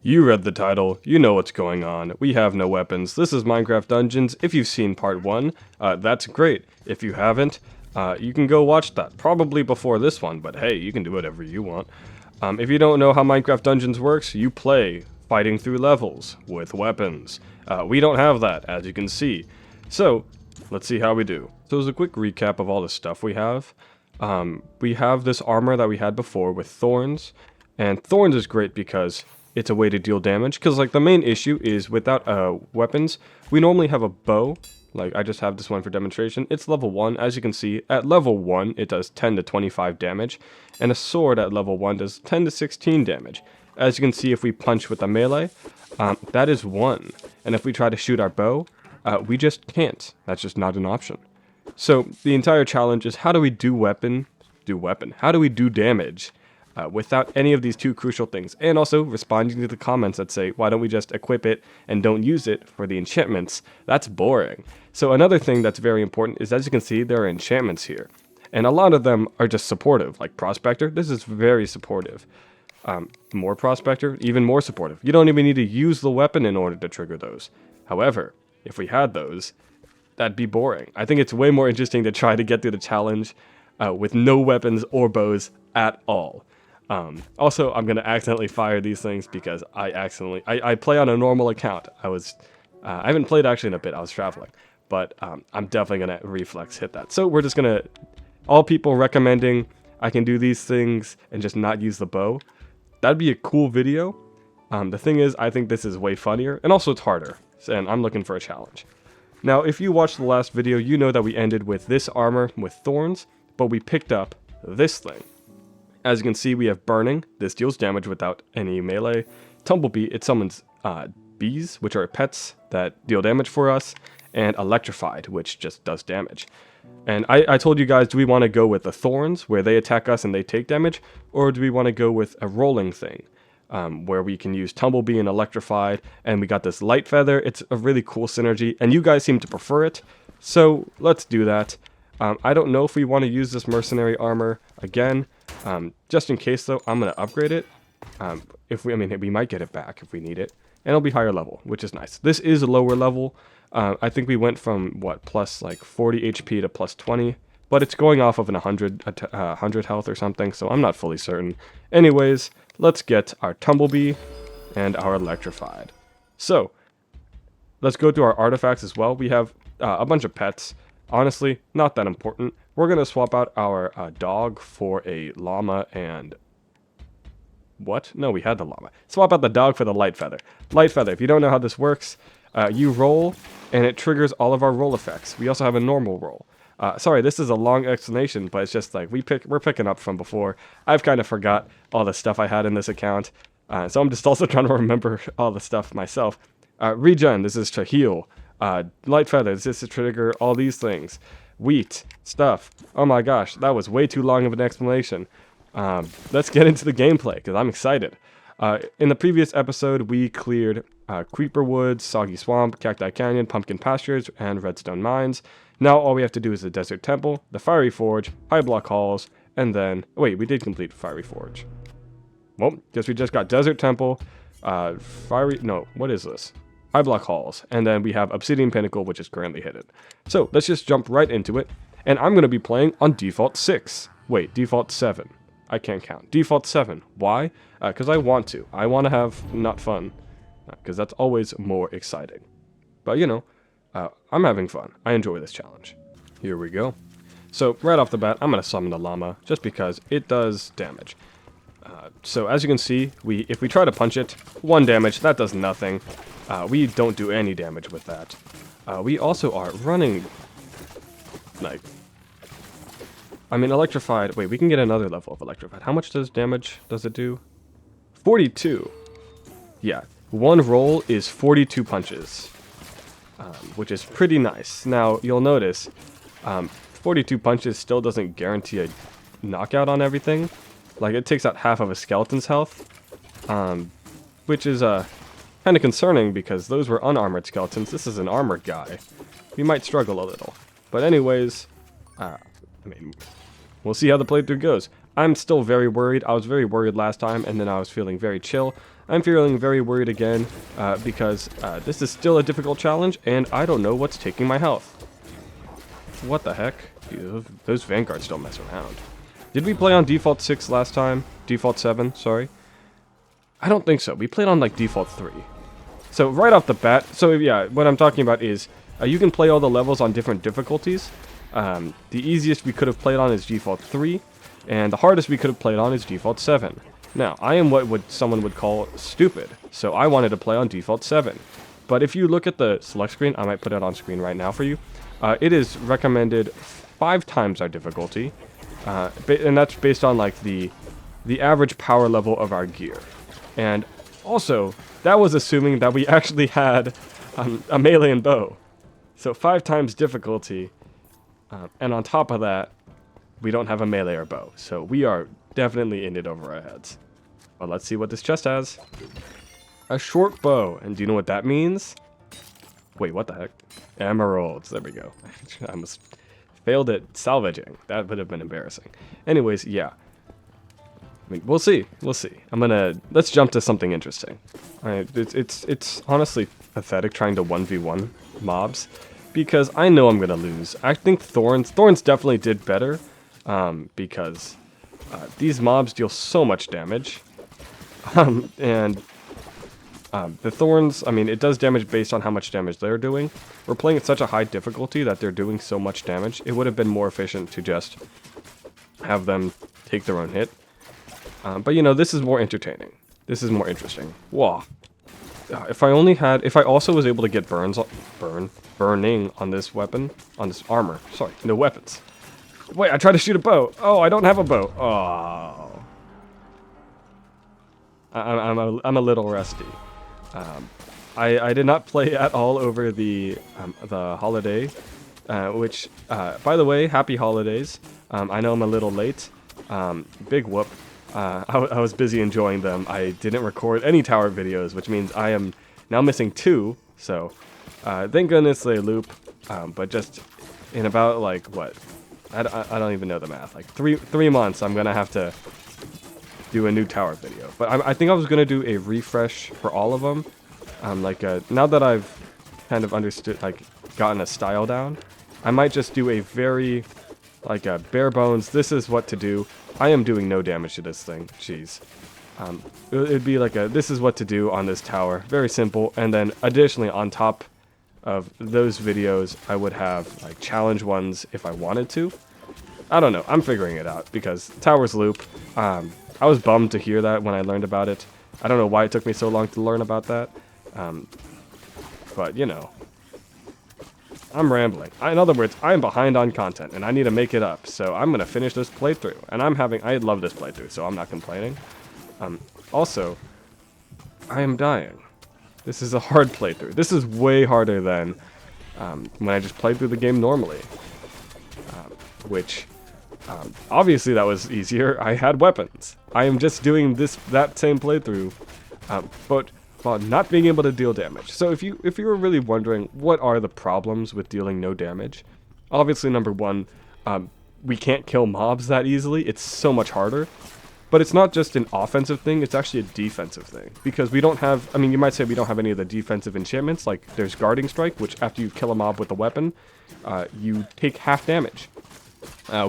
You read the title, you know what's going on. We have no weapons. This is Minecraft Dungeons. If you've seen part 1, that's great. If you haven't, you can go watch that. Probably before this one, but hey, you can do whatever you want. If you don't know how Minecraft Dungeons works, you play fighting through levels with weapons. We don't have that, as you can see. So, let's see how we do. So as a quick recap of all the stuff we have this armor that we had before with Thorns, and Thorns is great because it's a way to deal damage, because like the main issue is without weapons, we normally have a bow, like I just have this one for demonstration. It's level 1, as you can see. At level 1 it does 10 to 25 damage, and a sword at level 1 does 10 to 16 damage. As you can see, if we punch with a melee, that is 1, and if we try to shoot our bow, we just can't. That's just not an option. So the entire challenge is, how do we how do we do damage without any of these two crucial things? And also responding to the comments that say, why don't we just equip it and don't use it for the enchantments? That's boring. So another thing that's very important is, as you can see, there are enchantments here. And a lot of them are just supportive, like Prospector. This is very supportive. More Prospector, even more supportive. You don't even need to use the weapon in order to trigger those. However, if we had those, that'd be boring. I think it's way more interesting to try to get through the challenge with no weapons or bows at all. Also, I'm going to accidentally fire these things because I play on a normal account. I haven't played actually in a bit, I was traveling. But I'm definitely going to reflex hit that. So we're just going to, all people recommending I can do these things and just not use the bow. That'd be a cool video. The thing is, I think this is way funnier, and also it's harder, and I'm looking for a challenge. Now, if you watched the last video, you know that we ended with this armor with Thorns, but we picked up this thing. As you can see, we have Burning. This deals damage without any melee. Tumblebee, it summons bees, which are pets that deal damage for us, and Electrified, which just does damage. And I told you guys, do we want to go with the Thorns, where they attack us and they take damage, or do we want to go with a rolling thing, where we can use Tumblebee and Electrified, and we got this Light Feather. It's a really cool synergy, and you guys seem to prefer it, so let's do that. I don't know if we want to use this mercenary armor again. Just in case though, I'm going to upgrade it. We might get it back if we need it, and it'll be higher level, which is nice. This is a lower level. I think we went from, plus like 40 HP to plus 20, but it's going off of an 100 health or something, so I'm not fully certain. Anyways, let's get our Tumblebee and our Electrified. So, let's go to our artifacts as well. We have a bunch of pets. Honestly, not that important. We're going to swap out our dog for a llama and... What? No, we had the llama. Swap out the dog for the Light Feather. Light Feather, if you don't know how this works, you roll, and it triggers all of our roll effects. We also have a normal roll. Sorry, this is a long explanation, but it's just like we're picking up from before. I've kind of forgot all the stuff I had in this account, so I'm just also trying to remember all the stuff myself. Regen, this is to heal. Light Feather, this is to trigger all these things. Wheat, stuff. Oh my gosh, that was way too long of an explanation. Let's get into the gameplay, because I'm excited. In the previous episode, we cleared Creeper Woods, Soggy Swamp, Cacti Canyon, Pumpkin Pastures, and Redstone Mines. Now all we have to do is the Desert Temple, the Fiery Forge, High Block Halls, and then... Wait, we did complete Fiery Forge. Well, guess we just got Desert Temple, what is this? High Block Halls, and then we have Obsidian Pinnacle, which is currently hidden. So, let's just jump right into it, and I'm going to be playing on default 6. Wait, default 7. I can't count. Default 7. Why? Because I want to. I want to have not fun, because that's always more exciting. But, you know, I'm having fun. I enjoy this challenge. Here we go. So, right off the bat, I'm going to summon the llama, just because it does damage. So, as you can see, if we try to punch it, 1 damage, that does nothing. We don't do any damage with that. We also are running, like... Electrified... Wait, we can get another level of Electrified. How much damage does it do? 42. Yeah, 1 roll is 42 punches, which is pretty nice. Now, you'll notice, 42 punches still doesn't guarantee a knockout on everything. Like, it takes out half of a skeleton's health, which is kind of concerning because those were unarmored skeletons. This is an armored guy. We might struggle a little. But anyways, we'll see how the playthrough goes. I'm still very worried. I was very worried last time, and then I was feeling very chill. I'm feeling very worried again because this is still a difficult challenge, and I don't know what's taking my health. What the heck? Dude, those Vanguards don't mess around. Did we play on default 6 last time? Default 7, sorry. I don't think so. We played on like default 3. So right off the bat, so yeah, what I'm talking about is you can play all the levels on different difficulties. The easiest we could have played on is default 3, and the hardest we could have played on is default 7. Now, I am what someone would call stupid, so I wanted to play on default 7. But if you look at the select screen, I might put it on screen right now for you, it is recommended 5 times our difficulty, and that's based on like the average power level of our gear. And also, that was assuming that we actually had a melee and bow. So 5 times difficulty, and on top of that, we don't have a melee or bow. So we are definitely in it over our heads. Well, let's see what this chest has. A short bow. And do you know what that means? Wait, what the heck? Emeralds. There we go. I almost failed at salvaging. That would have been embarrassing. Anyways, yeah. I mean, we'll see. We'll see. Let's jump to something interesting. It's honestly pathetic trying to 1v1 mobs, because I know I'm gonna lose. I think Thorns definitely did better, because these mobs deal so much damage, and the Thorns, I mean, it does damage based on how much damage they're doing. We're playing at such a high difficulty that they're doing so much damage. It would have been more efficient to just have them take their own hit. But you know, this is more entertaining. This is more interesting. Whoa. If I also was able to get burning on this weapon, on this armor. Sorry, no weapons. Wait, I tried to shoot a bow. Oh, I don't have a bow. Oh. I'm a little rusty. I did not play at all over the holiday, which, by the way, happy holidays. I know I'm a little late. Big whoop. I was busy enjoying them. I didn't record any tower videos, which means I am now missing 2. So, thank goodness they loop. But just in about like what? I don't even know the math. Like three months, I'm gonna have to do a new tower video. But I think I was gonna do a refresh for all of them. Now that I've kind of understood, like, gotten a style down, I might just do a very, like, a bare bones. This is what to do. I am doing no damage to this thing. Jeez. It'd be like a, this is what to do on this tower. Very simple. And then additionally, on top of those videos, I would have like challenge ones if I wanted to. I don't know. I'm figuring it out because towers loop. I was bummed to hear that when I learned about it. I don't know why it took me so long to learn about that. But you know, I'm rambling. In other words, I'm behind on content and I need to make it up. So I'm going to finish this playthrough. And I love this playthrough, so I'm not complaining. Also, I am dying. This is a hard playthrough. This is way harder than when I just played through the game normally. Obviously that was easier. I had weapons. I am just doing that same playthrough, but while not being able to deal damage. So if you were really wondering what are the problems with dealing no damage, obviously number one, we can't kill mobs that easily. It's so much harder. But it's not just an offensive thing, it's actually a defensive thing. Because we don't have, I mean, you might say we don't have any of the defensive enchantments, like there's Guarding Strike, which after you kill a mob with a weapon, you take half damage.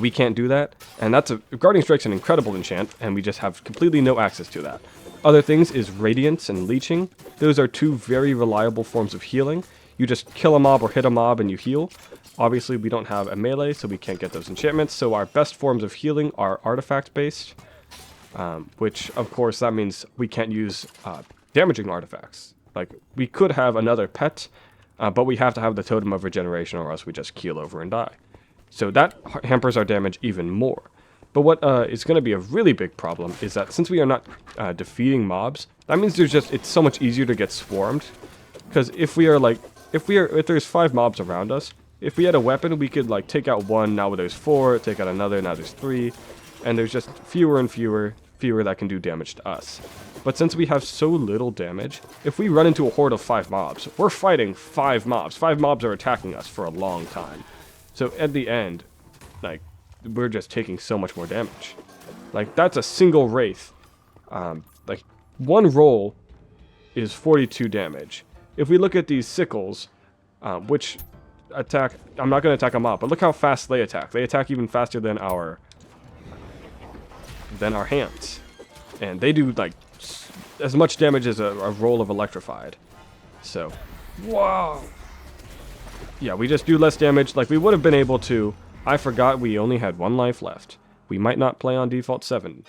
We can't do that, and Guarding Strike's an incredible enchant, and we just have completely no access to that. Other things is Radiance and Leeching. Those are two very reliable forms of healing. You just kill a mob or hit a mob and you heal. Obviously, we don't have a melee, so we can't get those enchantments, so our best forms of healing are artifact-based. Which, of course, that means we can't use damaging artifacts. Like, we could have another pet, but we have to have the Totem of Regeneration or else we just keel over and die. So that hampers our damage even more. But what is going to be a really big problem is that since we are not defeating mobs, that means it's so much easier to get swarmed. Because if there's 5 mobs around us, if we had a weapon, we could like take out 1, now there's 4, take out another, now there's 3. And there's just fewer and fewer that can do damage to us. But since we have so little damage, if we run into a horde of 5 mobs, we're fighting 5 mobs. 5 mobs are attacking us for a long time. So at the end, like, we're just taking so much more damage. Like, that's a single Wraith. Like, one roll is 42 damage. If we look at these sickles, which attack... I'm not going to attack a mob, but look how fast they attack. They attack even faster than our hands. And they do, like, as much damage as a roll of electrified. So, wow. Yeah, we just do less damage. Like, we would have been able to... I forgot we only had 1 life left. We might not play on default 7.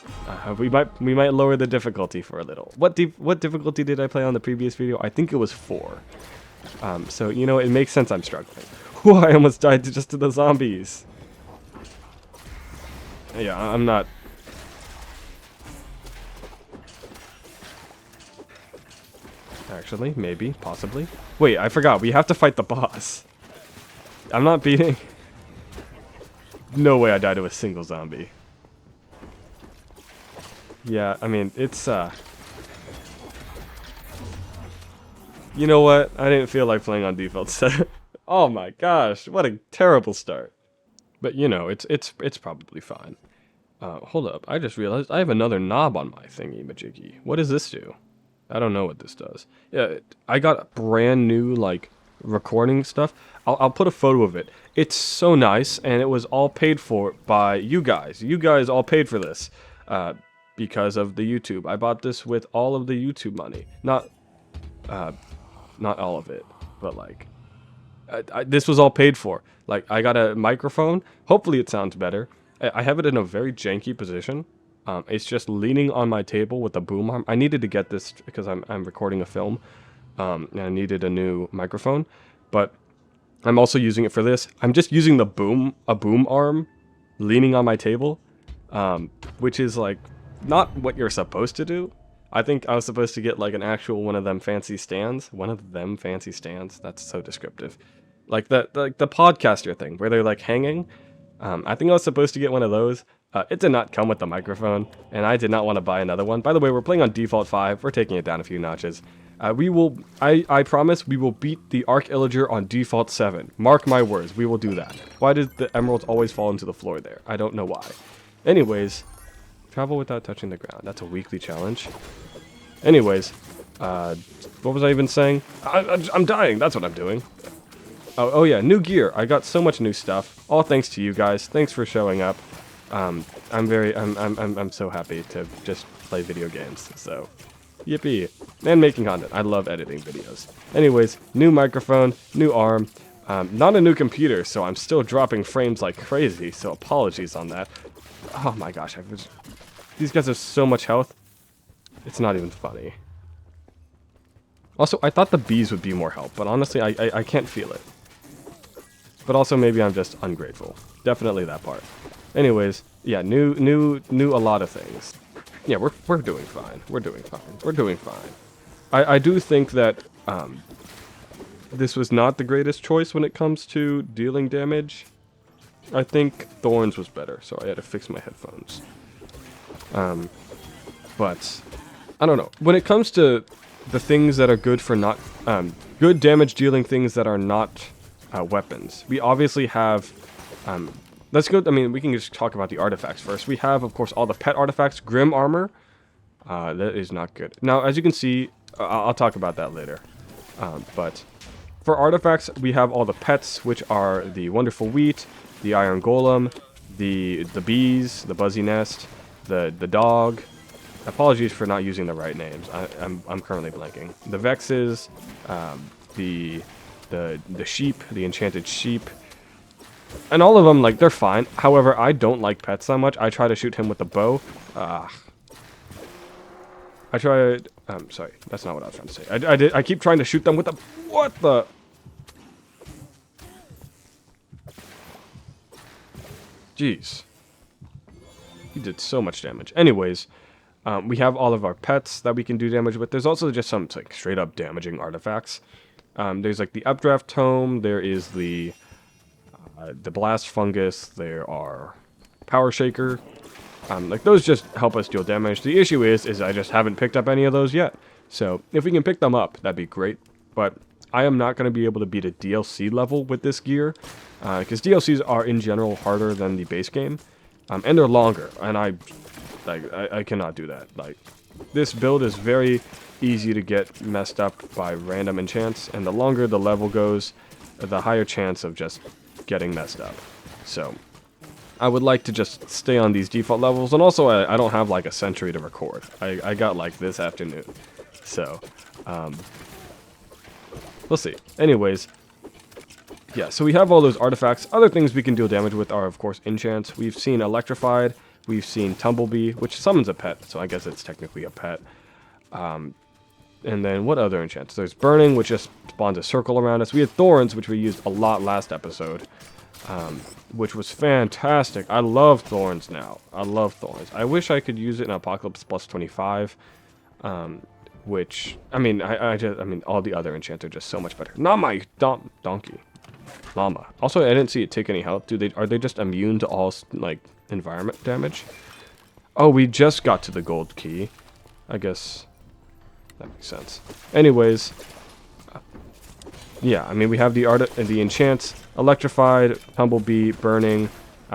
We might lower the difficulty for a little. What difficulty did I play on the previous video? I think it was 4. So, you know, it makes sense I'm struggling. Whew, I almost died just to the zombies. Yeah, I'm not... Actually, maybe, possibly. Wait, I forgot. We have to fight the boss. I'm not beating... No way I died to a single zombie. Yeah, I mean, it's, You know what? I didn't feel like playing on default set. Oh my gosh, what a terrible start. But, you know, it's probably fine. Hold up, I just realized I have another knob on my thingy-majiggy. What does this do? I don't know what this does. Yeah, I got brand new, like, recording stuff. I'll put a photo of it. It's so nice, and it was all paid for by you guys. You guys all paid for this because of the YouTube. I bought this with all of the YouTube money. Not all of it, but like this was all paid for. Like, I got a microphone. Hopefully it sounds better. I have it in a very janky position. It's just leaning on my table with a boom arm. I needed to get this because I'm recording a film, and I needed a new microphone, but I'm also using it for this. I'm just using a boom arm leaning on my table, which is like not what you're supposed to do. I think I was supposed to get like an actual one of them fancy stands. One of them fancy stands. That's so descriptive. Like the podcaster thing where they're like hanging. I think I was supposed to get one of those. It did not come with the microphone, and I did not want to buy another one. By the way, we're playing on default 5. We're taking it down a few notches. I promise we will beat the Arc Illager on default 7. Mark my words, we will do that. Why did the emeralds always fall into the floor there? I don't know why. Anyways, travel without touching the ground. That's a weekly challenge. Anyways, what was I even saying? I'm dying, that's what I'm doing. Oh yeah, new gear. I got so much new stuff. All thanks to you guys. Thanks for showing up. I'm so happy to just play video games, so... Yippee. And making content. I love editing videos. Anyways, new microphone, new arm, not a new computer, so I'm still dropping frames like crazy, so apologies on that. Oh my gosh, these guys have so much health. It's not even funny. Also, I thought the bees would be more help, but honestly, I can't feel it. But also, maybe I'm just ungrateful. Definitely that part. Anyways, yeah, new a lot of things. Yeah, we're doing fine. We're doing fine. We're doing fine. I do think that this was not the greatest choice when it comes to dealing damage. I think Thorns was better, so I had to fix my headphones. But I don't know. When it comes to the things that are good for not good damage dealing things that are not weapons, we obviously have. Let's go. I mean, we can just talk about the artifacts first. We have, of course, all the pet artifacts. Grim armor. That is not good. Now, as you can see, I'll talk about that later. But for artifacts, we have all the pets, which are the wonderful wheat, the iron golem, the bees, the buzzy nest, the dog. Apologies for not using the right names. I'm currently blanking. The vexes, the sheep, the enchanted sheep. And all of them, like, they're fine. However, I don't like pets that much. I try to shoot him with a bow. I tried... sorry, that's not what I was trying to say. I keep trying to shoot them with a... What the... Jeez. He did so much damage. Anyways, we have all of our pets that we can do damage with. There's also just some, like, straight-up damaging artifacts. There's, like, the Updraft Tome. There is the blast fungus, there are power shaker, like those just help us deal damage. The issue is I just haven't picked up any of those yet, so if we can pick them up, that'd be great, but I am not going to be able to beat a DLC level with this gear, because DLCs are in general harder than the base game, and they're longer, and Like, I cannot do that. Like, this build is very easy to get messed up by random enchants, and the longer the level goes, the higher chance of just getting messed up. So, I would like to just stay on these default levels, and also I don't have like a century to record. I got like this afternoon. So, we'll see. Anyways, yeah, so we have all those artifacts. Other things we can deal damage with are, of course, enchants. We've seen electrified. We've seen Tumblebee, which summons a pet, so I guess it's technically a pet. And then what other enchants? There's Burning, which just spawns a circle around us. We had Thorns, which we used a lot last episode, which was fantastic. I love Thorns now. I love Thorns. I wish I could use it in Apocalypse plus 25, which, I mean, I mean, all the other enchants are just so much better. Not my donkey. Llama. Also, I didn't see it take any health. Are they just immune to all, like, environment damage? Oh, we just got to the gold key. I guess that makes sense. Anyways, yeah, I mean, we have the enchants, electrified, Tumblebee, Burning,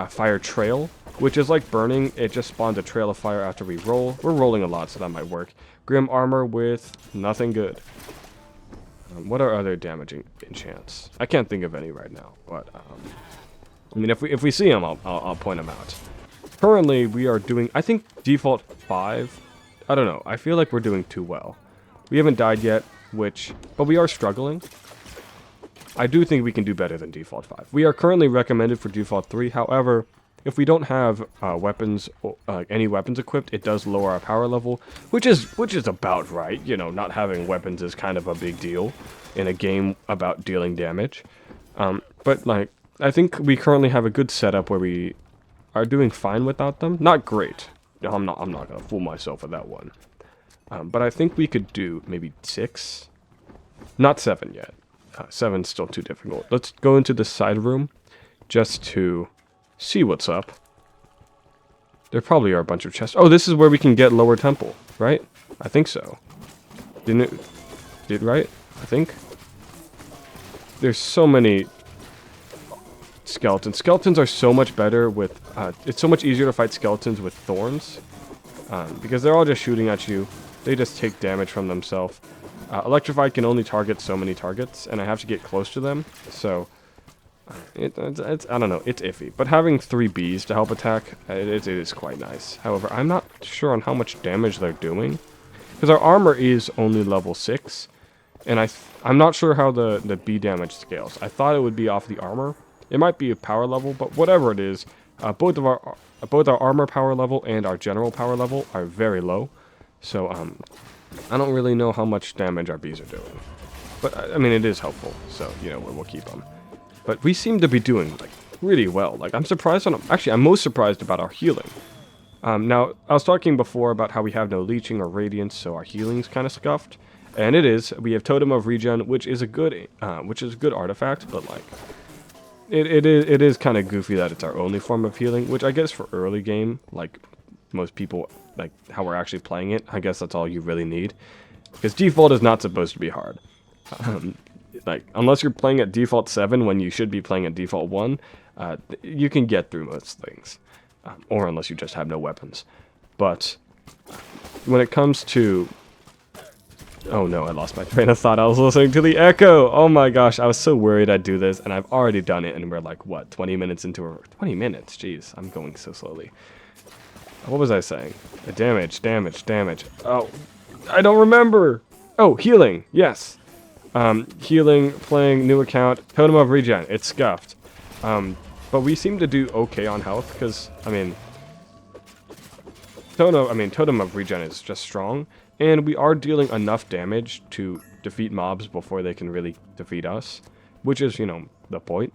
Fire Trail, which is like Burning. It just spawns a trail of fire after we roll. We're rolling a lot, so that might work. Grim Armor with nothing good. What are other damaging enchants? I can't think of any right now, but I mean, if we see them, I'll point them out. Currently, we are doing, I think, default 5. I don't know. I feel like we're doing too well. We haven't died yet, but we are struggling. I do think we can do better than default 5. We are currently recommended for default 3. However, if we don't have weapons, any weapons equipped, it does lower our power level, which is about right. You know, not having weapons is kind of a big deal in a game about dealing damage. But like, I think we currently have a good setup where we are doing fine without them. Not great. I'm not gonna fool myself with that one. But I think we could do maybe 6, not 7 yet. 7's still too difficult. Let's go into the side room just to see what's up. There probably are a bunch of chests. Oh, this is where we can get lower temple, right? I think so. Didn't it? Did right? I think. There's so many skeletons. Skeletons are so much better with... it's so much easier to fight skeletons with Thorns. Because they're all just shooting at you. They just take damage from themselves. Electrified can only target so many targets, and I have to get close to them, so... It's I don't know, it's iffy. But having 3 bees to help attack, it is quite nice. However, I'm not sure on how much damage they're doing. Because our armor is only level 6. And I'm not sure how the bee damage scales. I thought it would be off the armor. It might be a power level, but whatever it is, both our armor power level and our general power level are very low. So, I don't really know how much damage our bees are doing. But, I mean, it is helpful. So, you know, we'll keep them. But we seem to be doing, like, really well. Like, I'm surprised on... Actually, I'm most surprised about our healing. Now, I was talking before about how we have no leeching or radiance, so our healing's kind of scuffed. And it is. We have Totem of Regen, which is a good artifact, but, like... It is kind of goofy that it's our only form of healing, which I guess for early game, like, most people, like, how we're actually playing it, I guess that's all you really need. Because default is not supposed to be hard. Like, unless you're playing at default 7 when you should be playing at default 1, you can get through most things. Or unless you just have no weapons. But when it comes to... Oh no, I lost my train of thought. I was listening to the echo! Oh my gosh, I was so worried I'd do this, and I've already done it, and we're like, what, 20 minutes into a... 20 minutes? Jeez, I'm going so slowly. What was I saying? Damage. Oh, I don't remember! Oh, healing, yes! Healing, playing, new account, Totem of Regen, it's scuffed. But we seem to do okay on health, because, I mean, Totem of Regen is just strong, and we are dealing enough damage to defeat mobs before they can really defeat us, which is, you know, the point.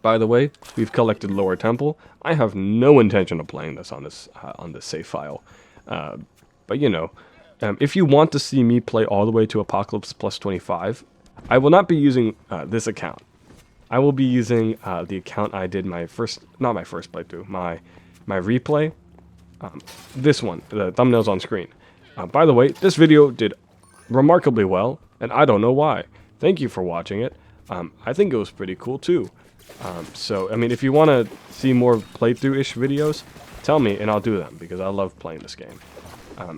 By the way, we've collected Lower Temple. I have no intention of playing this on this save file, but you know, if you want to see me play all the way to Apocalypse plus 25, I will not be using this account. I will be using the account I did not my first playthrough, my replay. This one, the thumbnail's on screen. By the way, this video did remarkably well, and I don't know why. Thank you for watching it. I think it was pretty cool too. So, I mean, if you want to see more playthrough-ish videos, tell me and I'll do them because I love playing this game.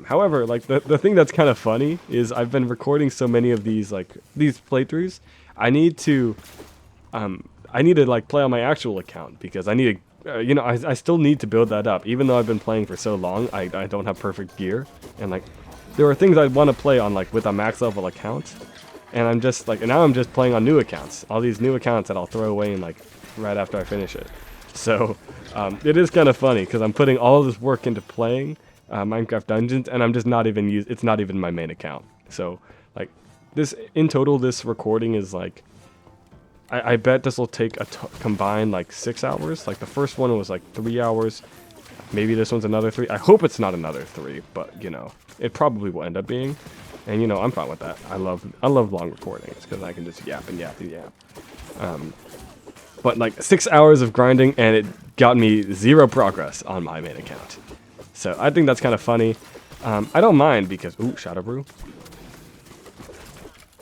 However, like the thing that's kind of funny is I've been recording so many of these these playthroughs. I need to like play on my actual account because I need to, you know, I still need to build that up. Even though I've been playing for so long, I don't have perfect gear, and like there are things I want to play on like with a max level account, and I'm just like, and now I'm just playing on new accounts, all these new accounts that I'll throw away in like right after I finish it. So it is kind of funny because I'm putting all of this work into playing Minecraft Dungeons, and I'm just not even it's not even my main account. So like this in total, this recording is like, I bet this will take a combined like 6 hours. Like the first one was like 3 hours. Maybe this one's another 3. I hope it's not another 3, but you know, it probably will end up being. And you know, I'm fine with that. I love long recordings because I can just yap and yap and yap. But like 6 hours of grinding, and it got me 0 progress on my main account. So I think that's kind of funny. I don't mind because, ooh, Shadow Brew.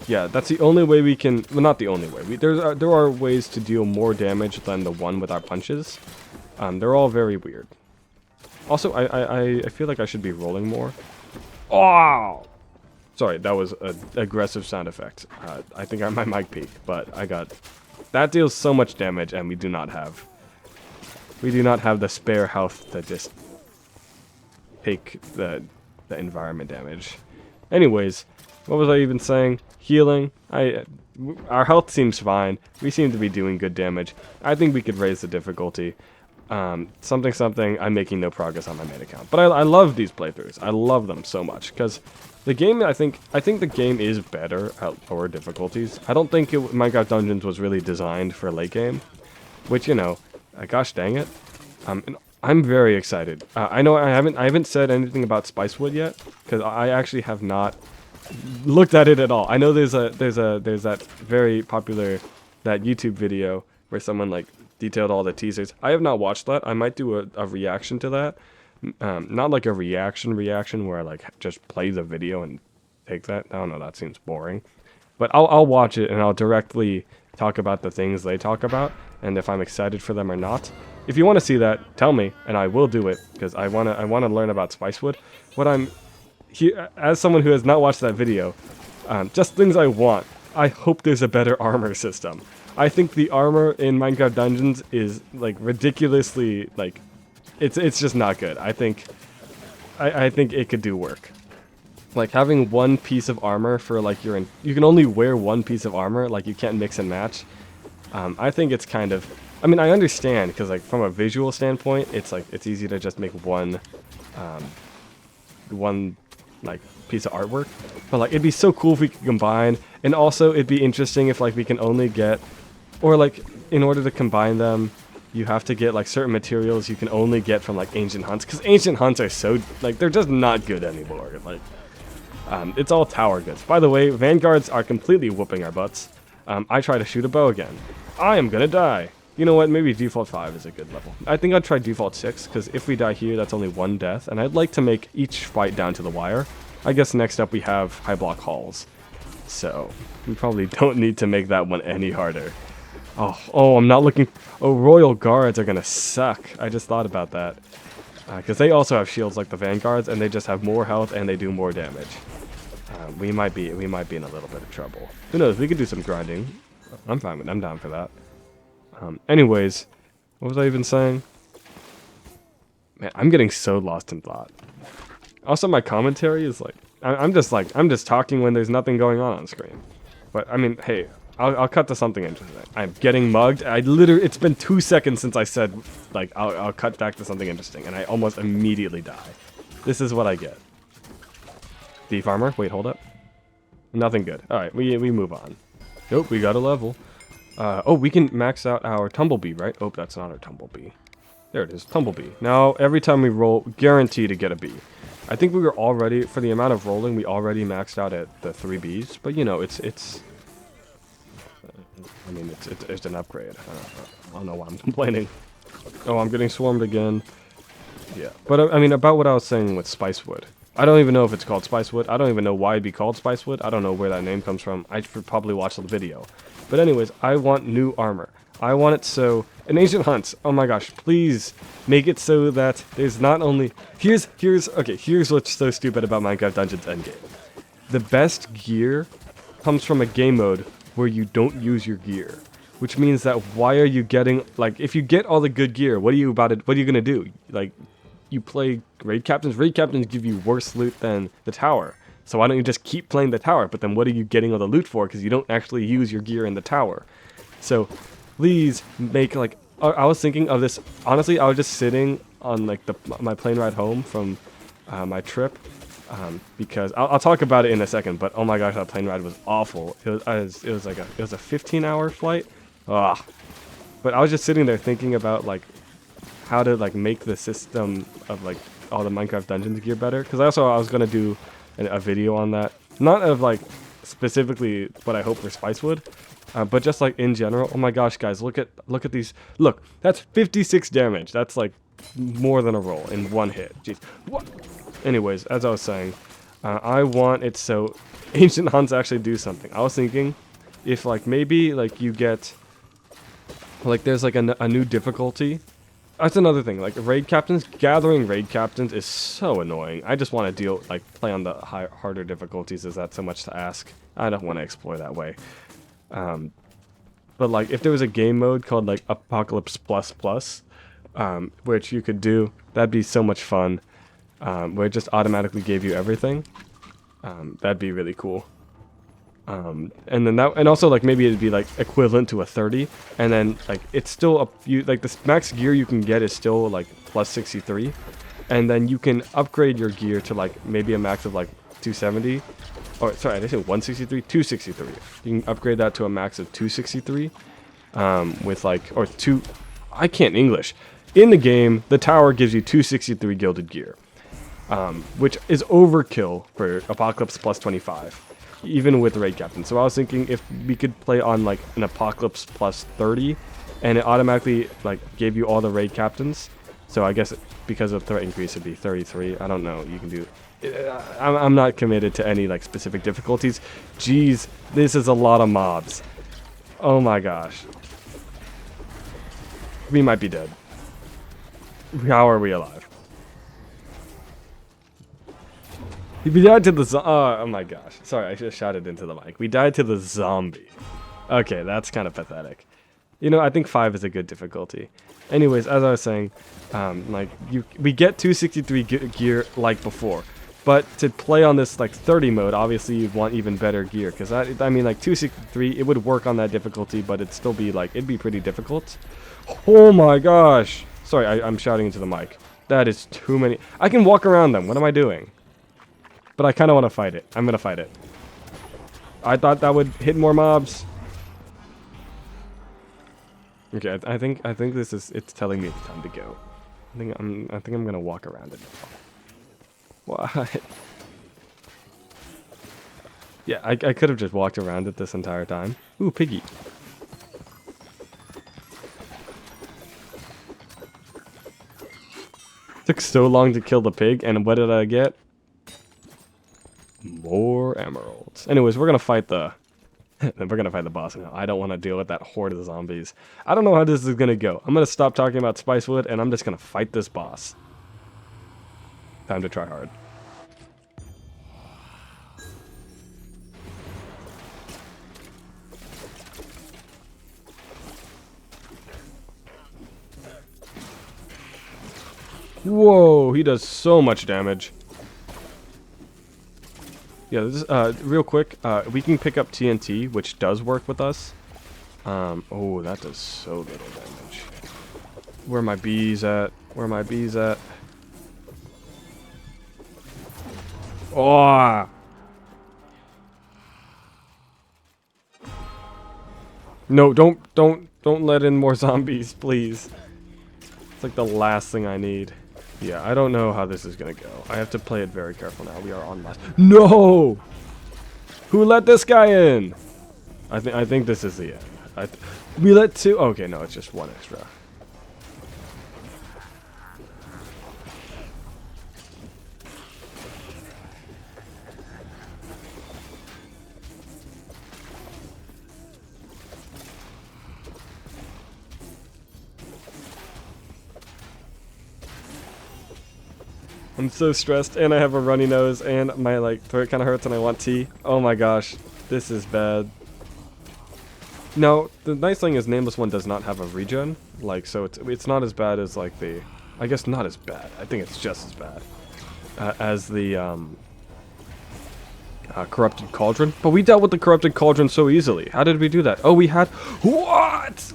Yeah, that's the only way we can, well, not the only way. There are ways to deal more damage than the one with our punches. They're all very weird. Also, I feel like I should be rolling more. Oh! Sorry, that was an aggressive sound effect. I think my mic peaked, but that deals so much damage, and we do not have the spare health to just take the environment damage. Anyways, what was I even saying? Healing. Our health seems fine. We seem to be doing good damage. I think we could raise the difficulty. Something. I'm making no progress on my main account, but I love these playthroughs. I love them so much because the game. I think the game is better at lower difficulties. I don't think Minecraft Dungeons was really designed for late game, which, you know, gosh dang it. And I'm very excited. I know I haven't said anything about Spicewood yet because I actually have not looked at it at all. I know there's that very popular YouTube video where someone like detailed all the teasers. I have not watched that. I might do a reaction to that. Not like a reaction where I like just play the video and take that. I don't know, that seems boring. But I'll watch it and I'll directly talk about the things they talk about and if I'm excited for them or not. If you want to see that, tell me and I will do it because I want to learn about Spicewood. As someone who has not watched that video, just things I want. I hope there's a better armor system. I think the armor in Minecraft Dungeons is like ridiculously like, it's just not good. I think it could do work. Like having one piece of armor for like you can only wear one piece of armor. Like you can't mix and match. I think it's kind of. I mean, I understand because like from a visual standpoint, it's easy to just make one like piece of artwork, but like it'd be so cool if we could combine, and also it'd be interesting if like we can only get, or like in order to combine them, you have to get like certain materials you can only get from like ancient hunts, because ancient hunts are so like they're just not good anymore. Like it's all tower goods. By the way, vanguards are completely whooping our butts. I try to shoot a bow again. I am gonna die. You know what, maybe default 5 is a good level. I think I'd try default 6, because if we die here, that's only 1 death, and I'd like to make each fight down to the wire. I guess next up we have high block halls. So, we probably don't need to make that one any harder. Oh, I'm not looking. Oh, royal guards are gonna suck. I just thought about that. Because they also have shields like the vanguards, and they just have more health and they do more damage. We might be in a little bit of trouble. Who knows, we could do some grinding. I'm fine with it, I'm down for that. Anyways, what was I even saying? Man, I'm getting so lost in thought. Also, my commentary is like, I'm just talking when there's nothing going on screen. But I mean, hey, I'll cut to something interesting. I'm getting mugged. It's been 2 seconds since I said like I'll cut back to something interesting, and I almost immediately die. This is what I get. Thief armor. Wait, hold up. Nothing good. All right, we move on. Nope, we got a level. Oh, we can max out our Tumblebee, right? Oh, that's not our Tumblebee. There it is, Tumblebee. Now, every time we roll, guarantee to get a bee. I think we were already, for the amount of rolling, we already maxed out at the 3 bees. But, you know, it's an upgrade. I don't know why I'm complaining. Oh, I'm getting swarmed again. Yeah, but I mean, about what I was saying with Spicewood. I don't even know if it's called Spicewood. I don't even know why it'd be called Spicewood. I don't know where that name comes from. I should probably watch the video. But anyways, I want new armor. I want it so... An Ancient Hunts, oh my gosh, please make it so that there's not only... Here's what's so stupid about Minecraft Dungeons Endgame. The best gear comes from a game mode where you don't use your gear. Which means that why are you getting... Like, if you get all the good gear, what are you gonna do? Like, you play Raid Captains? Raid Captains give you worse loot than the tower. So why don't you just keep playing the tower? But then what are you getting all the loot for? Because you don't actually use your gear in the tower. So please make like... I was thinking of this... Honestly, I was just sitting on like my plane ride home from my trip. Because I'll talk about it in a second. But oh my gosh, that plane ride was awful. It was a 15-hour flight. Ugh. But I was just sitting there thinking about like how to like make the system of like all the Minecraft Dungeons gear better. Because I was gonna do a video on that, not of like specifically what I hope for Spicewood, but just like in general. Oh my gosh, guys, look at these. Look, that's 56 damage. That's like more than a roll in one hit. Jeez. What? Anyways, as I was saying, I want it so Ancient Hunts actually do something. I was thinking if like maybe like you get like there's like a new difficulty. That's another thing. Like raid captains, gathering raid captains is so annoying. I just want to play on the harder difficulties. Is that so much to ask? I don't want to explore that way. But like if there was a game mode called like Apocalypse Plus Plus, which you could do, that'd be so much fun. Where it just automatically gave you everything. That'd be really cool. And then and also like maybe it'd be like equivalent to a 30, and then like it's still like the max gear you can get is still like plus 63, and then you can upgrade your gear to like maybe a max of like 270, or sorry, I did say 163, 263. You can upgrade that to a max of 263, with like or two. I can't English. In the game, the tower gives you 263 gilded gear, which is overkill for Apocalypse Plus 25. Even with raid captain. So I was thinking if we could play on like an Apocalypse Plus 30 and it automatically like gave you all the raid captains. So I guess because of threat increase it'd be 33. I don't know. You can do... I'm not committed to any like specific difficulties. Jeez, this is a lot of mobs. Oh my gosh. We might be dead. How are we alive? We died to the oh my gosh. Sorry, I just shouted into the mic. We died to the zombie. Okay, that's kind of pathetic. You know, I think 5 is a good difficulty. Anyways, as I was saying, like we get 263 gear like before, but to play on this like 30 mode, obviously you'd want even better gear. Because I mean, like 263, it would work on that difficulty, but it'd still be like it'd be pretty difficult. Oh my gosh! Sorry, I'm shouting into the mic. That is too many. I can walk around them. What am I doing? But I kind of want to fight it. I'm going to fight it. I thought that would hit more mobs. Okay, I think this is... It's telling me it's time to go. I think I'm going to walk around it. What? Yeah, I could have just walked around it this entire time. Ooh, piggy. Took so long to kill the pig, and what did I get? More emeralds. Anyways, we're gonna fight the boss now. I don't want to deal with that horde of zombies. I don't know how this is gonna go. I'm gonna stop talking about Spicewood and I'm just gonna fight this boss. Time to try hard. Whoa, he does so much damage. Yeah, this is, real quick, we can pick up TNT, which does work with us. Oh, that does so little damage. Where are my bees at? Where are my bees at? Oh! No, don't let in more zombies, please. It's like the last thing I need. Yeah, I don't know how this is gonna go. I have to play it very careful now. We are on last. No! Who let this guy in? I think this is the end. We let 2. Okay, no, it's just 1 extra. I'm so stressed, and I have a runny nose, and my like throat kind of hurts, and I want tea. Oh my gosh, this is bad. No, the nice thing is Nameless One does not have a regen, like, so it's not as bad as like the, I guess not as bad. I think it's just as bad as the Corrupted Cauldron. But we dealt with the Corrupted Cauldron so easily. How did we do that? Oh, we had what?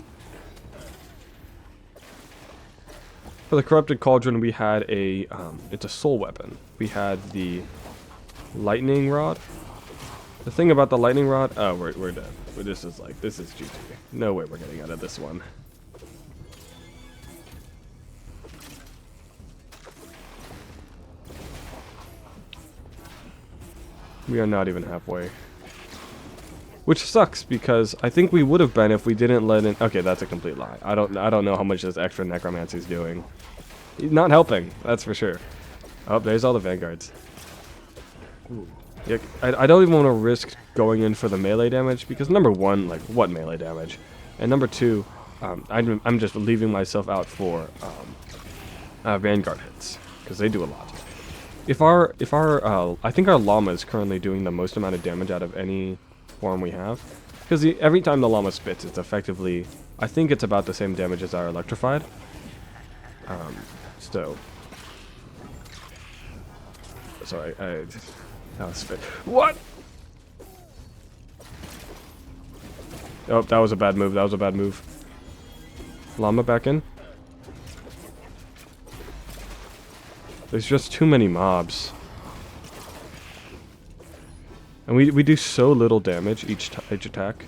For the Corrupted Cauldron, we had a it's a soul weapon. We had the lightning rod. The thing about the lightning rod, oh, we're dead. This is GG. No way we're getting out of this one. We are not even halfway. Which sucks because I think we would have been if we didn't let in. Okay, that's a complete lie. I don't know how much this extra necromancy is doing. He's not helping, that's for sure. Oh, there's all the vanguards. Ooh. Yeah, I don't even want to risk going in for the melee damage because number one, like what melee damage, and number two, I'm just leaving myself out for vanguard hits because they do a lot. If our I think our llama is currently doing the most amount of damage out of any form we have, because every time the llama spits, it's effectively, I think it's about the same damage as our electrified. So, sorry, that was spit. What? Oh, that was a bad move. That was a bad move. Llama back in. There's just too many mobs. And we do so little damage each attack.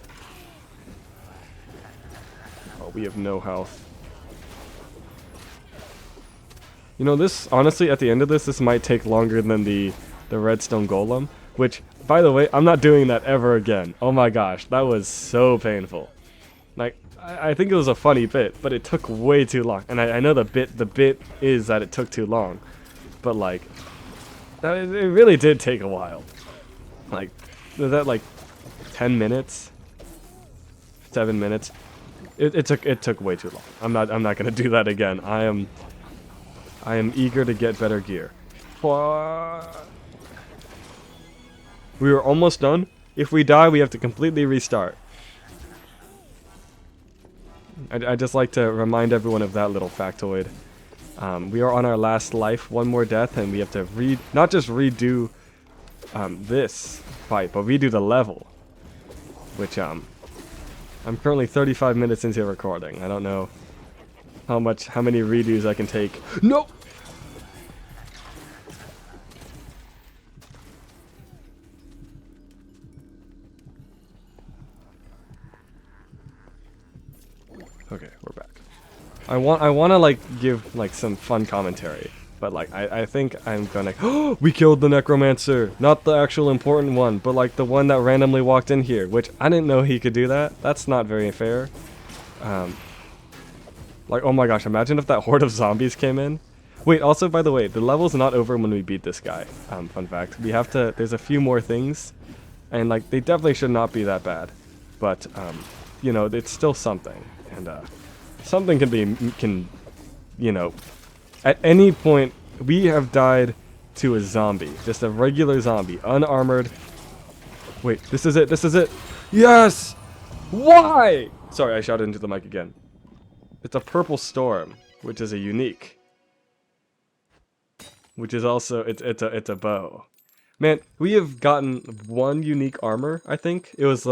Oh, we have no health. You know, this, honestly, at the end of this might take longer than the redstone golem. Which, by the way, I'm not doing that ever again. Oh my gosh, that was so painful. Like, I think it was a funny bit, but it took way too long. And I know the bit is that it took too long. But like, it really did take a while. Like, was that like 10 minutes? 7 minutes? It took way too long. I'm not gonna do that again. I am eager to get better gear. We are almost done. If we die, we have to completely restart. I just like to remind everyone of that little factoid. We are on our last life, one more death, and we have to not just redo this fight, but redo the level. Which I'm currently 35 minutes into recording. I don't know how many redos I can take. No. Okay, we're back. I want to like give like some fun commentary, but like I think I'm gonna. Oh, we killed the necromancer, not the actual important one, but like the one that randomly walked in here, which I didn't know he could do that. That's not very fair. Like, oh my gosh, imagine if that horde of zombies came in. Wait, also by the way, the level's not over when we beat this guy. Fun fact, we have to. There's a few more things, and like they definitely should not be that bad, but you know, it's still something. And something can, you know, at any point we have died to a zombie, just a regular zombie, unarmored. Wait, this is it. This is it. Yes. Why? Sorry, I shouted into the mic again. It's a purple storm, which is a unique. Which is also it's a bow. Man, we have gotten one unique armor. I think it was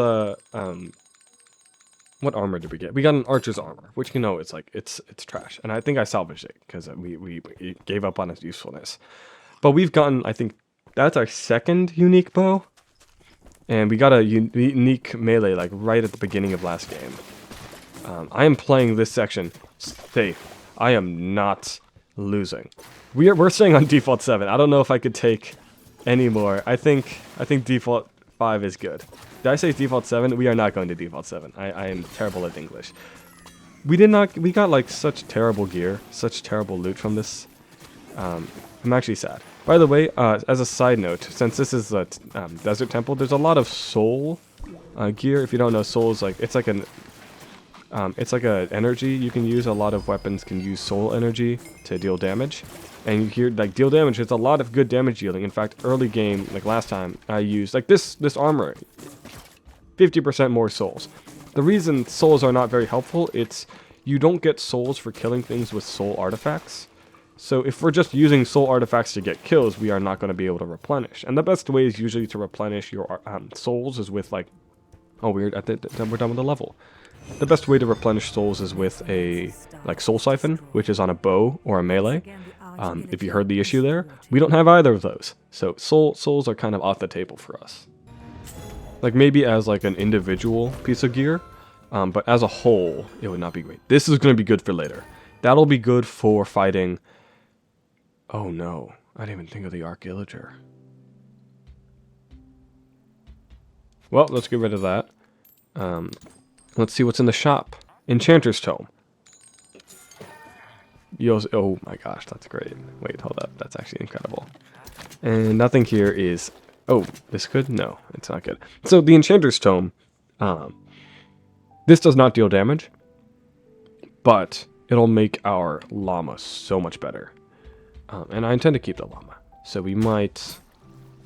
what armor did we get? We got an archer's armor, which, you know, it's like it's trash, and I think I salvaged it because we gave up on its usefulness. But we've gotten, I think that's our second unique bow, and we got a unique melee like right at the beginning of last game. I am playing this section safe. I am not losing. We're staying on default 7. I don't know if I could take any more. I think default 5 is good. Did I say default 7? We are not going to default 7. I am terrible at English. We got like such terrible gear, such terrible loot from this. I'm actually sad. By the way, as a side note, since this is a desert temple, there's a lot of soul gear. If you don't know, soul is like, it's like It's like a energy you can use. A lot of weapons can use soul energy to deal damage. And you hear, like, deal damage, it's a lot of good damage dealing. In fact, early game, like last time, I used, like, this armor, 50% more souls. The reason souls are not very helpful, it's you don't get souls for killing things with soul artifacts. So if we're just using soul artifacts to get kills, we are not going to be able to replenish. And the best way is usually to replenish your souls is with, like, oh, weird, we're done with the level. The best way to replenish souls is with a, like, soul siphon, which is on a bow or a melee. If you heard the issue there, we don't have either of those. So souls are kind of off the table for us. Like, maybe as, like, an individual piece of gear, but as a whole, it would not be great. This is going to be good for later. That'll be good for fighting... Oh no, I didn't even think of the Arc Illager. Well, let's get rid of that. Let's see what's in the shop. Enchanter's Tome. Oh my gosh, that's great. Wait, hold up. That's actually incredible. And nothing here is... Oh, this could? No, it's not good. So the Enchanter's Tome, this does not deal damage, but it'll make our llama so much better. And I intend to keep the llama. So we might...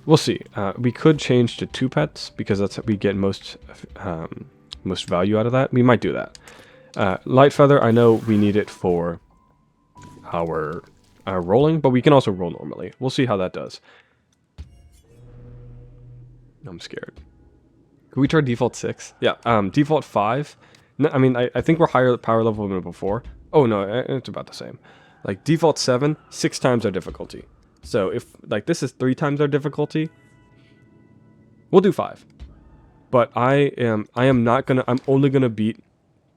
We'll see. We could change to 2 pets, because that's how we get most value out of that. We might do that. Light Feather, I know we need it for our rolling, but we can also roll normally. We'll see how that does. I'm scared. Can we try default 6? Yeah, default 5. No, I mean, I think we're higher power level than before. Oh no, it's about the same. Like, default 7, 6 times our difficulty. So if, like, this is 3 times our difficulty, we'll do 5. But I am not gonna, I'm only gonna beat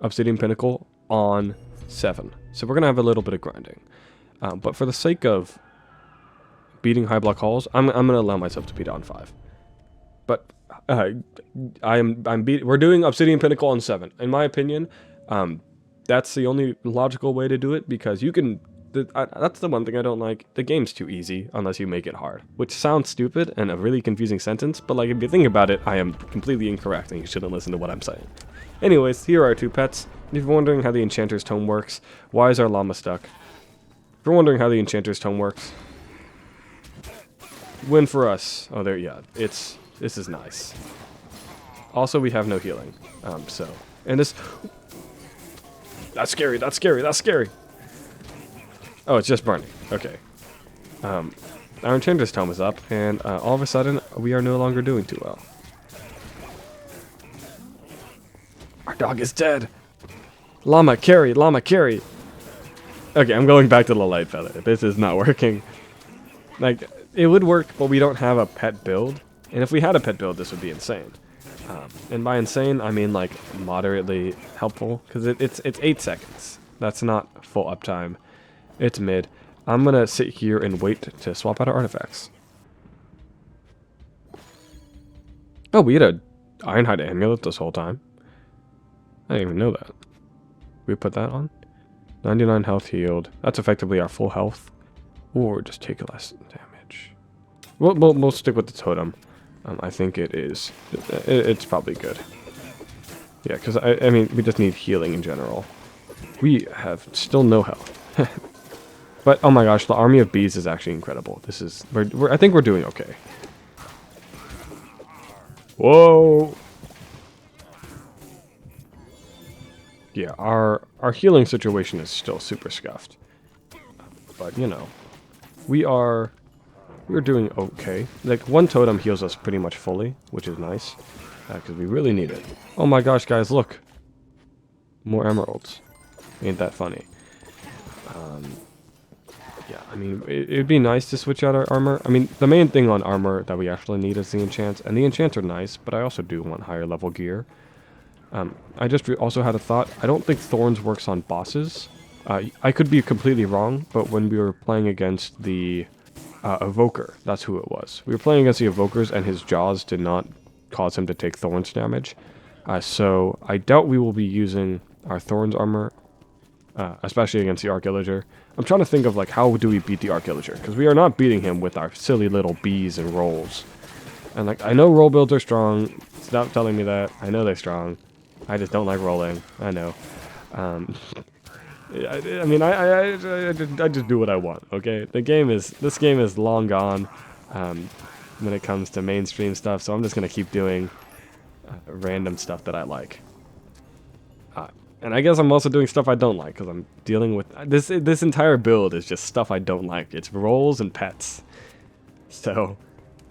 Obsidian Pinnacle on 7. So we're gonna have a little bit of grinding. But for the sake of beating high block halls, I'm gonna allow myself to beat on 5. But we're doing Obsidian Pinnacle on 7. In my opinion, that's the only logical way to do it, because you can... that's the one thing I don't like. The game's too easy unless you make it hard. Which sounds stupid and a really confusing sentence, but, like, if you think about it, I am completely incorrect and you shouldn't listen to what I'm saying. Anyways, here are our 2 pets. If you're wondering how the Enchanter's Tome works, why is our llama stuck? If you're wondering how the Enchanter's Tome works, win for us. Oh, there, yeah, this is nice. Also, we have no healing, and this... That's scary, that's scary, that's scary! Oh, it's just burning. Okay. Our Enchanter's Tome is up, and all of a sudden, we are no longer doing too well. Our dog is dead! Llama, carry! Llama, carry! Okay, I'm going back to the Light Feather. This is not working. Like, it would work, but we don't have a pet build. And if we had a pet build, this would be insane. And by insane, I mean, like, moderately helpful, because it's 8 seconds. That's not full uptime. It's mid. I'm gonna sit here and wait to swap out our artifacts. Oh, we had a Ironhide amulet this whole time. I didn't even know that. We put that on? 99 health healed. That's effectively our full health. Or just take less damage. We'll stick with the totem. I think it is. It's probably good. Yeah, because I mean, we just need healing in general. We have still no health. But, oh my gosh, the army of bees is actually incredible. This is... I think we're doing okay. Whoa! Yeah, our healing situation is still super scuffed. But, you know, we're doing okay. Like, 1 totem heals us pretty much fully, which is nice. Because we really need it. Oh my gosh, guys, look! More emeralds. Ain't that funny. Yeah, I mean, it'd be nice to switch out our armor. I mean, the main thing on armor that we actually need is the enchants. And the enchants are nice, but I also do want higher level gear. I just also had a thought. I don't think Thorns works on bosses. I could be completely wrong, but when we were playing against the Evoker, that's who it was. We were playing against the Evokers, and his jaws did not cause him to take Thorns damage. So I doubt we will be using our Thorns armor, especially against the Arc Illager. I'm trying to think of, like, how do we beat the Arc Illager? Because we are not beating him with our silly little bees and rolls. And, like, I know roll builds are strong. Stop telling me that. I know they're strong. I just don't like rolling. I know. I mean, I just do what I want. Okay, this game is long gone when it comes to mainstream stuff. So I'm just gonna keep doing random stuff that I like. And I guess I'm also doing stuff I don't like because I'm dealing with this entire build is just stuff I don't like. It's roles and pets. So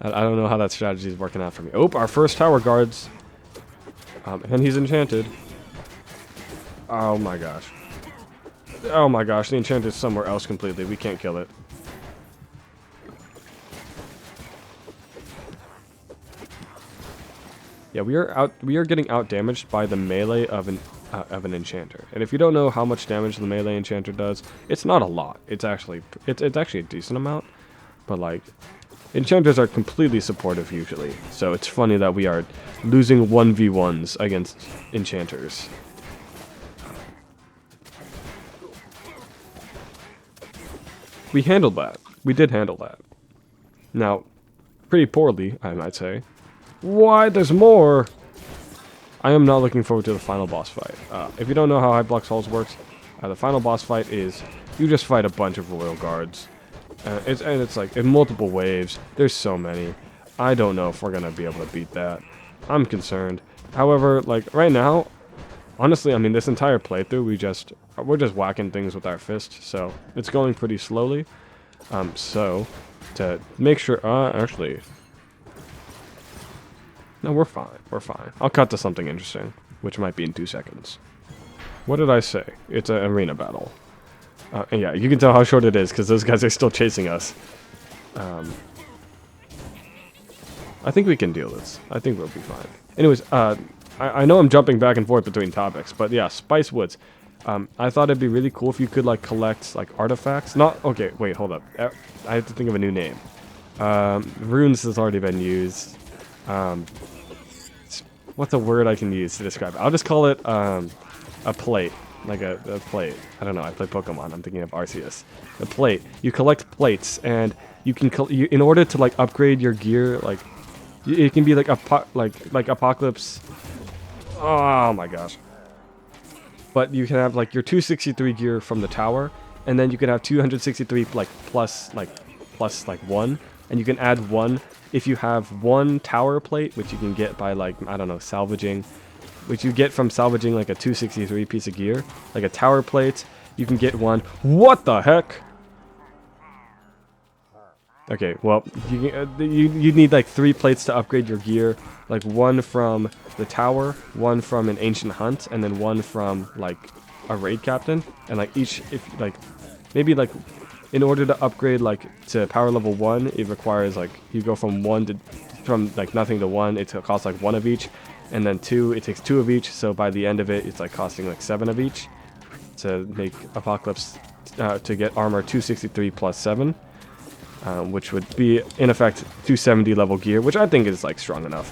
I don't know how that strategy is working out for me. Oh, our first tower guards. And he's enchanted. Oh my gosh. Oh my gosh, the enchant is somewhere else completely. We can't kill it. Yeah, we are getting out damaged by the melee of an enchanter. And if you don't know how much damage the melee enchanter does, it's not a lot. It's actually a decent amount, but like enchanters are completely supportive usually. So it's funny that we are losing 1v1s against enchanters. We handled that. We did handle that. Now, pretty poorly, I might say. Why? There's more! I am not looking forward to the final boss fight. If you don't know how Hypeblocks Halls works, the final boss fight is you just fight a bunch of royal guards. It's like in multiple waves. There's so many. I don't know if we're gonna be able to beat that. I'm concerned. However, like right now, honestly, I mean this entire playthrough we're just whacking things with our fist, so it's going pretty slowly. So to make sure, actually. No, we're fine. We're fine. I'll cut to something interesting, which might be in 2 seconds. What did I say? It's an arena battle. And yeah, you can tell how short it is because those guys are still chasing us. I think we can deal this. I think we'll be fine. Anyways, I know I'm jumping back and forth between topics, but yeah, Spice Woods. I thought it'd be really cool if you could like collect like artifacts. Okay, wait, hold up. I have to think of a new name. Runes has already been used. What's a word I can use to describe it? I'll just call it a plate, like a plate. I don't know. I play Pokemon. I'm thinking of Arceus. A plate. You collect plates, and you can in order to like upgrade your gear. Like it can be like like Apocalypse. Oh my gosh. But you can have like your 263 gear from the tower, and then you can have 263 like plus 1, and you can add 1 if you have 1 tower plate, which you can get by like I don't know salvaging, which you get from salvaging like a 263 piece of gear, like a tower plate. You can get 1. What the heck? Okay, well you need like 3 plates to upgrade your gear, like 1 from the tower, 1 from an ancient hunt, and then 1 from like a raid captain. And like each, if like maybe like in order to upgrade like to power level 1, it requires like you go from like nothing to 1. It costs like 1 of each, and then 2, it takes 2 of each. So by the end of it, it's like costing like 7 of each to make Apocalypse to get armor 263 plus 7. Which would be, in effect, 270 level gear, which I think is, like, strong enough.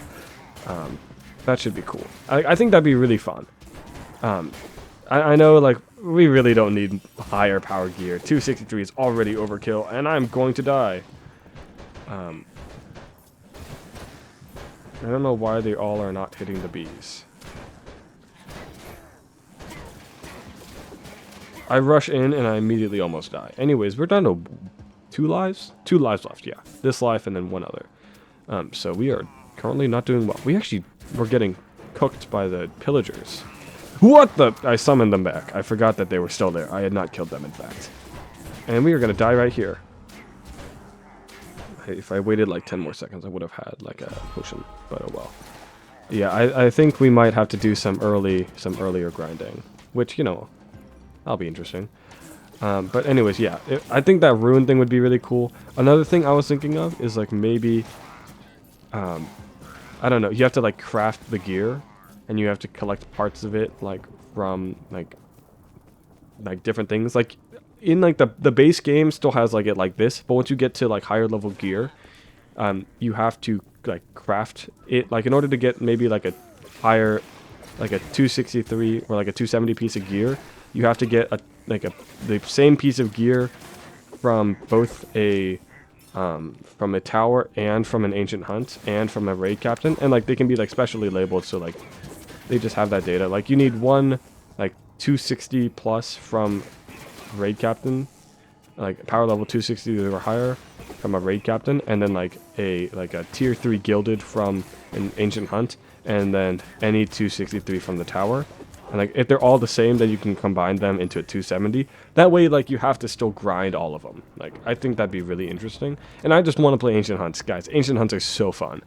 That should be cool. I think that'd be really fun. I know, like, we really don't need higher power gear. 263 is already overkill, and I'm going to die. I don't know why they all are not hitting the bees. I rush in, and I immediately almost die. Anyways, we're down to 2 lives? 2 lives left, yeah. This life and then 1 other. So we are currently not doing well. We're getting cooked by the pillagers. What the? I summoned them back. I forgot that they were still there. I had not killed them, in fact. And we are going to die right here. If I waited like 10 more seconds, I would have had like a potion, but oh well. Yeah, I think we might have to do some earlier grinding, which, you know, that'll be interesting. But anyways, yeah, I think that rune thing would be really cool. Another thing I was thinking of is like maybe, I don't know, you have to like craft the gear, and you have to collect parts of it like from like different things. Like in like the base game still has like it like this, but once you get to like higher level gear, you have to like craft it. Like in order to get maybe like a higher, like a 263 or like a 270 piece of gear, you have to get the same piece of gear from both from a tower and from an ancient hunt and from a raid captain, and like they can be like specially labeled, so like they just have that data. Like you need 1 like 260 plus from raid captain, like power level 260 or higher from a raid captain, and then like a tier 3 gilded from an ancient hunt, and then any 263 from the tower. And like if they're all the same, then you can combine them into a 270. That way, like you have to still grind all of them. Like I think that'd be really interesting. And I just want to play ancient hunts, guys. Ancient hunts are so fun.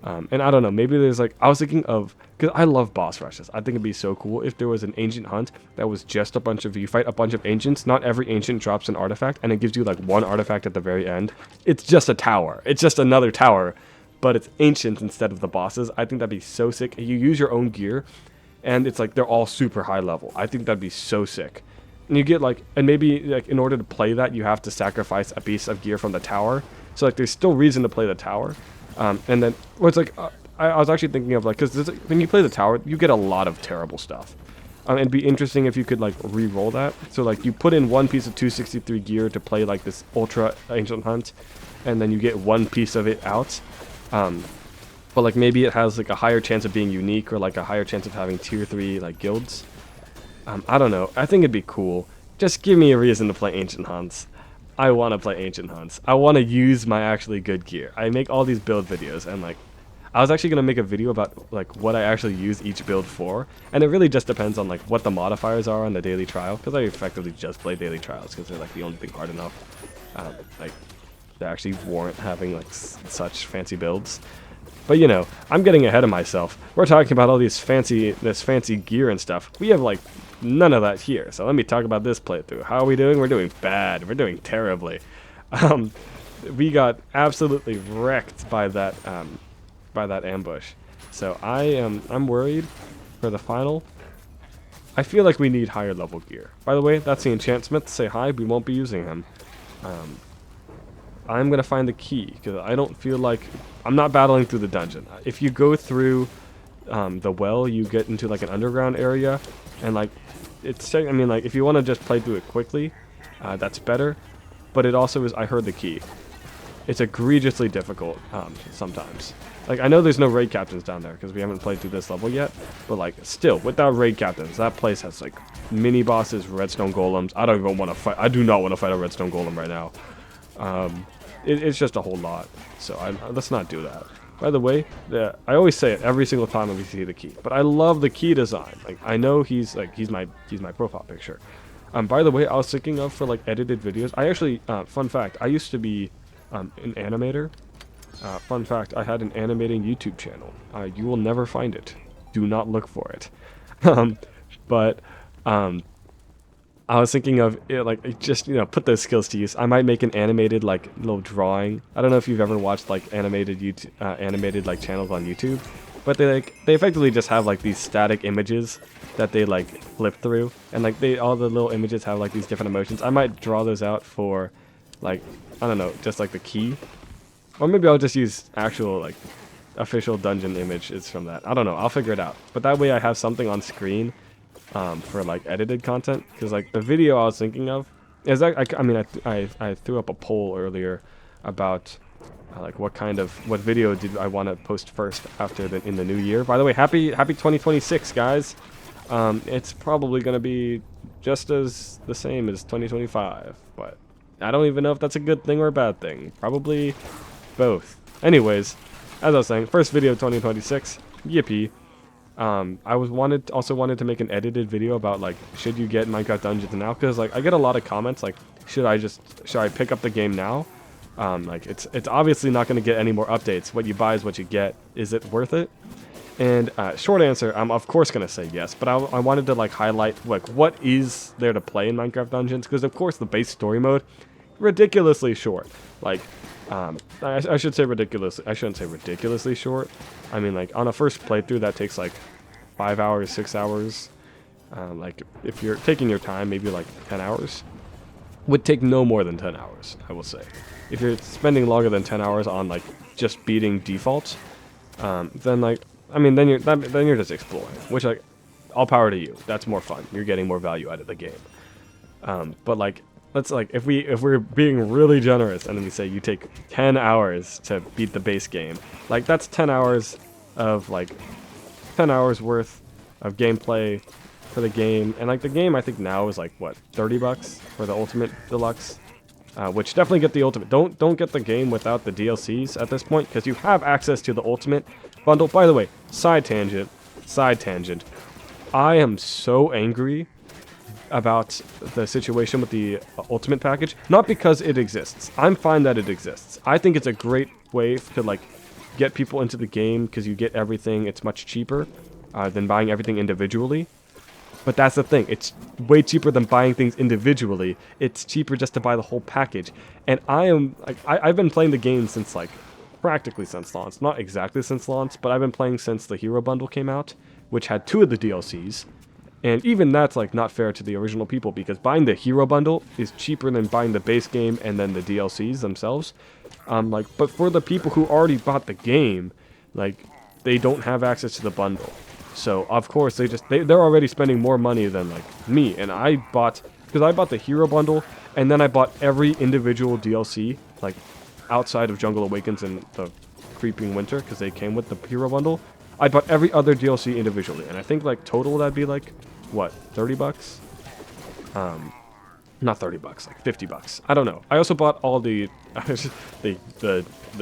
And I don't know, maybe there's like, I was thinking of, because I love boss rushes. I think it'd be so cool if there was an ancient hunt that was just a bunch of, you fight a bunch of ancients. Not every ancient drops an artifact, and it gives you like one artifact at the very end. It's just a tower. It's just another tower, but it's ancients instead of the bosses. I think that'd be so sick. You use your own gear, and it's like they're all super high level. I think that'd be so sick. And you get like, and maybe like in order to play that, you have to sacrifice a piece of gear from the tower. So like there's still reason to play the tower. And then, well, it's like, I was actually thinking of like, because when you play the tower, you get a lot of terrible stuff. It'd be interesting if you could like re-roll that. So like you put in one piece of 263 gear to play like this ultra ancient hunt, and then you get one piece of it out. But like maybe it has like a higher chance of being unique, or like a higher chance of having tier 3 like guilds. I don't know. I think it'd be cool. Just give me a reason to play ancient hunts. I want to play ancient hunts. I want to use my actually good gear. I make all these build videos, and like I was actually going to make a video about like what I actually use each build for, and it really just depends on like what the modifiers are on the daily trial, because I effectively just play daily trials because they're like the only thing hard enough like to actually warrant having like such fancy builds. But you know, I'm getting ahead of myself. We're talking about all these fancy gear and stuff. We have like none of that here. So let me talk about this playthrough. How are we doing? We're doing bad. We're doing terribly. We got absolutely wrecked by that ambush. So I'm worried for the final. I feel like we need higher level gear. By the way, that's the enchantsmith. Say hi. We won't be using him. I'm gonna find the key because I don't feel like I'm not battling through the dungeon. If you go through the well, you get into like an underground area, and like it's, I mean, like if you want to just play through it quickly, that's better. But it also is, I heard the key. It's egregiously difficult sometimes. Like I know there's no raid captains down there because we haven't played through this level yet, but like still without raid captains, that place has like mini bosses, redstone golems. I don't even want to fight. I do not want to fight a redstone golem right now. It's just a whole lot, so let's not do that. By the way, I always say it every single time we see the key, but I love the key design. Like I know he's my profile picture. By the way, I was thinking of for like edited videos. I actually, fun fact, I used to be an animator. Fun fact, I had an animating YouTube channel. You will never find it. Do not look for it. But I was thinking of it, like just, you know, put those skills to use. I might make an animated like little drawing. I don't know if you've ever watched like animated like channels on YouTube, but they effectively just have like these static images that they like flip through, and like all the little images have like these different emotions. I might draw those out for like, I don't know, just like the key, or maybe I'll just use actual like official dungeon images from that. I don't know. I'll figure it out. But that way I have something on screen for like edited content, because like the video I was thinking of is I threw up a poll earlier about like what video did I want to post first after in the new year. By the way, happy 2026, guys. It's probably gonna be just as the same as 2025, but I don't even know if that's a good thing or a bad thing. Probably both. Anyways, as I was saying, first video of 2026. Yippee. I also wanted to make an edited video about like, should you get Minecraft Dungeons now? Because like I get a lot of comments like, should I pick up the game now? Like it's obviously not going to get any more updates. What you buy is what you get. Is it worth it? And short answer, I'm of course going to say yes. But I wanted to like highlight like what is there to play in Minecraft Dungeons, because of course the base story mode, ridiculously short. Like I should say ridiculously. I shouldn't say ridiculously short. I mean, like on a first playthrough, that takes like 5 hours, 6 hours. Like if you're taking your time, maybe like 10 hours. Would take no more than 10 hours, I will say. If you're spending longer than 10 hours on like just beating defaults, then like, I mean, then you're just exploring. Which like, all power to you. That's more fun. You're getting more value out of the game. But like, let's like, if we're being really generous and then we say you take 10 hours to beat the base game, like that's 10 hours of like 10 hours worth of gameplay for the game. And like the game I think now is like what, $30 for the Ultimate Deluxe. Which definitely get the Ultimate. Don't get the game without the DLCs at this point, because you have access to the Ultimate bundle. By the way, side tangent. I am so angry about the situation with the Ultimate package. Not because it exists. I'm fine that it exists. I think it's a great way to like get people into the game because you get everything. It's much cheaper than buying everything individually. But that's the thing. It's way cheaper than buying things individually. It's cheaper just to buy the whole package. And I've been playing the game since like practically since launch. Not exactly since launch, but I've been playing since the Hero Bundle came out, which had 2 of the DLCs. And even that's like not fair to the original people, because buying the Hero Bundle is cheaper than buying the base game and then the DLCs themselves. But for the people who already bought the game, like they don't have access to the bundle. So of course they're already spending more money than like me, and I bought the Hero Bundle, and then I bought every individual DLC like outside of Jungle Awakens and the Creeping Winter, because they came with the Hero Bundle. I bought every other DLC individually, and I think like total that'd be like what, $30? Not $30, like $50. I don't know. I also bought all the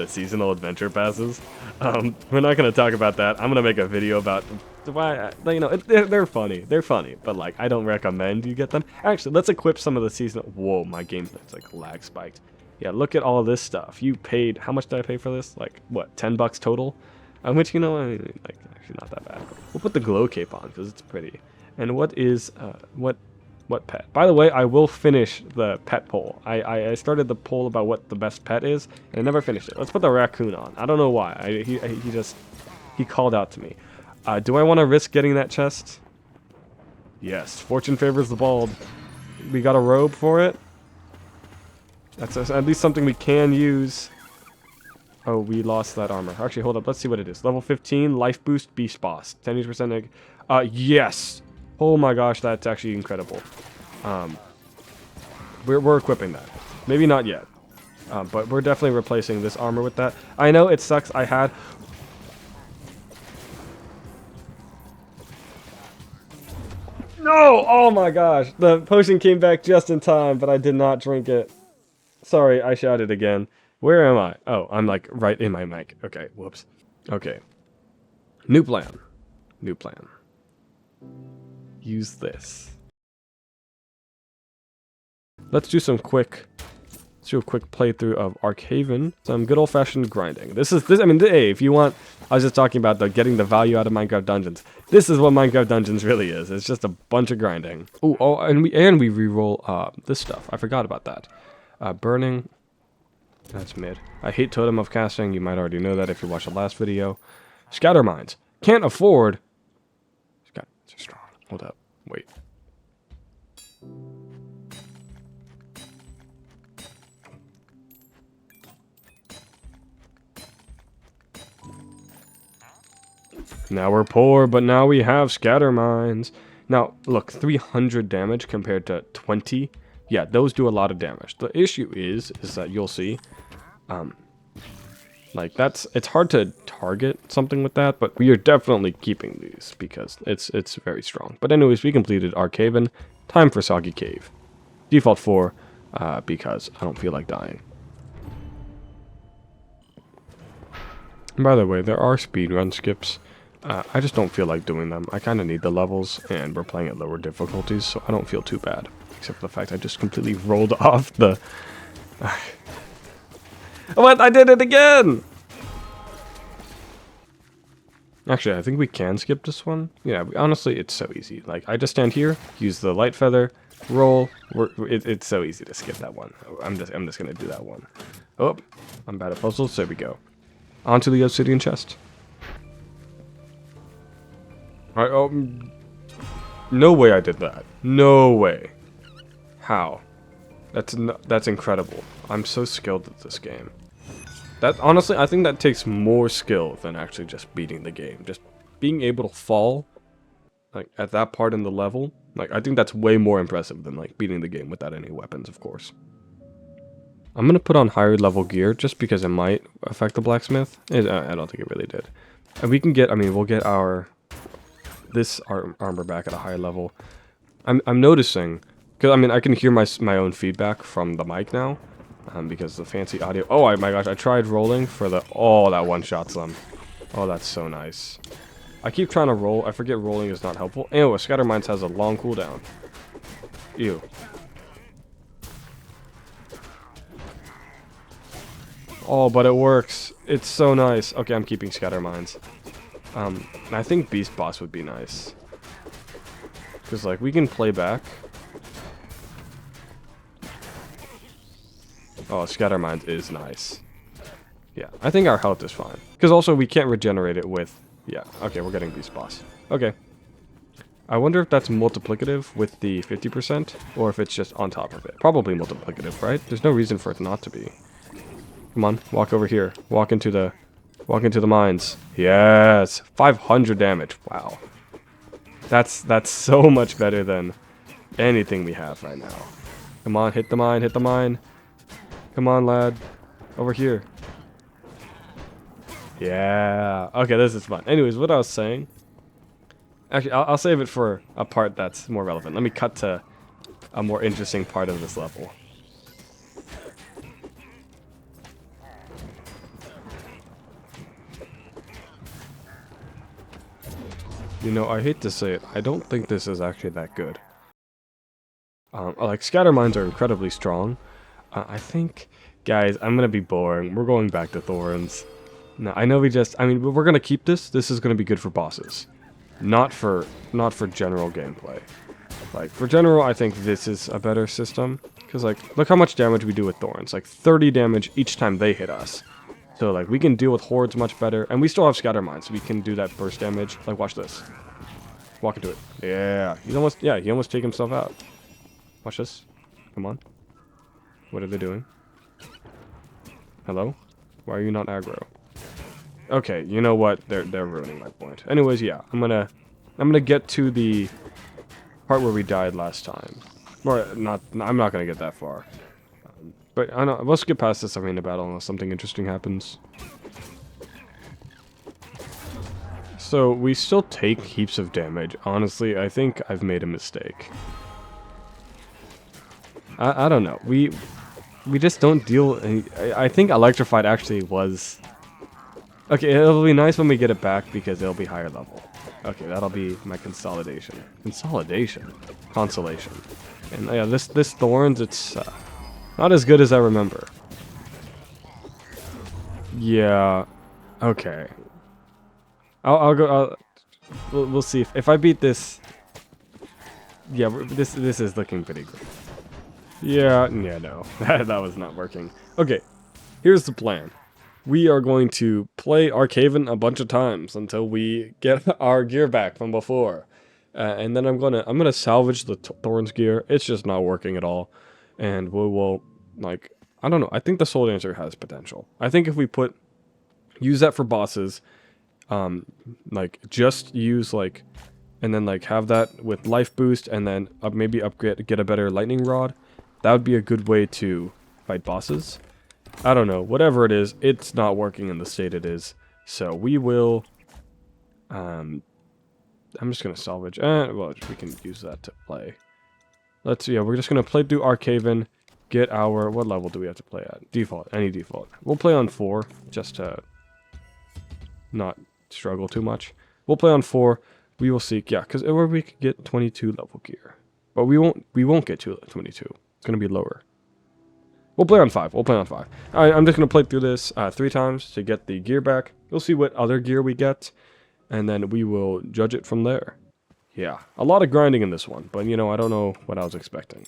seasonal adventure passes. We're not gonna talk about that. I'm gonna make a video about why, you know, they're funny. They're funny, but like I don't recommend you get them. Actually, let's equip some of the seasonal. Whoa, my gameplay's like lag spiked. Yeah, look at all this stuff. You paid. How much did I pay for this? Like what, $10 total? Which, you know, I mean, like actually not that bad. We'll put the glow cape on because it's pretty. And what is what pet? By the way, I will finish the pet poll. I started the poll about what the best pet is, and I never finished it. Let's put the raccoon on. I don't know why. He called out to me. Do I want to risk getting that chest? Yes. Fortune favors the bald. We got a robe for it. That's at least something we can use. Oh, we lost that armor. Actually, hold up. Let's see what it is. Level 15, life boost, beast boss. 10%. Yes. Oh my gosh, that's actually incredible. We're equipping that. Maybe not yet. But we're definitely replacing this armor with that. I know it sucks. I had... No! Oh my gosh. The potion came back just in time, but I did not drink it. Sorry, I shouted again. Where am I? Oh, I'm like right in my mic. Okay, whoops. Okay. New plan. Use this. Let's do a quick playthrough of Arkhaven. Some good old-fashioned grinding. I mean, hey, if you want, I was just talking about getting the value out of Minecraft Dungeons. This is what Minecraft Dungeons really is. It's just a bunch of grinding. Oh, and we reroll this stuff. I forgot about that. Burning. That's mid. I hate Totem of Casting. You might already know that if you watched the last video. Scatter Mines. Can't afford. Scatter Mines are strong. Hold up. Wait. Now we're poor, but now we have Scatter Mines. Now, look, 300 damage compared to 20. Yeah, those do a lot of damage. The issue is that you'll see, like it's hard to target something with that, but we are definitely keeping these because it's very strong. But anyways, we completed Arkhaven. Time for Soggy Cave. Default 4, because I don't feel like dying. And by the way, there are speedrun skips. I just don't feel like doing them. I kind of need the levels, and we're playing at lower difficulties, so I don't feel too bad. Except for the fact I just completely rolled off the... What? I did it again! Actually, I think we can skip this one. Yeah, honestly, it's so easy. Like, I just stand here, use the light feather, roll. It's so easy to skip that one. I'm just gonna do that one. Oh, I'm bad at puzzles. There we go. Onto the obsidian chest. Alright, no way I did that. No way. How? That's incredible. I'm so skilled at this game. That honestly, I think that takes more skill than actually just beating the game. Just being able to fall, like at that part in the level, like I think that's way more impressive than like beating the game without any weapons, of course. I'm gonna put on higher level gear just because it might affect the blacksmith. I don't think it really did. And we can get, I mean, we'll get our this armor back at a higher level. I'm noticing, because I mean I can hear my own feedback from the mic now, because the fancy audio. Oh my gosh! I tried rolling for the. Oh, that one shots them. Oh, that's so nice. I keep trying to roll. I forget rolling is not helpful. Ew, Scatter Mines has a long cooldown. Ew. Oh, but it works. It's so nice. Okay, I'm keeping Scatter Mines. I think Beast Boss would be nice. Because, like, we can play back. Oh, Scatter Mines is nice. Yeah, I think our health is fine. Because also, we can't regenerate it with... Yeah, okay, we're getting Beast Boss. Okay. I wonder if that's multiplicative with the 50%, or if it's just on top of it. Probably multiplicative, right? There's no reason for it not to be. Come on, walk over here. Walk into the mines. Yes! 500 damage. Wow. That's so much better than anything we have right now. Come on, hit the mine, hit the mine. Come on, lad. Over here. Yeah. Okay, this is fun. Anyways, what I was saying... Actually, I'll save it for a part that's more relevant. Let me cut to a more interesting part of this level. You know, I hate to say it, I don't think this is actually that good. Like, Scatter Mines are incredibly strong. I think... Guys, I'm gonna be boring. We're going back to Thorns. No, I know I mean, we're gonna keep this. This is gonna be good for bosses. Not for general gameplay. Like, for general, I think this is a better system. Because, like, look how much damage we do with Thorns. Like, 30 damage each time they hit us. So, like, we can deal with hordes much better. And we still have Scatter Mines, so we can do that burst damage. Like, watch this. Walk into it. Yeah. He almost take himself out. Watch this. Come on. What are they doing? Hello? Why are you not aggro? Okay, you know what? They're ruining my point. Anyways, yeah, I'm gonna get to the part where we died last time. Or not. I'm not gonna get that far. But I know. Let's get past this arena battle unless something interesting happens. So we still take heaps of damage. Honestly, I think I've made a mistake. I don't know. We just don't deal... I think electrified actually was... Okay, it'll be nice when we get it back because it'll be higher level. Okay, that'll be my consolidation. Consolidation? Consolation. And yeah, this Thorns, it's not as good as I remember. Yeah. Okay. I'll go... We'll see. If I beat this... Yeah, this is looking pretty good. Yeah, no. That was not working. Okay, here's the plan. We are going to play Arcaven a bunch of times until we get our gear back from before. And then I'm gonna salvage the Thorns gear. It's just not working at all. And we will, like, I don't know. I think the Soul Dancer has potential. I think if we use that for bosses, like, just use, like, and then, like, have that with life boost, and then maybe get a better lightning rod. That would be a good way to fight bosses. I don't know. Whatever it is, it's not working in the state it is. So we will... I'm just going to salvage... well, we can use that to play. Yeah, we're just going to play through Arcaven. Get our... What level do we have to play at? Default. Any default. We'll play on 4, just to not struggle too much. We'll play on 4. We will seek... Yeah, because we could get 22 level gear. But we won't get to 22. It's going to be lower. We'll play on 5. We'll play on 5. I'm just going to play through this 3 times to get the gear back. We'll see what other gear we get. And then we will judge it from there. Yeah. A lot of grinding in this one. But, you know, I don't know what I was expecting.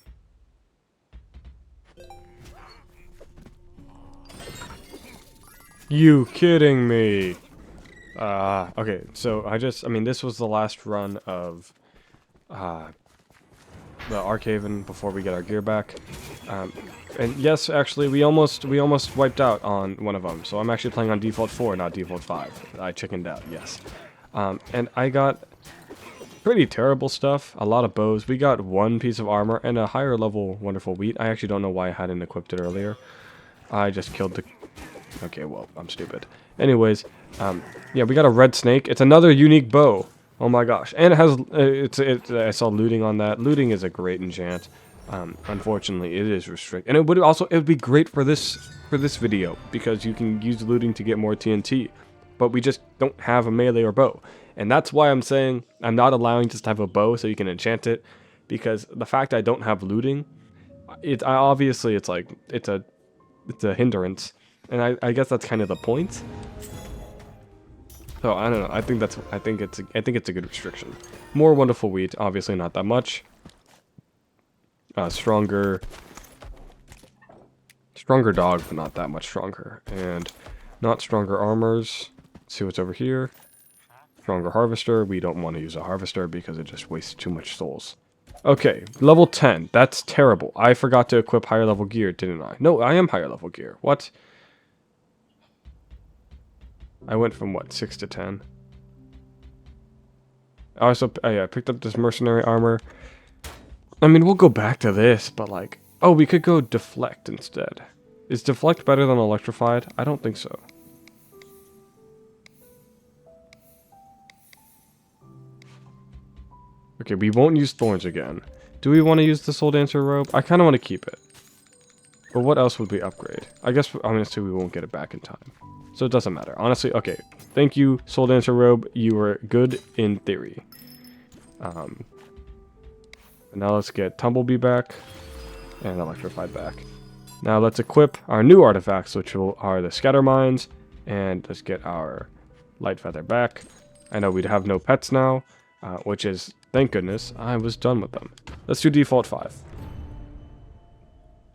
You kidding me? Okay. So, I mean, this was the last run of... the Arcaven before we get our gear back. And yes, actually, we almost wiped out on one of them. So I'm actually playing on default 4, not default 5. I chickened out, yes. And I got pretty terrible stuff. A lot of bows. We got 1 piece of armor and a higher level wonderful wheat. I actually don't know why I hadn't equipped it earlier. I just killed the... Okay, well, I'm stupid. Anyways, yeah, we got a red snake. It's another unique bow. Oh my gosh. And it has, I saw looting on that. Looting is a great enchant. Unfortunately, it is restricted. And it would be great for this video because you can use looting to get more TNT. But we just don't have a melee or bow. And that's why I'm saying I'm not allowing just to have a bow so you can enchant it. Because the fact I don't have looting, obviously it's like, it's a hindrance. And I guess that's kind of the point. So I don't know. I think it's a good restriction. More wonderful wheat, obviously not that much. Stronger dog, but not that much stronger. And not stronger armors. Let's see what's over here. Stronger harvester. We don't want to use a harvester because it just wastes too much souls. Okay, level 10. That's terrible. I forgot to equip higher level gear, didn't I? No, I am higher level gear. What? I went from what, 6 to 10? I picked up this mercenary armor. I mean, we'll go back to this, but like, oh, we could go deflect instead. Is deflect better than electrified? I don't think so. Okay, we won't use thorns again. Do we want to use the soul dancer robe? I kind of want to keep it. But what else would we upgrade? I guess I'm going to say we won't get it back in time. So it doesn't matter. Honestly, okay. Thank you, Soul Dancer Robe. You were good in theory. And now let's get Tumblebee back. And Electrified back. Now let's equip our new artifacts, which are the Scatter Mines. And let's get our Light Feather back. I know we'd have no pets now. Which is, thank goodness, I was done with them. Let's do default 5.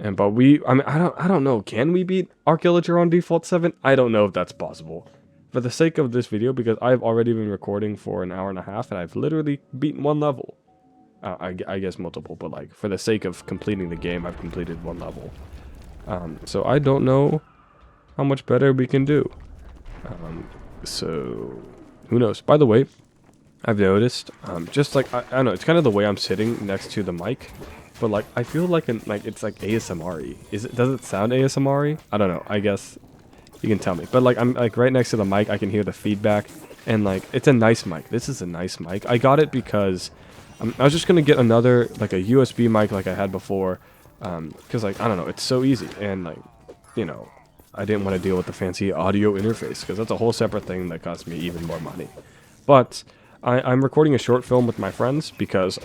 I mean, I don't know. Can we beat Archaeologer on default 7? I don't know if that's possible. For the sake of this video, because I've already been recording for an hour and a half, and I've literally beaten one level. I guess multiple, but like, for the sake of completing the game, I've completed one level. So I don't know how much better we can do. So, who knows? By the way, I've noticed, just like, I don't know, it's kind of the way I'm sitting next to the mic. But like, I feel like it's like ASMR-y. Does it sound ASMR-y? I don't know. I guess you can tell me. But like, I'm like right next to the mic. I can hear the feedback, and like, it's a nice mic. This is a nice mic. I got it because I was just gonna get another like a USB mic like I had before, because like, I don't know, it's so easy, and like, you know, I didn't want to deal with the fancy audio interface because that's a whole separate thing that costs me even more money. But I'm recording a short film with my friends because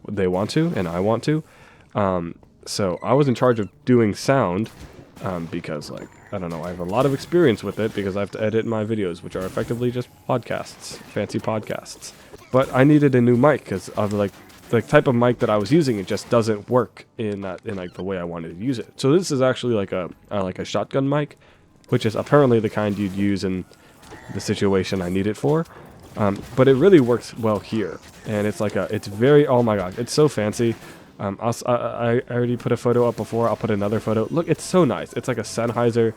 they want to and I want to. So I was in charge of doing sound because, like, I don't know, I have a lot of experience with it because I have to edit my videos, which are effectively just podcasts, fancy podcasts. But I needed a new mic because of like the type of mic that I was using. It just doesn't work in like the way I wanted to use it. So this is actually like a shotgun mic, which is apparently the kind you'd use in the situation I need it for. But it really works well here, and it's like it's very, oh my god, it's so fancy. I already put a photo up before. I'll put another photo. Look, it's so nice. It's like a Sennheiser.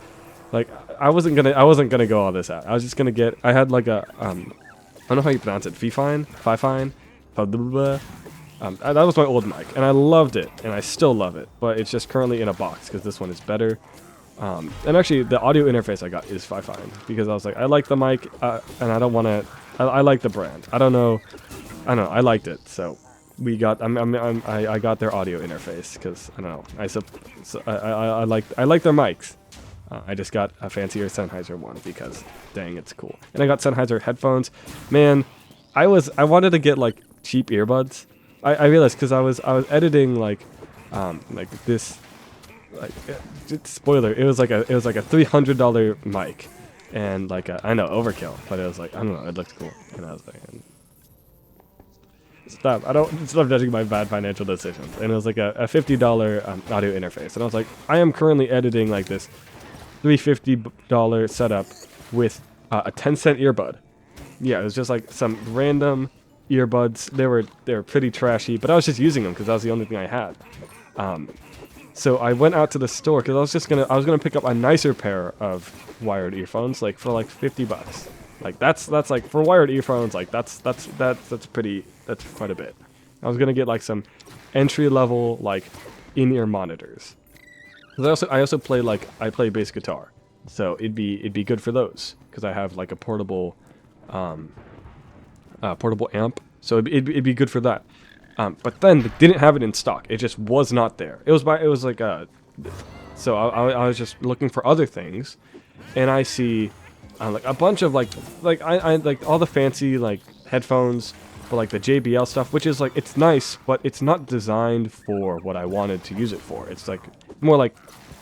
Like, I wasn't gonna go all this out. I was just gonna get. I had like a I don't know how you pronounce it. Fifine. That was my old mic, and I loved it, and I still love it. But it's just currently in a box because this one is better. And actually, the audio interface I got is Fifine because I was like, I like the mic, and I don't want to. I like the brand. I don't know. I liked it, so. We got. I got their audio interface because I don't know. I like their mics. I just got a fancier Sennheiser one because dang, it's cool. And I got Sennheiser headphones. Man, I wanted to get like cheap earbuds. I realized because I was editing like this. Like spoiler, it was like a $300 mic, and like I know overkill, but it was like I don't know, it looked cool, and I was like. Stop judging my bad financial decisions. And it was like a $50 audio interface. And I was like, I am currently editing like this $350 setup with a 10-cent earbud. Yeah, it was just like some random earbuds. They were pretty trashy, but I was just using them because that was the only thing I had. So I went out to the store because I was gonna pick up a nicer pair of wired earphones, like for like $50. Like that's like for wired earphones, like that's quite a bit. I was gonna get like some entry level like in-ear monitors. I also play bass guitar, so it'd be good for those because I have like a portable portable amp, so it'd be good for that. But then they didn't have it in stock. It just was not there. It was like so I was just looking for other things, and I see like a bunch of I like all the fancy like headphones, but like the JBL stuff, which is like, it's nice, but it's not designed for what I wanted to use it for. It's like more like,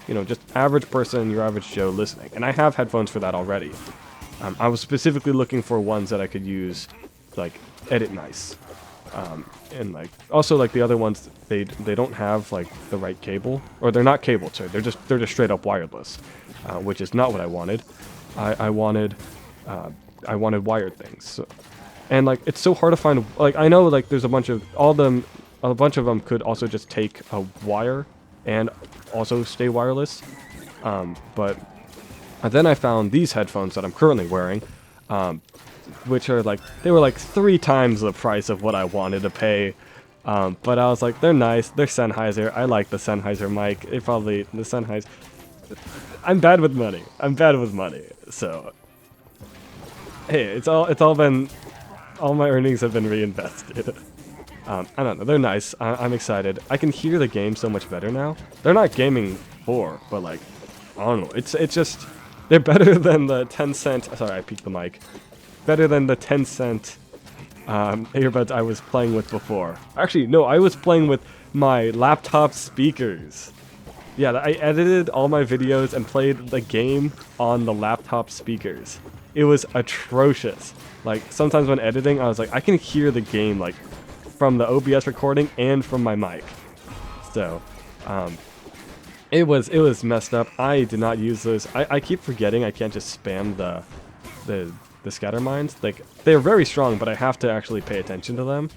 you know, just average person, your average Joe listening, and I have headphones for that already. I was specifically looking for ones that I could use, like edit nice. And like also like the other ones, they don't have like the right cable, or they're not cabled, so they're just straight up wireless, which is not what I wanted. I wanted wired things, so, and like it's so hard to find. Like I know like there's a bunch of them could also just take a wire and also stay wireless, but then I found these headphones that I'm currently wearing, which are like, they were like 3 times the price of what I wanted to pay. But I was like, they're nice, they're Sennheiser, I like the Sennheiser mic, the Sennheiser. I'm bad with money, so, hey, it's all been, all my earnings have been reinvested. I don't know, they're nice, I'm excited. I can hear the game so much better now. They're not gaming 4, but like, I don't know, it's just, they're better than the 10-cent, sorry, I peeked the mic. Better than the 10-cent earbuds I was playing with before. Actually, no, I was playing with my laptop speakers. Yeah, I edited all my videos and played the game on the laptop speakers. It was atrocious. Like, sometimes when editing, I was like, I can hear the game, like, from the OBS recording and from my mic. So, it was messed up. I did not use those. I keep forgetting I can't just spam the scatter mines. Like, they're very strong, but I have to actually pay attention to them.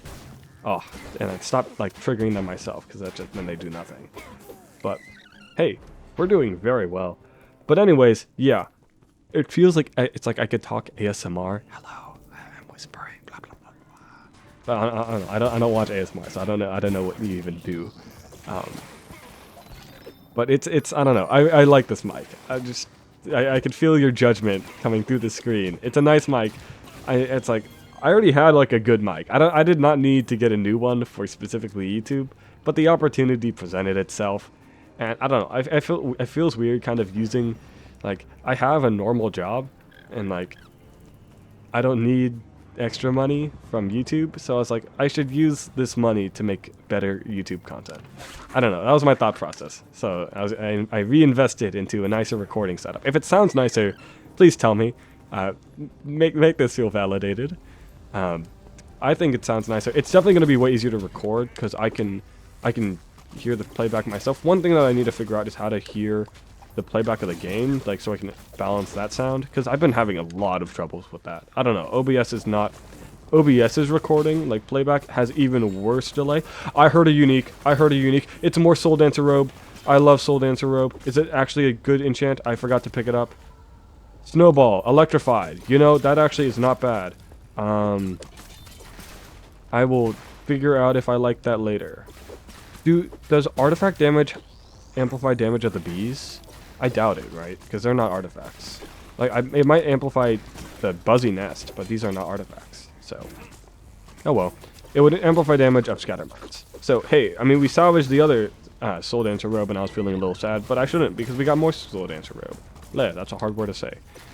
Oh, and I stopped like triggering them myself, because that just, then they do nothing. But hey, we're doing very well. But anyways, yeah, it feels like it's like I could talk ASMR. Hello, I'm whispering. Blah blah blah blah. But I don't watch ASMR, so I don't know what you even do. But it's I don't know. I like this mic. I could feel your judgment coming through the screen. It's a nice mic. It's like, I already had like a good mic. I did not need to get a new one for specifically YouTube, but the opportunity presented itself, and I don't know. It feels weird kind of using, like, I have a normal job, and like, I don't need extra money from YouTube, so I was like, I should use this money to make better YouTube content. I don't know, that was my thought process. So I reinvested into a nicer recording setup. If it sounds nicer, please tell me. Make this feel validated. I think it sounds nicer. It's definitely going to be way easier to record, because I can hear the playback myself. One thing that I need to figure out is how to hear the playback of the game, like, so I can balance that sound, because I've been having a lot of troubles with that. I don't know, OBS's recording, like playback, has even worse delay. I heard a unique. It's more Soul Dancer Robe. I love Soul Dancer Robe. Is it actually a good enchant? I forgot to pick it up. Snowball, electrified. You know, that actually is not bad. I will figure out if I like that later. Does artifact damage amplify damage of the bees? I doubt it, right? Because they're not artifacts. Like, it might amplify the Buzzy Nest, but these are not artifacts, so. Oh well. It would amplify damage of scatter mines. So, hey, I mean, we salvaged the other Soul Dancer Robe, and I was feeling a little sad, but I shouldn't, because we got more Soul Dancer Robe. That's a hard word to say.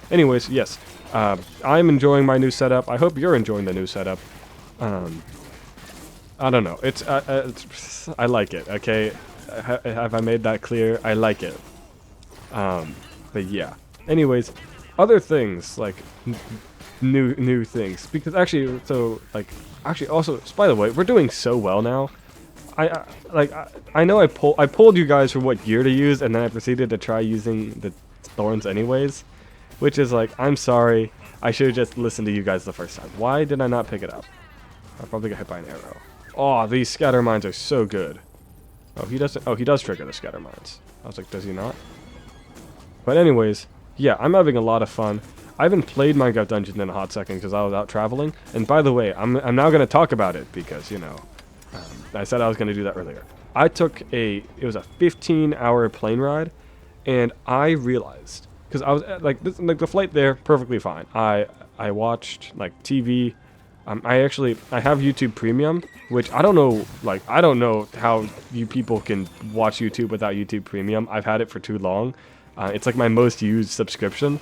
Anyways, yes. I'm enjoying my new setup. I hope you're enjoying the new setup. I don't know. I like it, okay? Have I made that clear? I like it. But yeah. Anyways, other things, like new things, because actually, also, by the way, we're doing so well now. I know I pulled you guys for what gear to use, and then I proceeded to try using the Thorns anyways, which is like, I'm sorry, I should have just listened to you guys the first time. Why did I not pick it up? I probably got hit by an arrow. Oh, these scatter mines are so good. Oh, he doesn't. Oh, he does trigger the scatter mines. I was like, does he not? But anyways, yeah, I'm having a lot of fun. I haven't played Minecraft Dungeons in a hot second because I was out traveling. And by the way, I'm now going to talk about it because, you know, I said I was going to do that earlier. I took it was a 15-hour plane ride, and I realized, because I was like the flight there perfectly fine. I watched like TV, I have YouTube Premium, which I don't know, like, I don't know how you people can watch YouTube without YouTube Premium. I've had it for too long. It's like my most used subscription.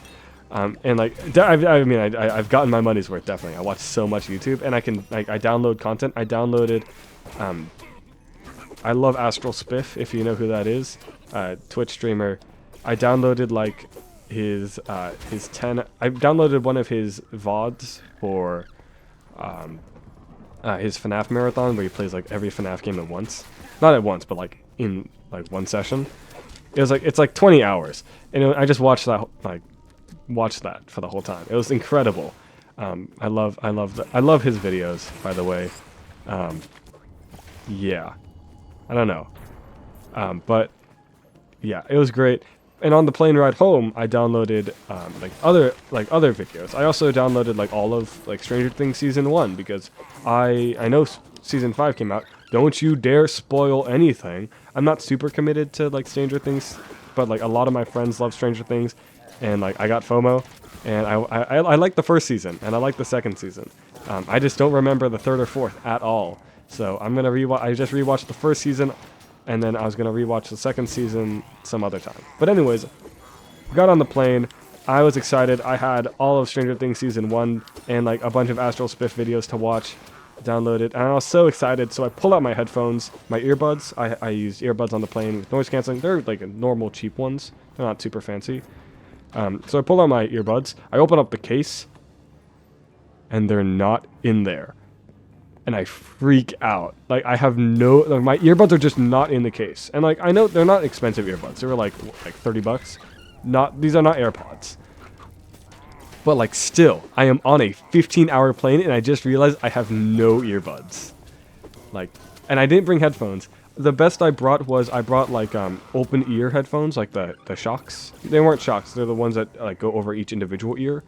And like, I've gotten my money's worth, definitely. I watch so much YouTube, and I can, like, I download content. I downloaded, I love Astral Spiff, if you know who that is, Twitch streamer. I downloaded, like, I downloaded one of his VODs for, his FNAF marathon, where he plays, like, every FNAF game at once. Not at once, but, like, in, like, one session. It's like 20 hours, and I just watched that, like, for the whole time. It was incredible. I love his videos, by the way. Yeah, I don't know, but yeah, it was great. And on the plane ride home, I downloaded other videos. I also downloaded like all of like Stranger Things season 1 because I know season 5 came out. Don't you dare spoil anything. I'm not super committed to like Stranger Things, but like a lot of my friends love Stranger Things, and like I got FOMO, and I like the first season and I like the second season. I just don't remember the third or fourth at all. So I'm gonna rewatch. I just rewatched the first season, and then I was gonna rewatch the second season some other time. But anyways, got on the plane. I was excited. I had all of Stranger Things season 1 and like a bunch of Astral Spiff videos to watch, downloaded, and I was so excited. So I pull out my headphones, my earbuds. I used earbuds on the plane with noise canceling. They're like normal cheap ones. They're not super fancy. So I pull out my earbuds. I open up the case, and they're not in there. And I freak out. Like, I have like, my earbuds are just not in the case. And like, I know they're not expensive earbuds. They were like 30 bucks. These are not AirPods. But like, still, I am on a 15-hour plane, and I just realized I have no earbuds. Like, and I didn't bring headphones. The best I brought was like open ear headphones, like the shocks. They weren't shocks. They're the ones that like go over each individual ear.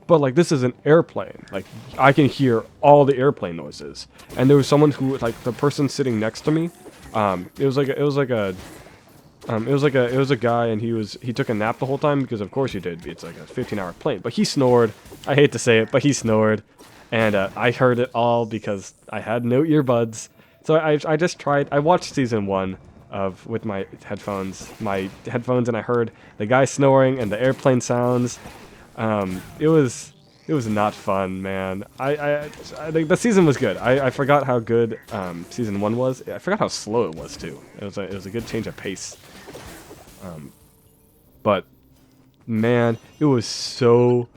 But like, this is an airplane. Like, I can hear all the airplane noises. And there was someone who, like, the person sitting next to me, it was a guy, and he took a nap the whole time, because of course he did. It's like a 15-hour plane. But he snored. I hate to say it, but he snored. And I heard it all because I had no earbuds. So I just tried. I watched season 1 with my headphones, and I heard the guy snoring and the airplane sounds. It was not fun, man. I think the season was good. I forgot how good season 1 was. I forgot how slow it was too. It was a good change of pace. But man, it was so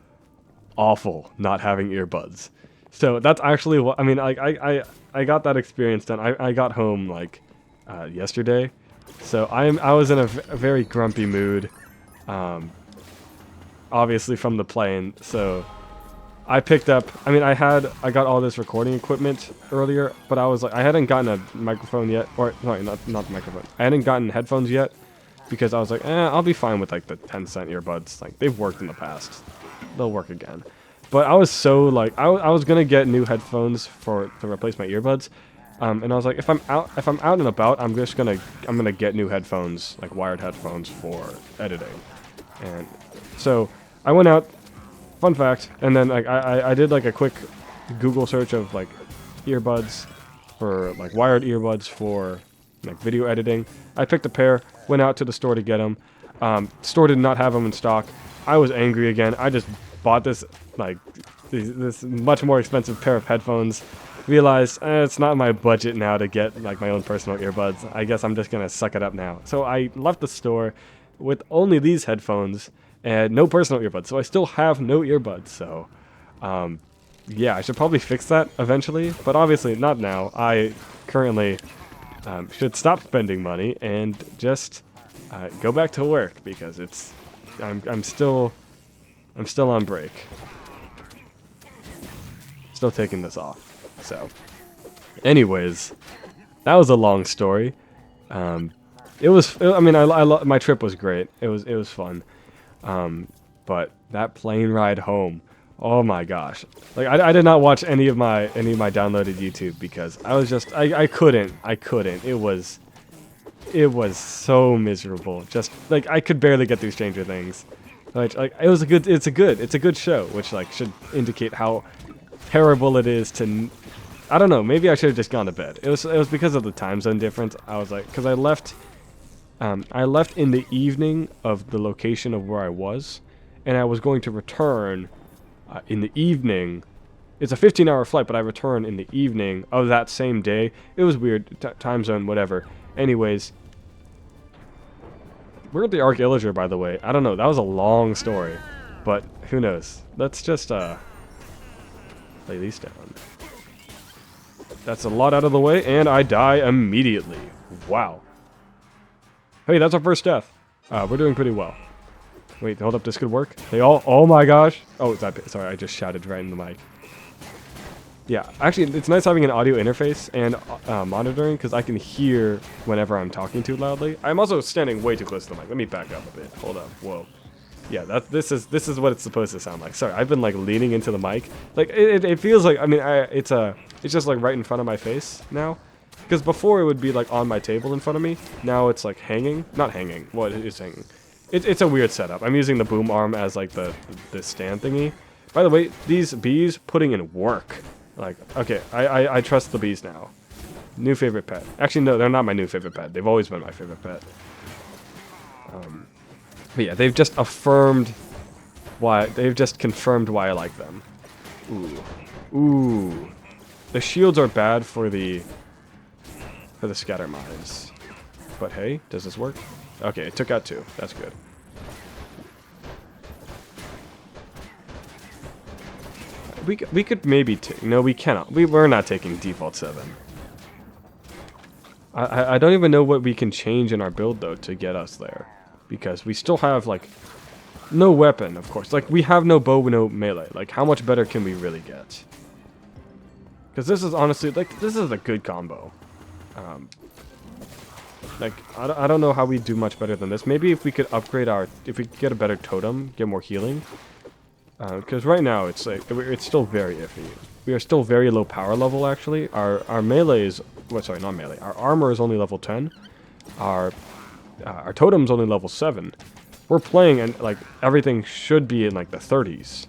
awful not having earbuds. So that's actually what I mean. I got that experience done. I got home like yesterday, so I was in a very grumpy mood. Obviously from the plane, so I picked up, I got all this recording equipment earlier, but I was like, I hadn't gotten a microphone yet, or, sorry, not the microphone, I hadn't gotten headphones yet, because I was like, I'll be fine with like the 10-cent earbuds, like, they've worked in the past, they'll work again. But I was so, like, I was gonna get new headphones to replace my earbuds, and I was like, if I'm out and about, I'm gonna get new headphones, like wired headphones for editing. And so I went out, fun fact, and then like I did like a quick Google search of like earbuds for like wired earbuds for like video editing. I picked a pair, went out to the store to get them. Store did not have them in stock. I was angry again. I just bought this much more expensive pair of headphones. Realized it's not my budget now to get like my own personal earbuds. I guess I'm just gonna suck it up now. So I left the store with only these headphones and no personal earbuds. So I still have no earbuds. So yeah, I should probably fix that eventually, but obviously not now. I currently should stop spending money and just go back to work because I'm still on break. Still taking this off. So, anyways, that was a long story. It was. I mean, my trip was great. It was fun. But that plane ride home, oh my gosh! Like I did not watch any of my downloaded YouTube because I was just I couldn't. It was so miserable. Just like I could barely get through Stranger Things. Like it's a good show, which like should indicate how terrible it is to... I don't know, maybe I should have just gone to bed. It was because of the time zone difference. I was like, because I left in the evening of the location of where I was, and I was going to return in the evening. It's a 15-hour flight, but I return in the evening of that same day. It was weird, time zone, whatever. Anyways, we're at the Arc Illager, by the way. I don't know, that was a long story, but who knows? Let's just lay these down. That's a lot out of the way, and I die immediately. Wow. Hey, that's our first death. We're doing pretty well. Wait, hold up, this could work? They all... Oh my gosh! Oh, sorry, I just shouted right in the mic. Yeah, actually, it's nice having an audio interface and monitoring, because I can hear whenever I'm talking too loudly. I'm also standing way too close to the mic. Let me back up a bit. Hold up. Whoa. Yeah, this is what it's supposed to sound like. Sorry, I've been like leaning into the mic. Like it feels like, I mean, it's just like right in front of my face now. Because before it would be like on my table in front of me. Now it's like hanging. Not hanging. What is hanging? It's a weird setup. I'm using the boom arm as like the stand thingy. By the way, these bees putting in work. Like, okay, I trust the bees now. New favorite pet. Actually, no, they're not my new favorite pet. They've always been my favorite pet. But yeah, they've just affirmed why... They've just confirmed why I like them. Ooh. Ooh. The shields are bad for the scatter mines. But hey, does this work? Okay, it took out 2. That's good. We could maybe take... No, we cannot. We're not taking default 7. I don't even know what we can change in our build, though, to get us there. Because we still have, like, no weapon, of course. Like, we have no bow, no melee. Like, how much better can we really get? Because this is honestly, like, this is a good combo. Like, I don't know how we do much better than this. Maybe if we could upgrade our... If we could get a better totem, get more healing. Because right now, it's like, it's still very iffy. We are still very low power level, actually. Our melee is... Well, sorry, not melee. Our armor is only level 10. Our totem's only level 7. We're playing, and like everything should be in like the 30s.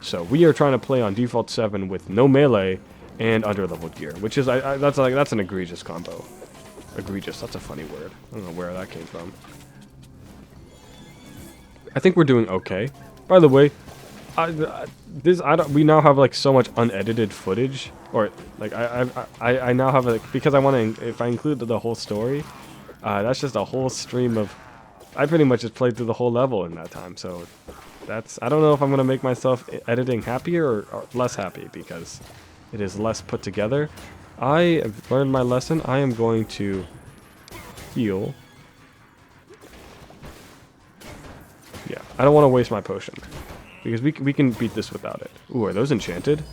So we are trying to play on default 7 with no melee and under-leveled gear, which is that's an egregious combo. Egregious. That's a funny word. I don't know where that came from. I think we're doing okay. By the way, we now have like so much unedited footage, or like I now have like, because I want to, if I include the whole story. That's just a whole stream of... I pretty much just played through the whole level in that time, so that's... I don't know if I'm going to make myself editing happier or less happy, because it is less put together. I have learned my lesson. I am going to heal. Yeah, I don't want to waste my potion, because we can beat this without it. Ooh, are those enchanted?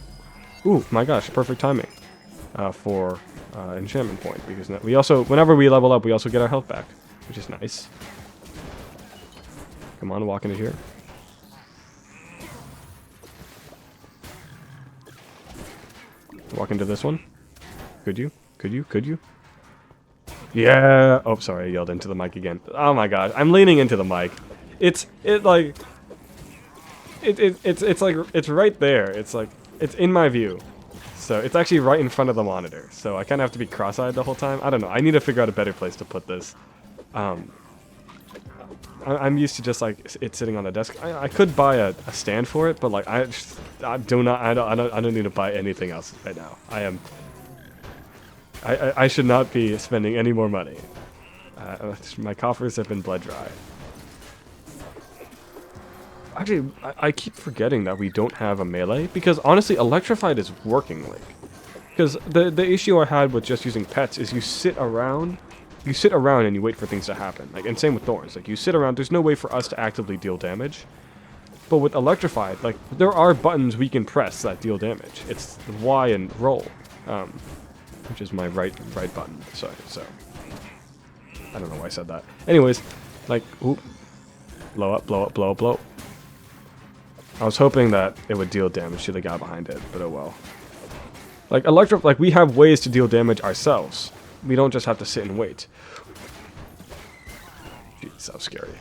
Ooh, my gosh, perfect timing for... enchantment point, because we also, whenever we level up, we also get our health back, which is nice. Come on, walk into here. Walk into this one. Could you? Could you? Could you? Yeah. Oh, sorry, I yelled into the mic again. Oh my god, I'm leaning into the mic. It's like it's right there. It's like it's in my view. So it's actually right in front of the monitor. So I kind of have to be cross-eyed the whole time. I don't know. I need to figure out a better place to put this. I'm used to just like it sitting on the desk. I could buy a stand for it, but like I don't need to buy anything else right now. I should not be spending any more money. My coffers have been blood dry. Actually, I keep forgetting that we don't have a melee, because honestly, electrified is working, like, because the issue I had with just using pets is you sit around and you wait for things to happen, like, and same with Thorns, like, you sit around, there's no way for us to actively deal damage, but with electrified, like, there are buttons we can press that deal damage. It's Y and roll, which is my right button, so, I don't know why I said that. Anyways, like, ooh, blow up, blow up, blow up, blow up. I was hoping that it would deal damage to the guy behind it, but oh well. Like we have ways to deal damage ourselves. We don't just have to sit and wait. Jeez, that was scary.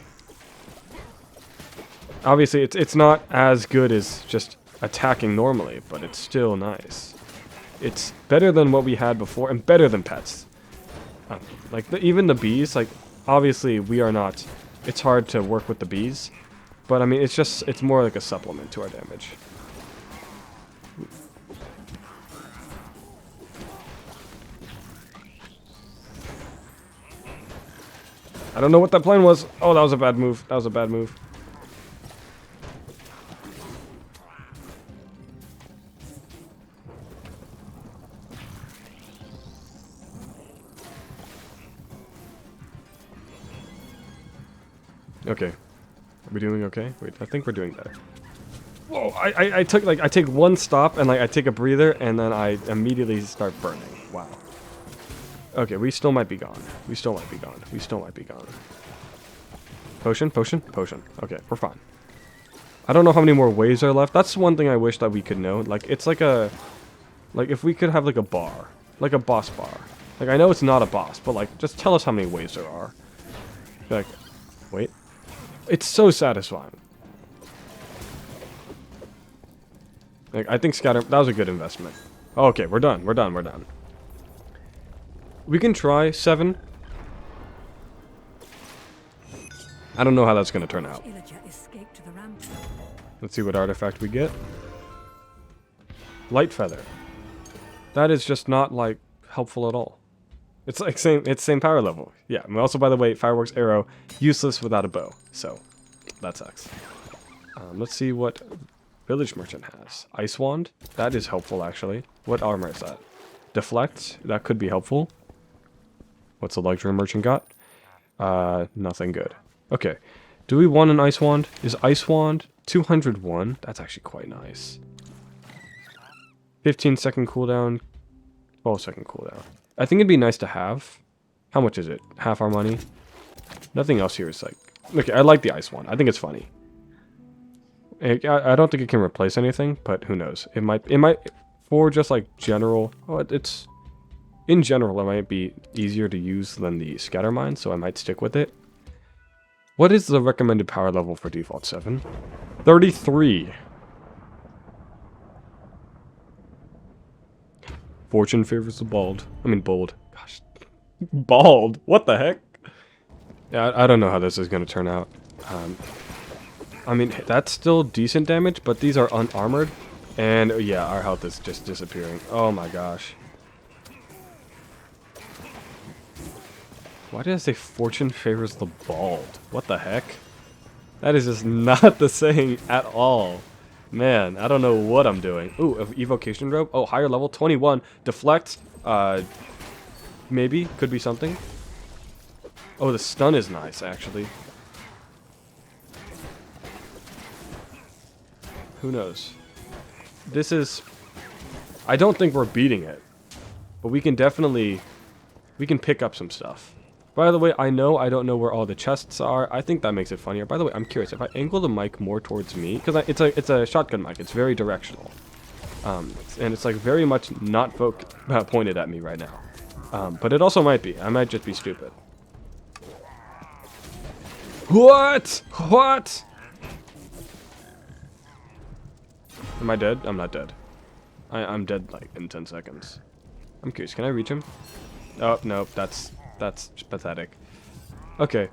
Obviously, it's not as good as just attacking normally, but it's still nice. It's better than what we had before, and better than pets. Like, even the bees, like, obviously we are not... It's hard to work with the bees, but I mean, it's more like a supplement to our damage. I don't know what that plan was. Oh, that was a bad move. That was a bad move. Okay. Are we doing okay? Wait, I think we're doing better. Whoa, I take one stop and like I take a breather and then I immediately start burning. Wow. Okay, we still might be gone. We still might be gone. We still might be gone. Potion, potion, potion. Okay, we're fine. I don't know how many more waves are left. That's one thing I wish that we could know. Like, it's like a... Like, if we could have, like, a bar. Like a boss bar. Like, I know it's not a boss, but, like, just tell us how many waves there are. Like, wait. It's so satisfying. Like, I think scatter... That was a good investment. Okay, we're done. We're done. We're done. We can try 7. I don't know how that's going to turn out. Let's see what artifact we get. Light feather. That is just not, like, helpful at all. It's like same power level. Yeah, and also, by the way, fireworks arrow, useless without a bow. So, that sucks. Let's see what village merchant has. Ice wand. That is helpful, actually. What armor is that? Deflect. That could be helpful. What's the luxury merchant got? Nothing good. Okay. Do we want an ice wand? Is ice wand 201? That's actually quite nice. 15-second cooldown. 12-second cooldown. I think it'd be nice to have. How much is it? Half our money? Nothing else here is like... Okay, I like the ice wand. I think it's funny. I don't think it can replace anything, but who knows? It might... For just like general... Oh, it's... In general, it might be easier to use than the scatter mine, so I might stick with it. What is the recommended power level for default 7? 33. Fortune favors the bold. I mean, bold. Gosh. Bald. What the heck? Yeah, I don't know how this is going to turn out. I mean, that's still decent damage, but these are unarmored. And yeah, our health is just disappearing. Oh my gosh. Why did I say fortune favors the bald? What the heck? That is just not the saying at all. Man, I don't know what I'm doing. Ooh, evocation robe. Oh, higher level, 21. Deflect. Maybe. Could be something. Oh, the stun is nice, actually. Who knows? This is... I don't think we're beating it. But we can definitely... We can pick up some stuff. By the way, I don't know where all the chests are. I think that makes it funnier. By the way, I'm curious. If I angle the mic more towards me... Because it's a shotgun mic. It's very directional. And it's like very much not pointed at me right now. But it also might be. I might just be stupid. What? What? Am I dead? I'm not dead. I'm dead like in 10 seconds. I'm curious. Can I reach him? Oh, no. That's pathetic. Okay.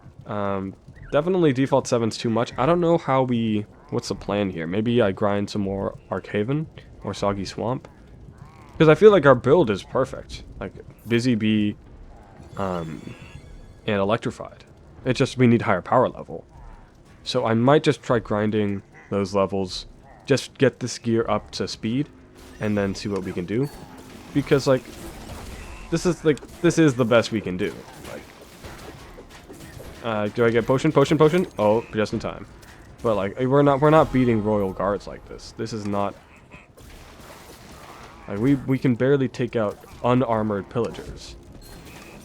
Definitely default 7's too much. I don't know how we... What's the plan here? Maybe I grind some more Archaven or Soggy Swamp. Because I feel like our build is perfect. Like, Busy Bee and Electrified. It's just we need higher power level. So I might just try grinding those levels. Just get this gear up to speed. And then see what we can do. Because, like... This is the best we can do. Like, do I get potion? Potion? Potion? Oh, just in time. But like, we're not beating royal guards like this. This is not. Like we can barely take out unarmored pillagers,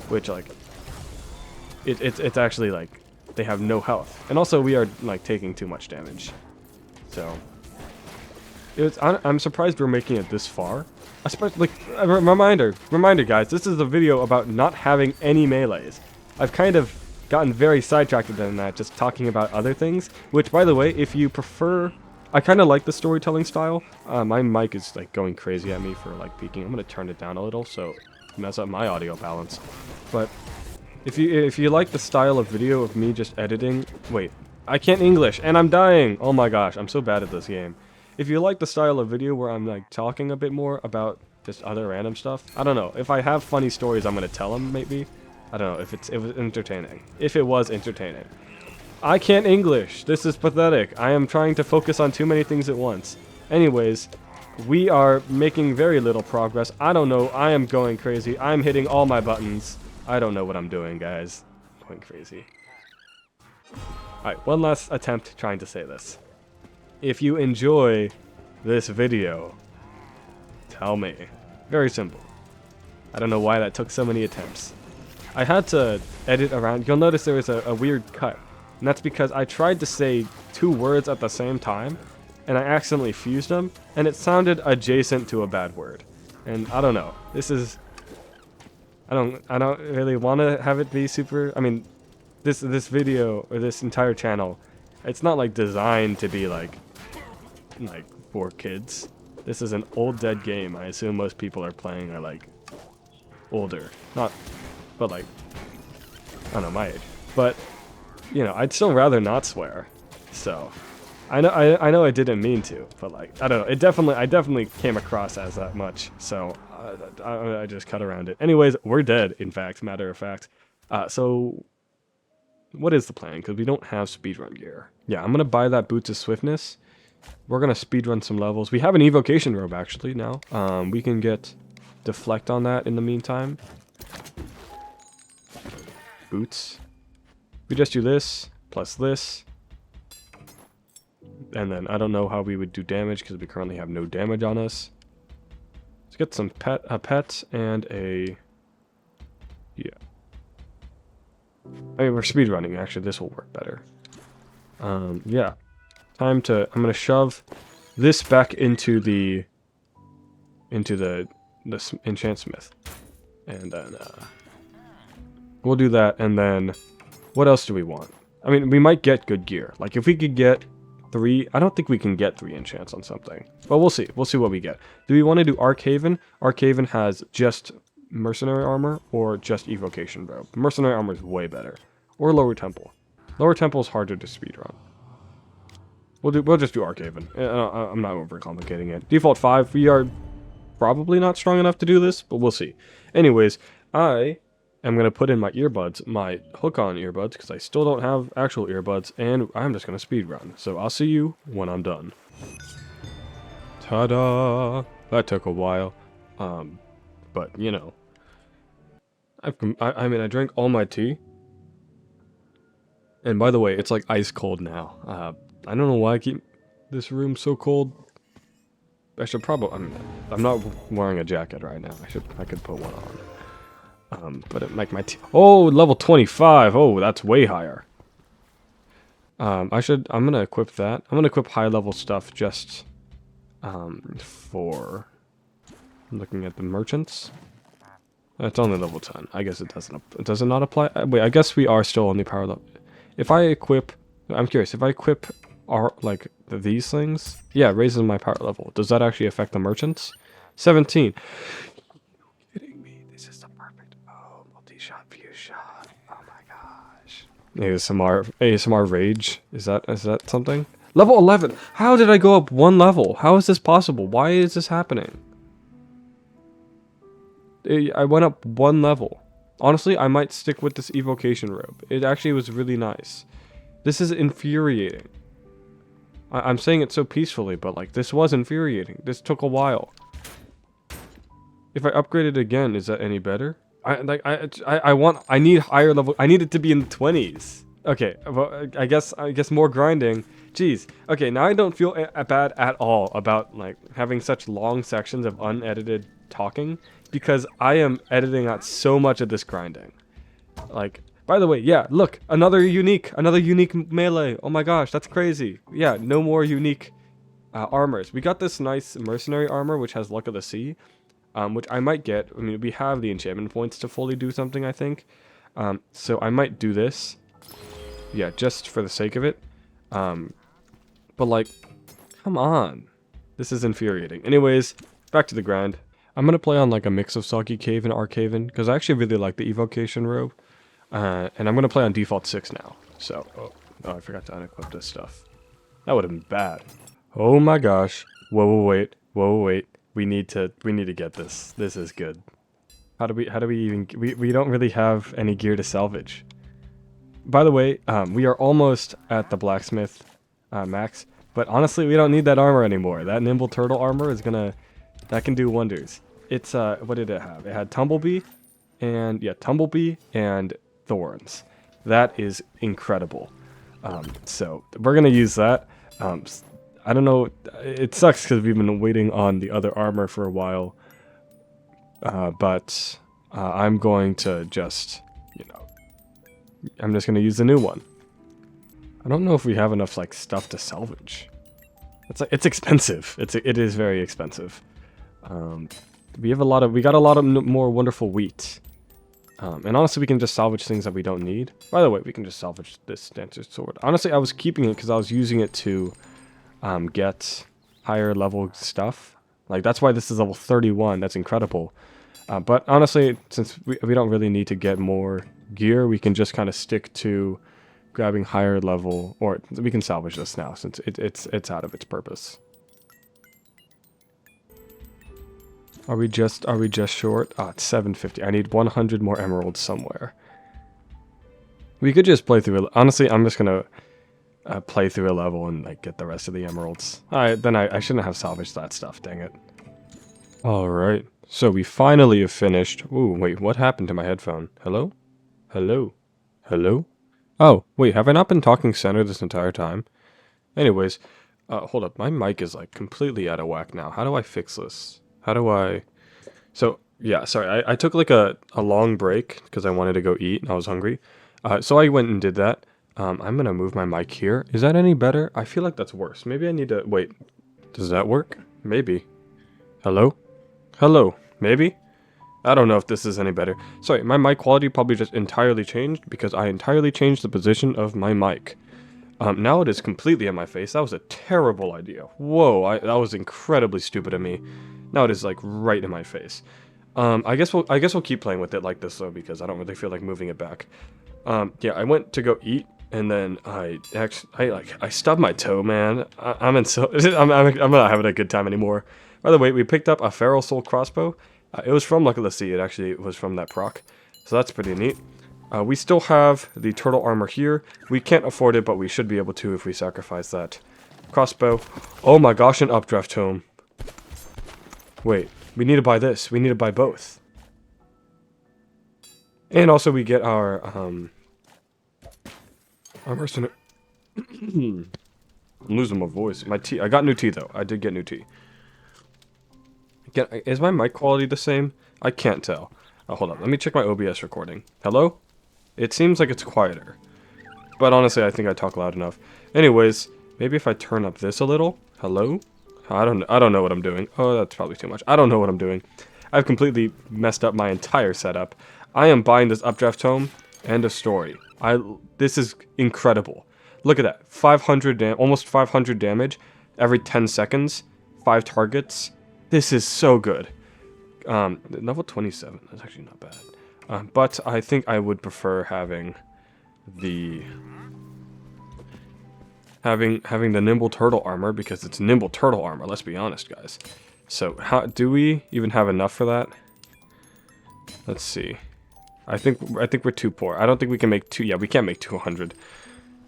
which like, it's actually like they have no health, and also we are like taking too much damage. So I'm surprised we're making it this far. Especially, like, reminder, guys, this is a video about not having any melees. I've kind of gotten very sidetracked in that, just talking about other things. Which, by the way, if you prefer I kind of like the storytelling style. My mic is like going crazy at me for like peaking. I'm gonna turn it down a little so mess up my audio balance. But if you like the style of video of me just editing, wait, I can't English and I'm dying. Oh my gosh, I'm so bad at this game. If you like the style of video where I'm like talking a bit more about just other random stuff, I don't know. If I have funny stories, I'm gonna tell them maybe. I don't know if it was entertaining. If it was entertaining. I can't English. This is pathetic. I am trying to focus on too many things at once. Anyways, we are making very little progress. I don't know. I am going crazy. I'm hitting all my buttons. I don't know what I'm doing, guys. I'm going crazy. Alright, one last attempt trying to say this. If you enjoy this video, tell me. Very simple. I don't know why that took so many attempts. I had to edit around. You'll notice there was a weird cut. And that's because I tried to say 2 words at the same time, and I accidentally fused them, and it sounded adjacent to a bad word. And I don't know. This is... I don't really want to have it be super... I mean, this video, or this entire channel, it's not like designed to be like for kids. This is an old dead game. I assume most people are playing are like older. Not... but like... I don't know, my age. But... you know, I'd still rather not swear. So, I know I didn't mean to, but like, I don't know. I definitely came across as that much. So, I just cut around it. Anyways, we're dead. In fact, matter of fact. So, what is the plan? Because we don't have speedrun gear. Yeah, I'm gonna buy that Boots of Swiftness. We're gonna speedrun some levels. We have an evocation robe actually now. We can get deflect on that in the meantime. Boots. We just do this, plus this, and then I don't know how we would do damage because we currently have no damage on us. Let's get some a pet and a, yeah. I mean, we're speedrunning, actually, this will work better. Yeah. I'm gonna shove this back into the enchant smith. And then, we'll do that, and then... what else do we want? I mean, we might get good gear. Like, if we could get 3... I don't think we can get 3 enchants on something. But we'll see. We'll see what we get. Do we want to do Archaven? Archaven has just mercenary armor or just evocation robe. Mercenary armor is way better. Or Lower Temple. Lower Temple is harder to speedrun. We'll just do Archaven. I'm not overcomplicating it. Default 5. We are probably not strong enough to do this, but we'll see. Anyways, I'm going to put in my earbuds, my hook-on earbuds, because I still don't have actual earbuds, and I'm just going to speedrun. So I'll see you when I'm done. Ta-da! That took a while. But, you know. I mean, I drank all my tea. And by the way, it's like ice cold now. I don't know why I keep this room so cold. I should probably... I'm not wearing a jacket right now. I could put one on. But it make my oh, level 25. Oh, that's way higher. I'm gonna equip that. I'm gonna equip high level stuff just for looking at the merchants. It's only level 10. I guess it doesn't. Does it not apply? Wait, I guess we are still only power level. If I equip, I'm curious. If I equip these things, yeah, it raises my power level. Does that actually affect the merchants? 17. ASMR rage. Is that something? Level 11. How did I go up 1 level? How is this possible? Why is this happening? I went up 1 level. Honestly, I might stick with this evocation robe. It actually was really nice. This is infuriating. I'm saying it so peacefully, but like this was infuriating. This took a while. If I upgrade it again, is that any better? I need higher level. I need it to be in the 20s. Okay, well, I guess more grinding. Jeez. Okay, now I don't feel bad at all about like having such long sections of unedited talking because I am editing out so much of this grinding. Like, by the way, yeah, look, another unique melee. Oh my gosh, that's crazy. Yeah, no more unique armors. We got this nice mercenary armor which has Luck of the Sea. Which I might get. I mean, we have the enchantment points to fully do something, I think. So I might do this. Yeah, just for the sake of it. But like, Come on. This is infuriating. Anyways, back to the grind. I'm going to play on like a mix of Soggy Cave and Arcaven, because I actually really like the evocation robe. And I'm going to play on default 6 now. So, oh, I forgot to unequip this stuff. That would have been bad. Oh my gosh. Whoa, wait. We need to get this. This is good. How do we even, we don't really have any gear to salvage. By the way, we are almost at the blacksmith max, but honestly, we don't need that armor anymore. That nimble turtle armor is that can do wonders. It's, what did it have? It had Tumblebee, and, yeah, Tumblebee and Thorns. That is incredible. So, we're gonna use that. I don't know, it sucks because we've been waiting on the other armor for a while. But I'm going to just, I'm just going to use the new one. I don't know if we have enough, like, stuff to salvage. It's expensive. It is very expensive. We got a lot of more wonderful wheat. And honestly, we can just salvage things that we don't need. By the way, we can just salvage this dancer's sword. Honestly, I was keeping it because I was using it to get higher level stuff. Like, that's why this is level 31. That's incredible. But honestly, since we don't really need to get more gear, we can just kind of stick to grabbing higher level, or we can salvage this now since it's out of its purpose. Are we just short? Ah, it's 750. I need 100 more emeralds somewhere. We could just play through it. Honestly, I'm just gonna play through a level and like get the rest of the emeralds. Alright, then I shouldn't have salvaged that stuff, dang it. Alright, so we finally have finished. Ooh, wait, what happened to my headphone? Hello? Hello? Hello? Oh, wait, have I not been talking center this entire time? Anyways, hold up, my mic is like completely out of whack now. How do I fix this? How do I... So, yeah, sorry, I took like a long break because I wanted to go eat and I was hungry. So I went and did that. I'm gonna move my mic here. Is that any better? I feel like that's worse. Maybe I need to... Wait, does that work? Maybe. Hello? Hello? Maybe? I don't know if this is any better. Sorry, my mic quality probably just entirely changed because I entirely changed the position of my mic. Now it is completely in my face. That was a terrible idea. Whoa, that was incredibly stupid of me. Now it is like right in my face. I guess we'll keep playing with it like this though because I don't really feel like moving it back. Yeah, I went to go eat and then I stubbed my toe, man. I'm not having a good time anymore. By the way, we picked up a Feral Soul crossbow. It was from Lucky Lassie. It actually was from that proc, so that's pretty neat. We still have the turtle armor here. We can't afford it, but we should be able to if we sacrifice that crossbow. Oh my gosh, an updraft tome. Wait, we need to buy this. We need to buy both. And also we get our mercenary. I'm losing my voice. My tea. I got new tea though. I did get new tea. Is my mic quality the same? I can't tell. Oh, hold on. Let me check my OBS recording. Hello? It seems like it's quieter. But honestly, I think I talk loud enough. Anyways, maybe if I turn up this a little. Hello? I don't know what I'm doing. Oh, that's probably too much. I don't know what I'm doing. I've completely messed up my entire setup. I am buying this updraft tome. End of story. This is incredible. Look at that. Almost 500 damage every 10 seconds. 5 targets. This is so good. Level 27. That's actually not bad. But I think I would prefer having the nimble turtle armor because it's nimble turtle armor. Let's be honest, guys. So how do we even have enough for that? Let's see. I think we're too poor. I don't think we can make two. Yeah, we can't make 200.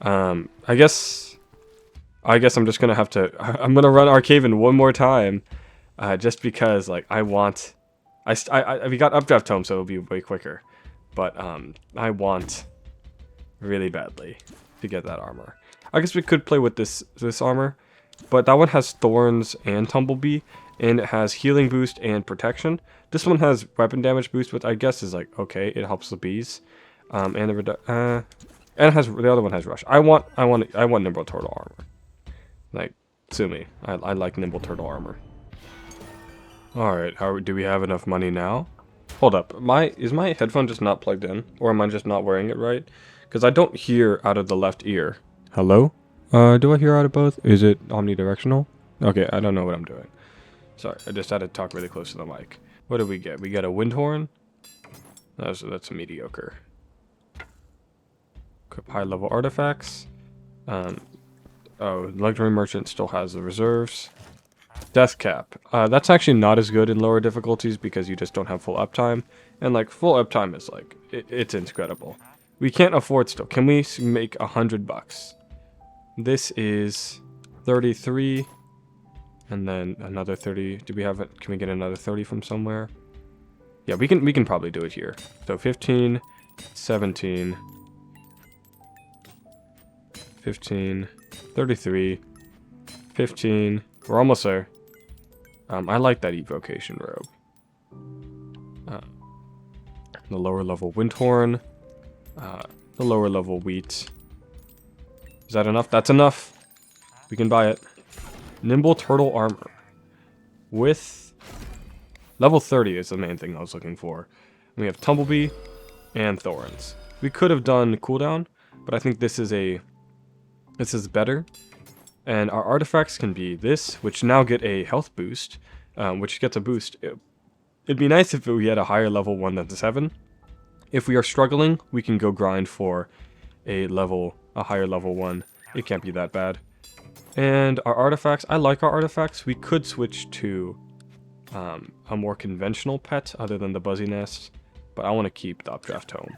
I guess I'm just gonna have to. I'm gonna run Arcaven one more time, just because like we got updraft tome, so it'll be way quicker. But I want really badly to get that armor. I guess we could play with this armor, but that one has Thorns and Tumblebee, and it has healing boost and protection. This one has weapon damage boost, which I guess is like okay, it helps the bees, and it has the other one has rush. I want nimble turtle armor. Like sue me, I like nimble turtle armor. All right, do we have enough money now? Hold up, is my headphone just not plugged in, or am I just not wearing it right? Because I don't hear out of the left ear. Hello? Do I hear out of both? Is it omnidirectional? Okay, I don't know what I'm doing. Sorry, I just had to talk really close to the mic. What did we get? We got a wind horn. That's mediocre. Equip high-level artifacts. Oh, luxury merchant still has the reserves. Death cap. That's actually not as good in lower difficulties because you just don't have full uptime. And like full uptime is like, it's incredible. We can't afford still. Can we make $100? This is 33. And then another 30. Do we have it? Can we get another 30 from somewhere? Yeah, we can probably do it here. So 15, 17, 15, 33, 15. We're almost there. I like that evocation robe. The lower level windhorn. The lower level wheat. Is that enough? That's enough. We can buy it. Nimble turtle armor. With level 30 is the main thing I was looking for. We have Tumblebee and Thorns. We could have done cooldown, but I think this is better. And our artifacts can be this, which now get a health boost, which gets a boost. It'd be nice if we had a higher level one than the 7. If we are struggling, we can go grind for a higher level one. It can't be that bad. And our artifacts, I like our artifacts. We could switch to a more conventional pet other than the Buzzy Nest, but I want to keep the Updraft Home.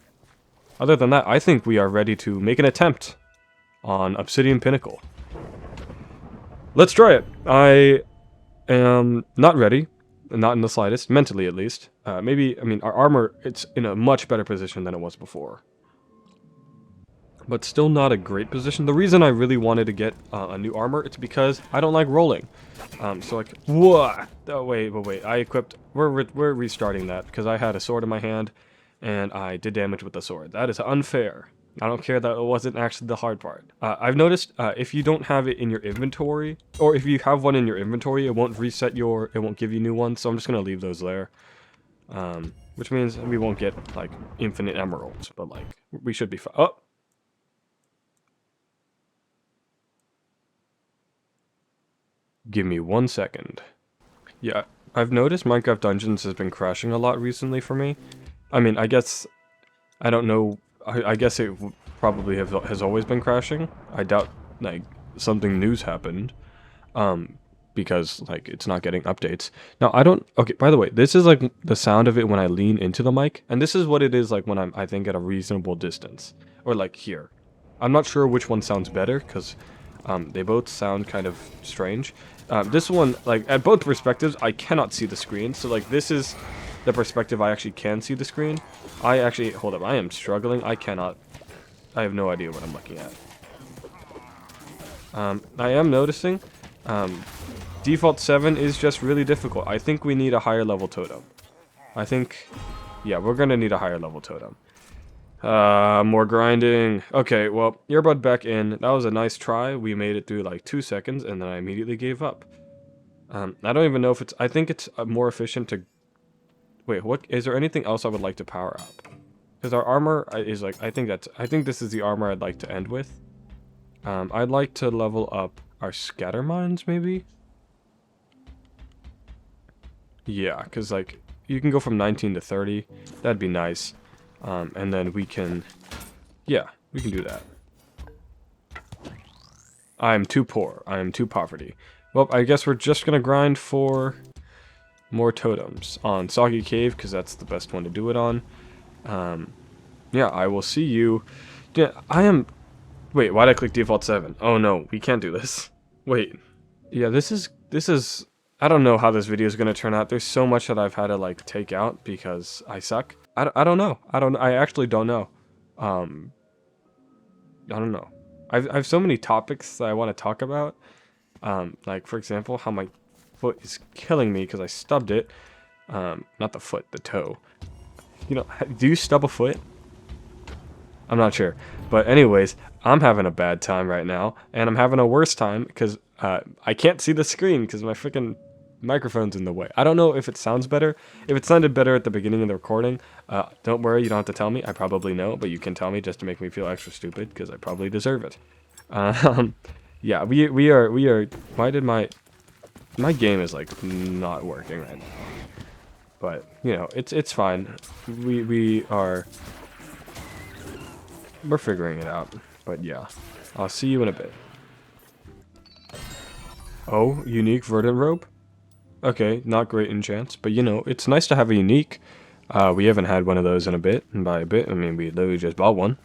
Other than that, I think we are ready to make an attempt on Obsidian Pinnacle. Let's try it. I am not ready, not in the slightest, mentally at least. I mean, our armor, it's in a much better position than it was before. But still not a great position. The reason I really wanted to get a new armor, it's because I don't like rolling. So like, what? Oh, wait. I equipped, we're restarting that because I had a sword in my hand and I did damage with the sword. That is unfair. I don't care that it wasn't actually the hard part. I've noticed if you don't have it in your inventory, or if you have one in your inventory, it won't give you new ones, so I'm just going to leave those there. Which means we won't get, like, infinite emeralds, but, like, we should be fine. Oh! Give me 1 second. Yeah, I've noticed Minecraft Dungeons has been crashing a lot recently for me. I mean, I guess, I don't know, I guess it probably has always been crashing. I doubt, like, something new's happened. Because, like, it's not getting updates. Now, okay, by the way, this is, like, the sound of it when I lean into the mic. And this is what it is, like, when I think, at a reasonable distance. Or, like, here. I'm not sure which one sounds better, because they both sound kind of strange. This one, like, at both perspectives, I cannot see the screen. So, like, this is the perspective I actually can see the screen. Hold up, I am struggling. I have no idea what I'm looking at. I am noticing, default 7 is just really difficult. I think we need a higher level totem. Yeah, we're gonna need a higher level totem. More grinding. Okay, well, earbud back in. That was a nice try. We made it through like 2 seconds, and then I immediately gave up. I don't even know if I think it's more efficient to... Wait, what? Is there anything else I would like to power up? Because our armor is like, I think this is the armor I'd like to end with. I'd like to level up our scatter mines, maybe? Yeah, because, like, you can go from 19 to 30. That'd be nice. And then we can... Yeah, we can do that. I am too poor. I am too poverty. Well, I guess we're just going to grind for more totems on Soggy Cave, because that's the best one to do it on. Yeah, I will see you... Yeah, Wait, why'd I click default 7? Oh no, we can't do this. Wait. Yeah, this is... I don't know how this video is going to turn out. There's so much that I've had to, like, take out because I suck. I don't know. I actually don't know. I don't know. I have so many topics that I want to talk about. Like, for example, how my foot is killing me because I stubbed it. Not the foot, the toe. You know, do you stub a foot? I'm not sure. But anyways, I'm having a bad time right now. And I'm having a worse time because I can't see the screen because my freaking microphone's in the way. I don't know if it sounds better. If it sounded better at the beginning of the recording, don't worry, you don't have to tell me. I probably know, but you can tell me just to make me feel extra stupid because I probably deserve it. Yeah, we are. Why did my... My game is like not working right now. But, you know, it's fine. We're figuring it out. But yeah, I'll see you in a bit. Oh, unique verdant robe? Okay, not great enchants, but you know, it's nice to have a unique. We haven't had one of those in a bit, and by a bit, I mean we literally just bought one.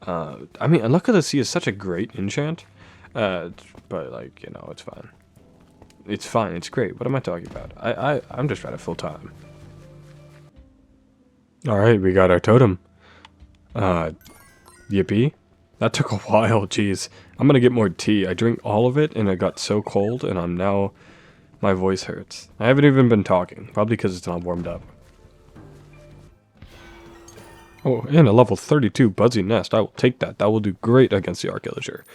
I mean, Unluck of the Sea is such a great enchant, but like, you know, it's fine. It's fine, it's great. What am I talking about? I'm just trying to fill time. Alright, we got our totem. Yippee. That took a while, jeez. I'm gonna get more tea. I drank all of it, and it got so cold, and I'm now... My voice hurts. I haven't even been talking, probably because it's not warmed up. Oh, and a level 32 Buzzy Nest. I will take that. That will do great against the Archaeologer.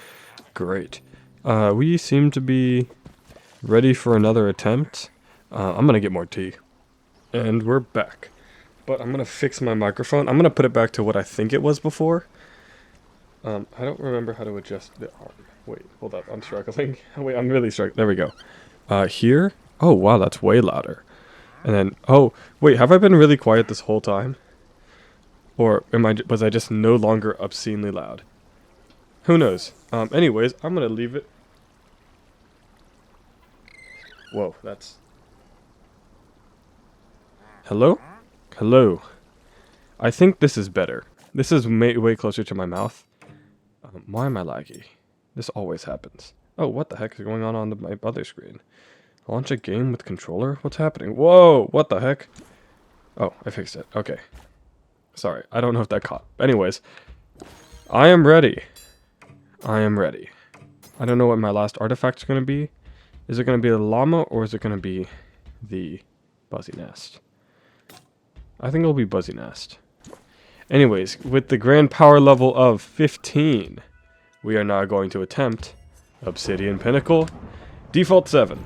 Great. We seem to be ready for another attempt. I'm gonna get more tea. And we're back. But I'm gonna fix my microphone. I'm gonna put it back to what I think it was before. I don't remember how to adjust the arm. Wait, hold up. I'm struggling. Wait, I'm really struggling. There we go. Here? Oh, wow, that's way louder. And then, oh, wait, have I been really quiet this whole time? Or was I just no longer obscenely loud? Who knows? Anyways, I'm gonna leave it. Whoa, that's... Hello? Hello. I think this is better. This is way closer to my mouth. Why am I laggy? This always happens. Oh, what the heck is going on my other screen? Launch a game with controller? What's happening? Whoa! What the heck? Oh, I fixed it. Okay. Sorry, I don't know if that caught. Anyways, I am ready. I am ready. I don't know what my last artifact's going to be. Is it going to be the llama or is it going to be the Buzzy Nest? I think it'll be Buzzy Nest. Anyways, with the grand power level of 15, we are now going to attempt Obsidian Pinnacle, default 7.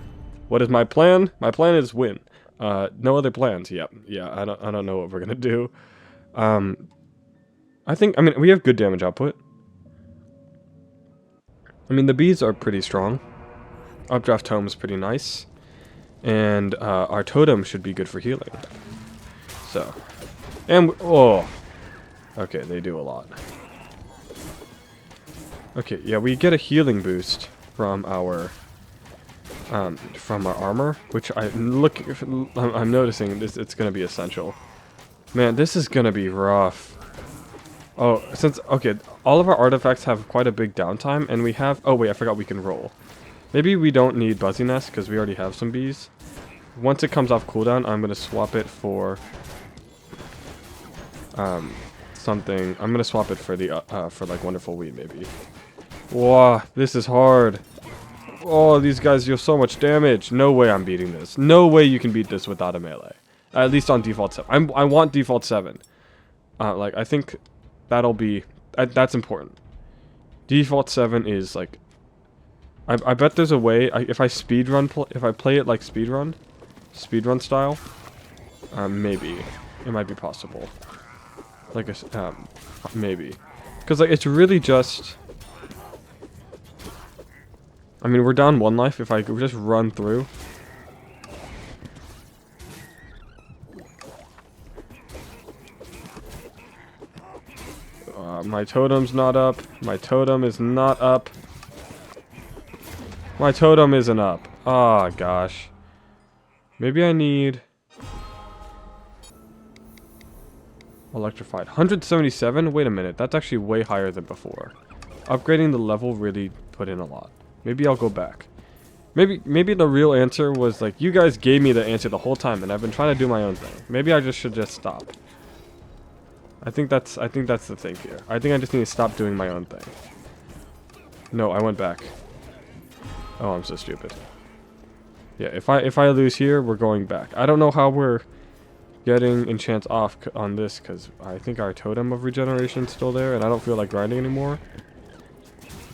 What is my plan? My plan is win. No other plans. Yep. Yeah, I don't know what we're gonna do. I mean, we have good damage output. I mean, the bees are pretty strong. Updraft Tome is pretty nice. And our totem should be good for healing. So, and oh, okay, they do a lot. Okay, yeah, we get a healing boost from our armor, which I'm noticing this. It's gonna be essential. Man, this is gonna be rough. Oh, okay, all of our artifacts have quite a big downtime, and we have. Oh wait, I forgot we can roll. Maybe we don't need Buzzy Nest because we already have some bees. Once it comes off cooldown, I'm gonna swap it for something. I'm gonna swap it for the for like Wonderful Weed maybe. Wow, this is hard. Oh, these guys deal so much damage. No way I'm beating this. No way you can beat this without a melee. At least on default 7. I want default 7. Like, I think that'll be... that's important. Default 7 is, like... I bet there's a way... if I play it like speedrun style, maybe. It might be possible. Like, maybe. Because, like, it's really just... I mean, we're down 1 life if I could just run through. My totem's not up. My totem is not up. My totem isn't up. Ah, gosh. Maybe I need... Electrified. 177? Wait a minute. That's actually way higher than before. Upgrading the level really put in a lot. Maybe I'll go back. Maybe the real answer was like, you guys gave me the answer the whole time and I've been trying to do my own thing. Maybe I should just stop. I think that's the thing here. I think I just need to stop doing my own thing. No, I went back. Oh, I'm so stupid. Yeah, if I lose here, we're going back. I don't know how we're getting enchants off on this because I think our totem of regeneration is still there and I don't feel like grinding anymore.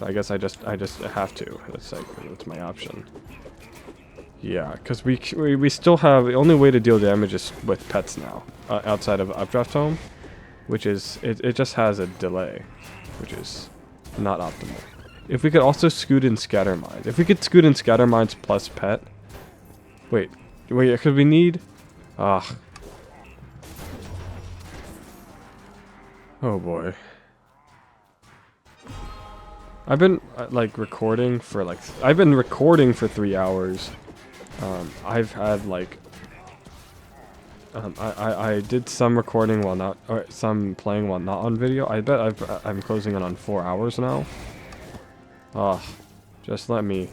I guess I just have to. That's my option. Yeah, because we still have the only way to deal damage is with pets now, outside of Updraft Home, which is it just has a delay, which is not optimal. If we could also scoot in Scatter Mines, if we could scoot in Scatter Mines plus pet, Wait, could we need... Ah. Oh boy. I've been like recording for like I've been recording for 3 hours. I've had like I did some recording while not, or some playing while not on video. I bet I'm closing in on 4 hours now. Ah, just let me.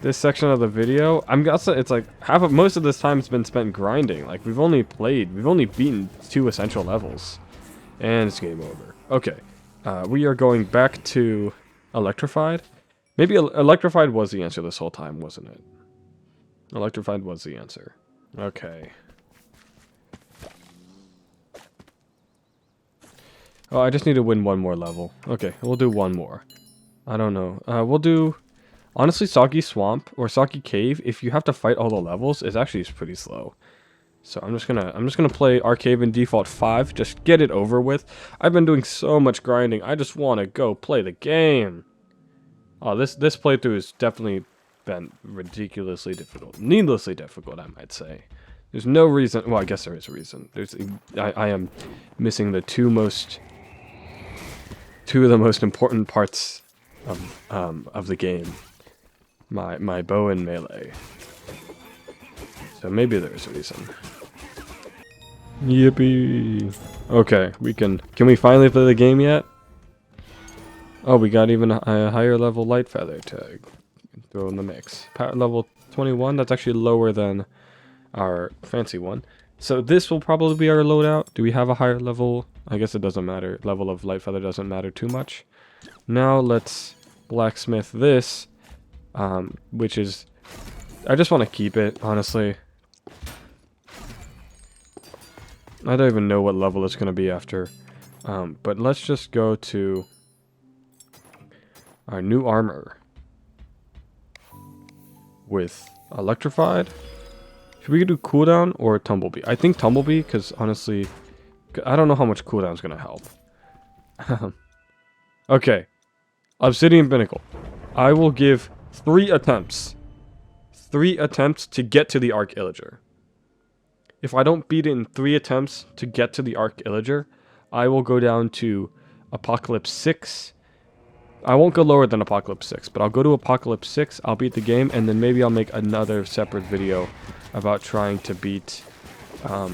This section of the video, I'm guessing it's like most of this time's been spent grinding. Like we've only beaten 2 essential levels, and it's game over. Okay. We are going back to electrified. Maybe electrified was the answer this whole time, wasn't it? Electrified was the answer. Okay. Oh, I just need to win 1 more level. Okay, we'll do 1 more. I don't know. We'll do... Honestly, Soggy Swamp or Soggy Cave, if you have to fight all the levels, is actually pretty slow. So I'm just gonna play Arcade in default 5, just get it over with. I've been doing so much grinding, I just want to go play the game. Oh, this playthrough has definitely been ridiculously difficult, needlessly difficult, I might say. There's no reason. Well, I guess there is a reason. I am missing the two of the most important parts of the game. My bow and melee. So maybe there's a reason. Yippee! Okay, can we finally play the game yet? Oh, we got even a higher level light feather to throw in the mix. Power level 21, that's actually lower than our fancy one. So this will probably be our loadout. Do we have a higher level? I guess it doesn't matter. Level of light feather doesn't matter too much. Now let's blacksmith this, which is... I just want to keep it, honestly. I don't even know what level it's going to be after. But let's just go to our new armor with electrified. Should we do cooldown or tumblebee? I think tumblebee, because honestly, I don't know how much cooldown is going to help. Okay. Obsidian Pinnacle. I will give 3 attempts. 3 attempts to get to the Arc Illager. If I don't beat it in 3 attempts to get to the Arc Illager, I will go down to Apocalypse 6. I won't go lower than Apocalypse 6, but I'll go to Apocalypse 6, I'll beat the game, and then maybe I'll make another separate video about trying to beat the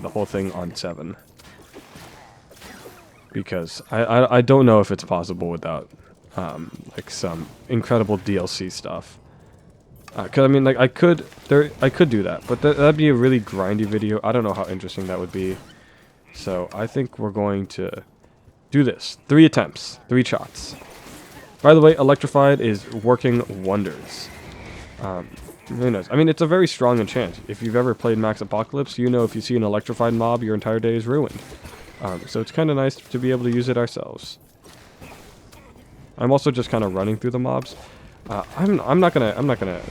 whole thing on 7. Because I don't know if it's possible without like some incredible DLC stuff. Cause I mean, like I could do that, but that'd be a really grindy video. I don't know how interesting that would be. So I think we're going to do this. 3 attempts, 3 shots. By the way, electrified is working wonders. Who knows? I mean, it's a very strong enchant. If you've ever played Max Apocalypse, you know if you see an electrified mob, your entire day is ruined. So it's kind of nice to be able to use it ourselves. I'm also just kind of running through the mobs. I'm gonna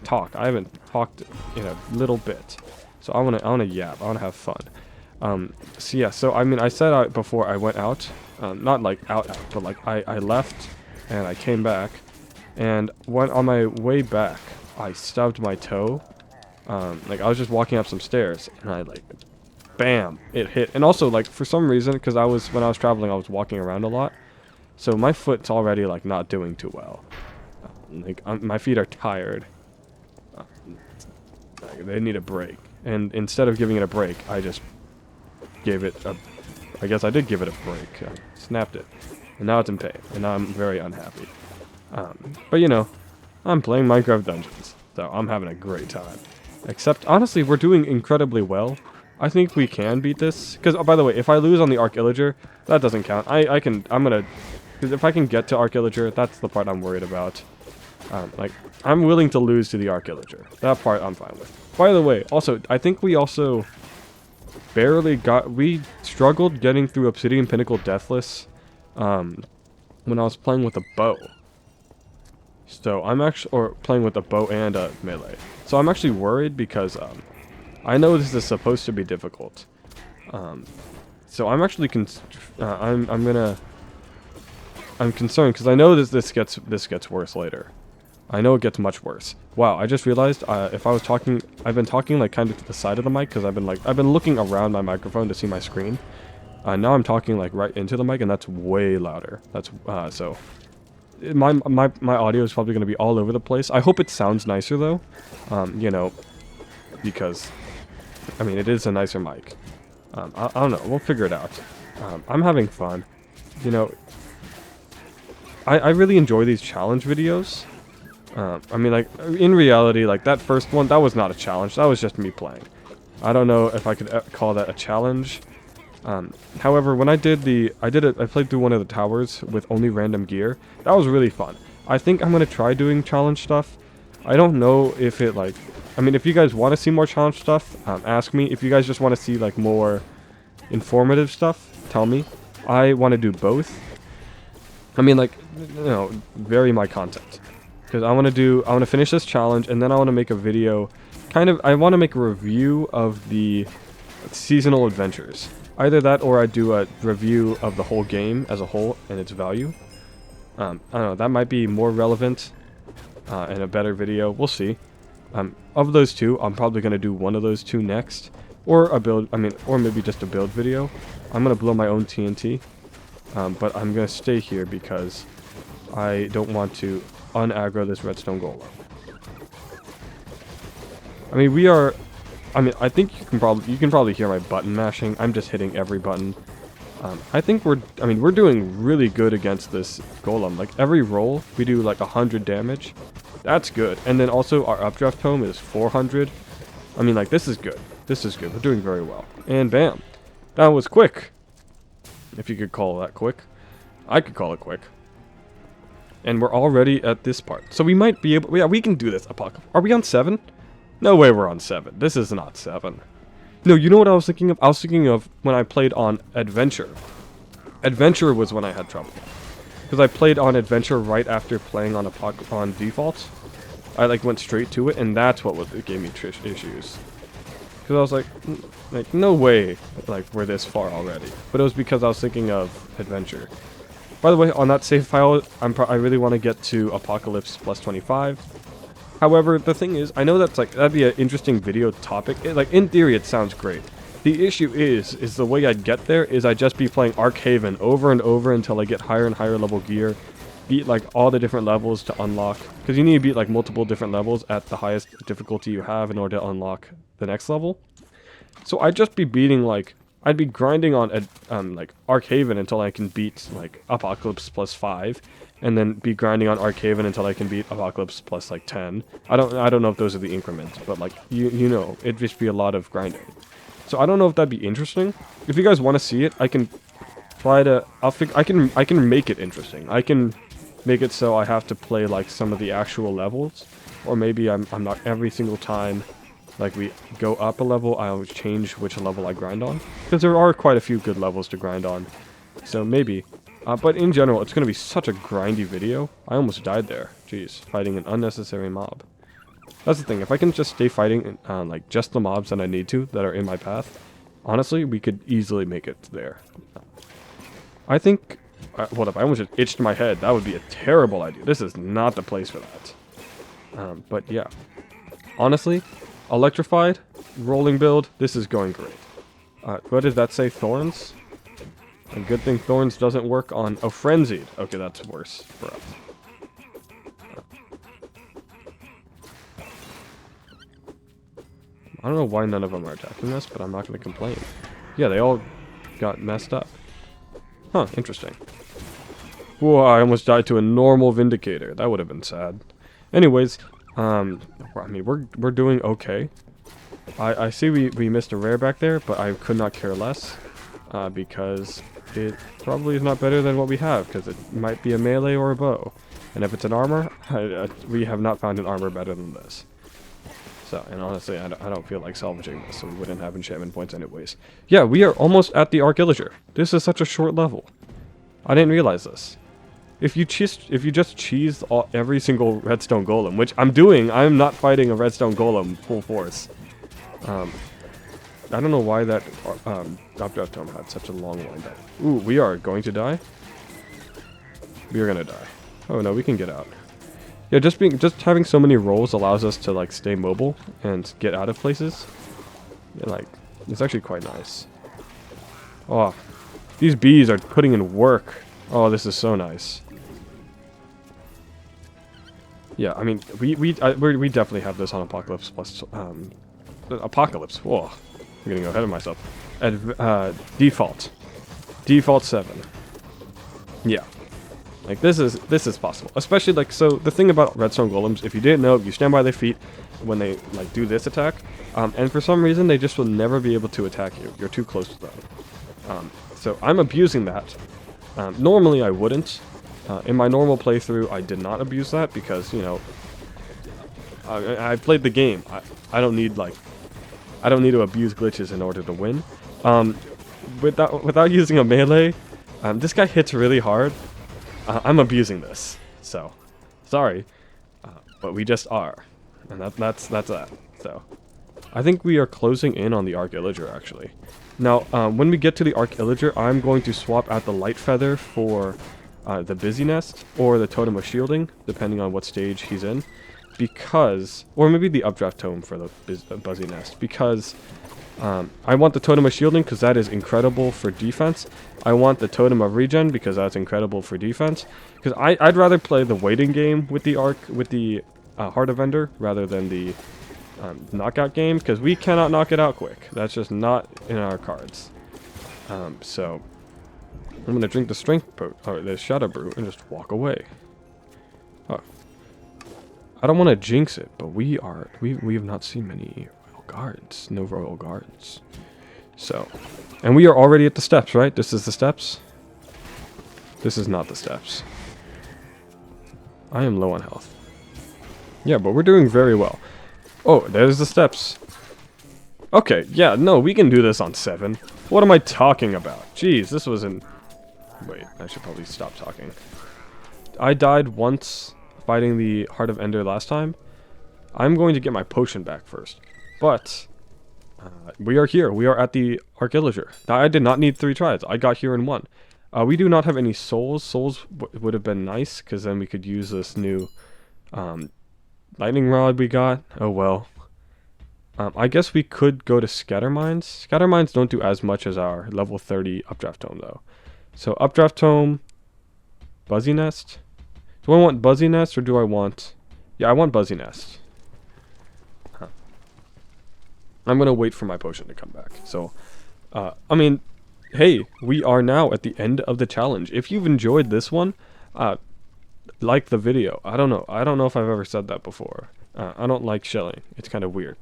talk. I haven't talked in a little bit, so I wanna yap. I wanna have fun. So yeah. So I mean, I said before I went out, not like out, but like I left and I came back, and on my way back, I stubbed my toe. Like I was just walking up some stairs, and I like, bam, it hit. And also like for some reason, because when I was traveling, I was walking around a lot. So my foot's already like not doing too well. Like my feet are tired. They need a break. And instead of giving it a break, I just gave it a... I guess I did give it a break. I snapped it. And now it's in pain. And now I'm very unhappy. But you know, I'm playing Minecraft Dungeons. So I'm having a great time. Except, honestly, we're doing incredibly well. I think we can beat this. Because, oh, by the way, if I lose on the Arc Illager, that doesn't count. I'm gonna... Because if I can get to Arc Illager, that's the part I'm worried about. Like, I'm willing to lose to the Arc Illager. That part I'm fine with. By the way, also, I think we also we struggled getting through Obsidian Pinnacle Deathless when I was playing with a bow. So I'm actually, or playing with a bow and a melee. So I'm actually worried because I know this is supposed to be difficult. So I'm actually, I'm gonna... I'm concerned because I know this gets worse later. I know it gets much worse. Wow, I just realized if I was talking, I've been talking like kind of to the side of the mic because I've been looking around my microphone to see my screen. Now I'm talking like right into the mic, and that's way louder. That's so my audio is probably going to be all over the place. I hope it sounds nicer though, you know, because I mean it is a nicer mic. I don't know. We'll figure it out. I'm having fun. You know, I really enjoy these challenge videos. I mean, like, in reality, like, that first one, that was not a challenge. That was just me playing. I don't know if I could call that a challenge. However, when I played through one of the towers with only random gear. That was really fun. I think I'm going to try doing challenge stuff. I don't know if it, like... I mean, if you guys want to see more challenge stuff, ask me. If you guys just want to see, like, more informative stuff, tell me. I want to do both. I mean, like, you know, vary my content. Because I want to finish this challenge, and then I want to make a video, I want to make a review of the seasonal adventures. Either that, or I do a review of the whole game as a whole and its value. I don't know, that might be more relevant, and a better video, we'll see. Of those two, I'm probably going to do one of those two next, or or maybe just a build video. I'm going to blow my own TNT, but I'm going to stay here because I don't want to unaggro this redstone golem. I mean, I think you can probably hear my button mashing. I'm just hitting every button. I think we're doing really good against this golem. Like, every roll, we do like 100 damage. That's good. And then also our updraft tome is 400. I mean, like, this is good. This is good. We're doing very well. And bam. That was quick. If you could call that quick. I could call it quick. And we're already at this part. So we might be able... Yeah, we can do this, Apocalypse. Are we on 7? No way we're on 7. This is not 7. No, you know what I was thinking of? I was thinking of when I played on Adventure. Adventure was when I had trouble. Because I played on Adventure right after playing on Default. I, like, went straight to it, and that's what gave me issues. Because I was like, no way, like, we're this far already. But it was because I was thinking of Adventure. By the way, on that save file, I really want to get to Apocalypse plus 25. However, the thing is, I know that'd be an interesting video topic. Like, in theory, it sounds great. The issue is the way I'd get there is I'd just be playing Haven over and over until I get higher and higher level gear. Beat, like, all the different levels to unlock. Because you need to beat, like, multiple different levels at the highest difficulty you have in order to unlock the next level. So I'd just be beating, like... I'd be grinding on, like, Haven until I can beat, like, Apocalypse plus 5. And then be grinding on Haven until I can beat Apocalypse plus, like, 10. I don't know if those are the increments, but, like, you know, it'd just be a lot of grinding. So I don't know if that'd be interesting. If you guys want to see it, I can try to... I can make it interesting. I can make it so I have to play, like, some of the actual levels. Or maybe I'm not every single time... Like, we go up a level, I'll change which level I grind on. Because there are quite a few good levels to grind on. So, maybe. But in general, it's going to be such a grindy video. I almost died there. Jeez, fighting an unnecessary mob. That's the thing, if I can just stay fighting, like, just the mobs that I need to, that are in my path, honestly, we could easily make it there. I think... hold up, I almost just itched my head. That would be a terrible idea. This is not the place for that. But yeah. Honestly... Electrified, rolling build, this is going great. What did that say, Thorns? A good thing Thorns doesn't work on... Oh, Frenzied. Okay, that's worse for us. I don't know why none of them are attacking us, but I'm not going to complain. Yeah, they all got messed up. Huh, interesting. Whoa, I almost died to a normal Vindicator. That would have been sad. Anyways... I mean, we're doing okay. I see we missed a rare back there, but I could not care less. Because it probably is not better than what we have, because it might be a melee or a bow. And if it's an armor, we have not found an armor better than this. So, and honestly, I don't feel like salvaging this, so we wouldn't have enchantment points anyways. Yeah, we are almost at the Archillager. This is such a short level. I didn't realize this. If you just cheese every single redstone golem, which I'm doing, I'm not fighting a redstone golem full force. I don't know why that updraft tome had such a long windup. Ooh, we are going to die. We are gonna die. Oh no, we can get out. Yeah, just having so many rolls allows us to like stay mobile and get out of places. And, like, it's actually quite nice. Oh, these bees are putting in work. Oh, this is so nice. Yeah, I mean, we definitely have this on Apocalypse plus Apocalypse. Whoa, I'm gonna go ahead of myself. Default 7. Yeah. Like, this is possible. Especially, like, so, the thing about redstone golems, if you didn't know, you stand by their feet when they, like, do this attack. And for some reason, they just will never be able to attack you. You're too close to them. So, I'm abusing that. Normally, I wouldn't. In my normal playthrough, I did not abuse that because, you know, I played the game. I don't need, like, I don't need to abuse glitches in order to win. Without using a melee, this guy hits really hard. I'm abusing this, so sorry, but we just are, and that's that. So I think we are closing in on the Arc Illager actually. Now, when we get to the Arc Illager, I'm going to swap out the Light Feather for the Busy Nest or the Totem of Shielding, depending on what stage he's in, because, or maybe the Updraft Tome for the Busy Nest, because I want the Totem of Shielding because that is incredible for defense. I want the Totem of Regen because that's incredible for defense. Because I'd rather play the waiting game with the Heart of Ender rather than the knockout game, because we cannot knock it out quick. That's just not in our cards. So I'm gonna drink the the Shadow Brew and just walk away. Oh. I don't want to jinx it, but we have not seen many guards, no royal guards. So, and we are already at the steps, right? This is the steps. This is not the steps. I am low on health. Yeah, but we're doing very well. Oh, there's the steps. Okay, yeah, no, we can do this on 7. What am I talking about? Jeez, this was in... Wait, I should probably stop talking. I died once fighting the Heart of Ender last time. I'm going to get my potion back first. But we are here. We are at the Arc Illager. Now, I did not need 3 tries. I got here in 1. We do not have any souls. Souls would have been nice, because then we could use this new lightning rod we got. Oh well. I guess we could go to Scatter Mines. Scatter Mines don't do as much as our level 30 Updraft Tome, though. So, Updraft Tome, Buzzy Nest. Do I want Buzzy Nest, or do I want... Yeah, I want Buzzy Nest. I'm going to wait for my potion to come back. So, I mean, hey, we are now at the end of the challenge. If you've enjoyed this one, like the video. I don't know. I don't know if I've ever said that before. I don't like shelling. It's kind of weird.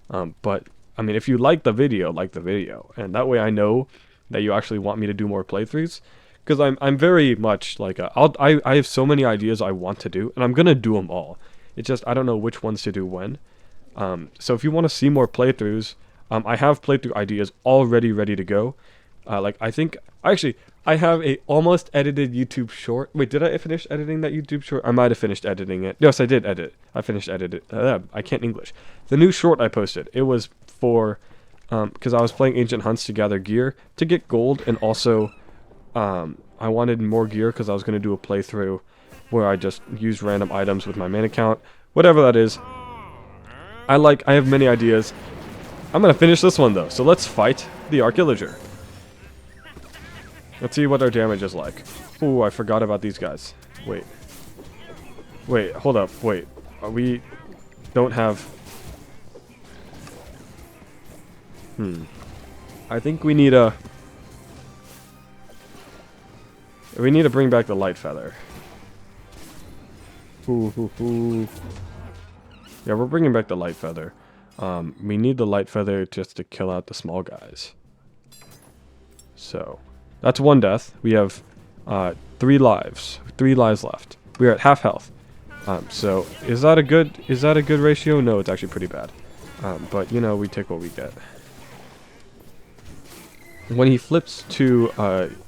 But, I mean, if you like the video, like the video. And that way I know that you actually want me to do more playthroughs. Because I'm very much like, I have so many ideas I want to do, and I'm going to do them all. It's just, I don't know which ones to do when. So if you want to see more playthroughs, I have playthrough ideas already ready to go. Like, I think, actually, I have a almost edited YouTube short. Wait, did I finish editing that YouTube short? I might have finished editing it. Yes, I did edit. I finished editing. I can't English. The new short I posted, it was for, because I was playing Ancient Hunts to gather gear to get gold, and also, I wanted more gear because I was going to do a playthrough where I just use random items with my main account. Whatever that is. I have many ideas. I'm going to finish this one, though. So let's fight the Arc Illager. Let's see what our damage is like. Ooh, I forgot about these guys. Wait. Wait, hold up. Wait. We don't have... I think we need a... We need to bring back the Light Feather. Yeah, we're bringing back the Light Feather. We need the Light Feather just to kill out the small guys. So, that's 1 death. We have 3 lives. 3 lives left. We're at half health. So, is that a good ratio? No, it's actually pretty bad. But, you know, we take what we get. When he flips to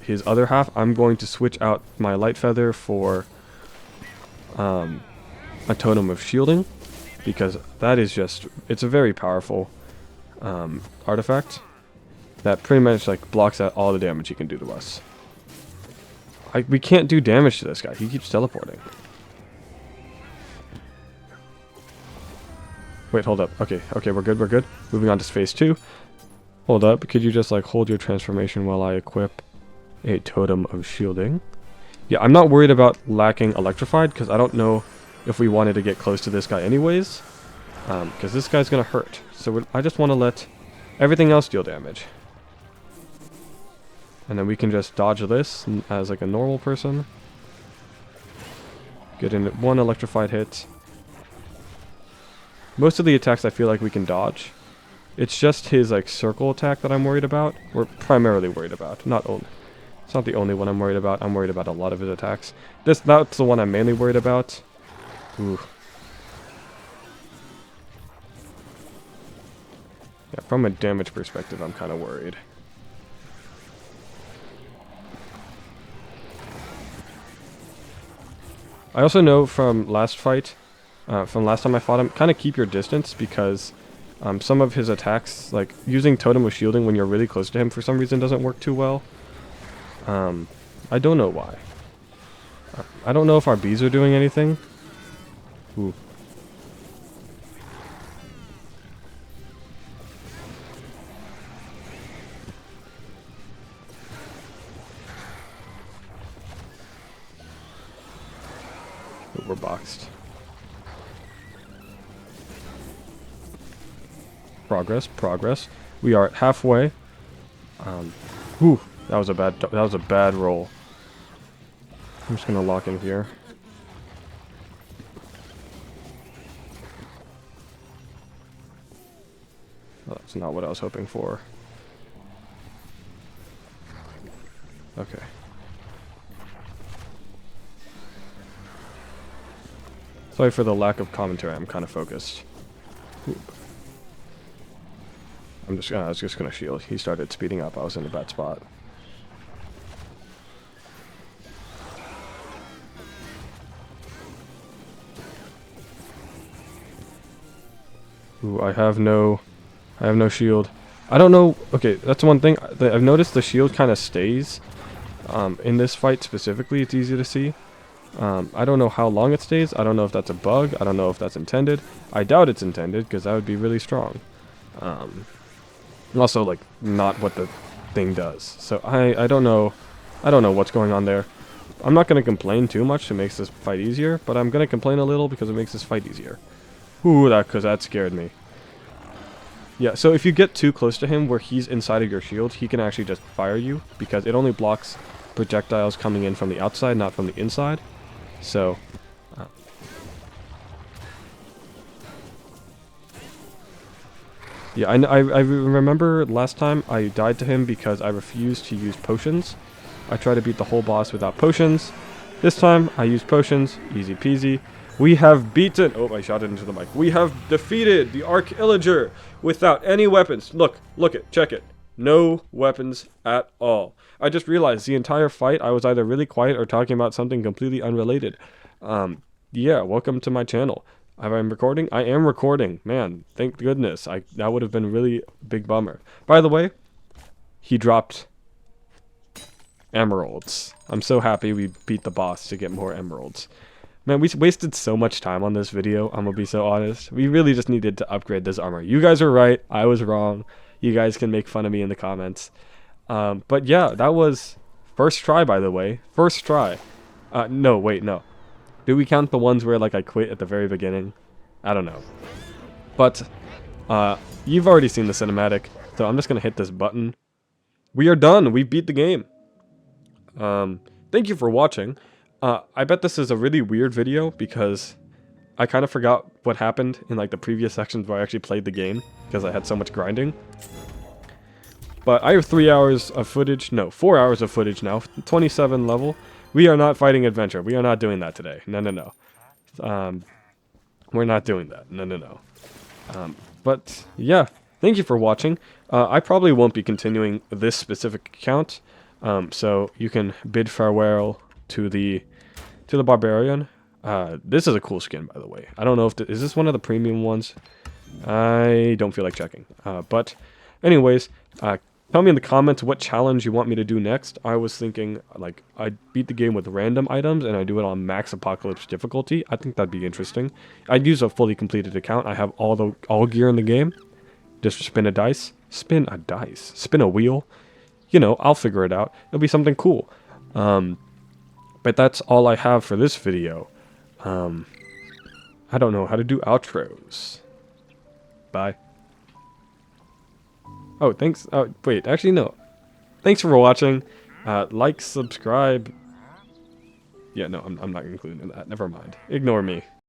his other half, I'm going to switch out my Light Feather for a Totem of Shielding, because that is just, it's a very powerful artifact that pretty much like blocks out all the damage he can do to us. We can't do damage to this guy. He keeps teleporting. Wait, hold up. Okay, we're good, we're good. Moving on to phase 2. Hold up, could you just like hold your transformation while I equip a totem of shielding? Yeah, I'm not worried about lacking electrified, because I don't know if we wanted to get close to this guy anyways. Because this guy's gonna hurt. So I just want to let everything else deal damage. And then we can just dodge this as like a normal person. Get in one electrified hit. Most of the attacks I feel like we can dodge. It's just his like circle attack that I'm worried about. We're primarily worried about. Not only. It's not the only one I'm worried about. I'm worried about a lot of his attacks. That's the one I'm mainly worried about. Ooh. Yeah, from a damage perspective, I'm kind of worried. I also know from last fight, from last time I fought him, kind of keep your distance because some of his attacks, like using Totem with shielding when you're really close to him for some reason doesn't work too well. I don't know why. I don't know if our bees are doing anything. Ooh. We're boxed. Progress. We are halfway. Ooh, that was a bad roll. I'm just gonna lock in here. Oh, that's not what I was hoping for. Okay. Sorry for the lack of commentary. I'm kind of focused. Ooh. I was just gonna shield. He started speeding up. I was in a bad spot. Ooh, I have no shield. I don't know. Okay, that's one thing. I've noticed the shield kind of stays. In this fight specifically, it's easy to see. I don't know how long it stays. I don't know if that's a bug. I don't know if that's intended. I doubt it's intended because that would be really strong. Also, like, not what the thing does. So I don't know. I don't know what's going on there. I'm not going to complain too much. It makes this fight easier, but I'm going to complain a little because it makes this fight easier. Ooh, because that scared me. Yeah, so if you get too close to him where he's inside of your shield, he can actually just fire you because it only blocks projectiles coming in from the outside, not from the inside. So, yeah, I remember last time I died to him because I refused to use potions. I tried to beat the whole boss without potions. This time, I used potions. Easy peasy. We have beaten... Oh, I shot it into the mic. We have defeated the Arch-Illager without any weapons. Look it, check it. No weapons at all. I just realized the entire fight I was either really quiet or talking about something completely unrelated. Yeah, welcome to my channel. Am I recording? I am recording. Man, thank goodness. That would have been a really big bummer. By the way, he dropped emeralds. I'm so happy we beat the boss to get more emeralds. Man, we wasted so much time on this video, I'm gonna be so honest. We really just needed to upgrade this armor. You guys were right, I was wrong. You guys can make fun of me in the comments. But yeah, that was first try, by the way. First try. No, wait, no. Do we count the ones where, like, I quit at the very beginning? I don't know. But, you've already seen the cinematic, so I'm just gonna hit this button. We are done! We beat the game! Thank you for watching. I bet this is a really weird video because I kind of forgot what happened in like the previous sections where I actually played the game because I had so much grinding. But I have 3 hours of footage, no, 4 hours of footage now, 27 level. We are not fighting adventure. We are not doing that today. No. We're not doing that. No. But yeah, thank you for watching. I probably won't be continuing this specific account. So you can bid farewell to the barbarian. This is a cool skin, by the way. I don't know if is this one of the premium ones. I don't feel like checking. But anyways, Tell me in the comments what challenge you want me to do next. I was thinking, like, I beat the game with random items and I do it on max apocalypse difficulty. I think that'd be interesting. I'd use a fully completed account. I have all gear in the game. Just spin a dice. Spin a dice. Spin a wheel. You know, I'll figure it out. It'll be something cool. But that's all I have for this video. I don't know how to do outros. Bye. Oh, thanks. Oh, wait, actually, no. Thanks for watching. Like, subscribe. Yeah, no, I'm not including that. Never mind. Ignore me.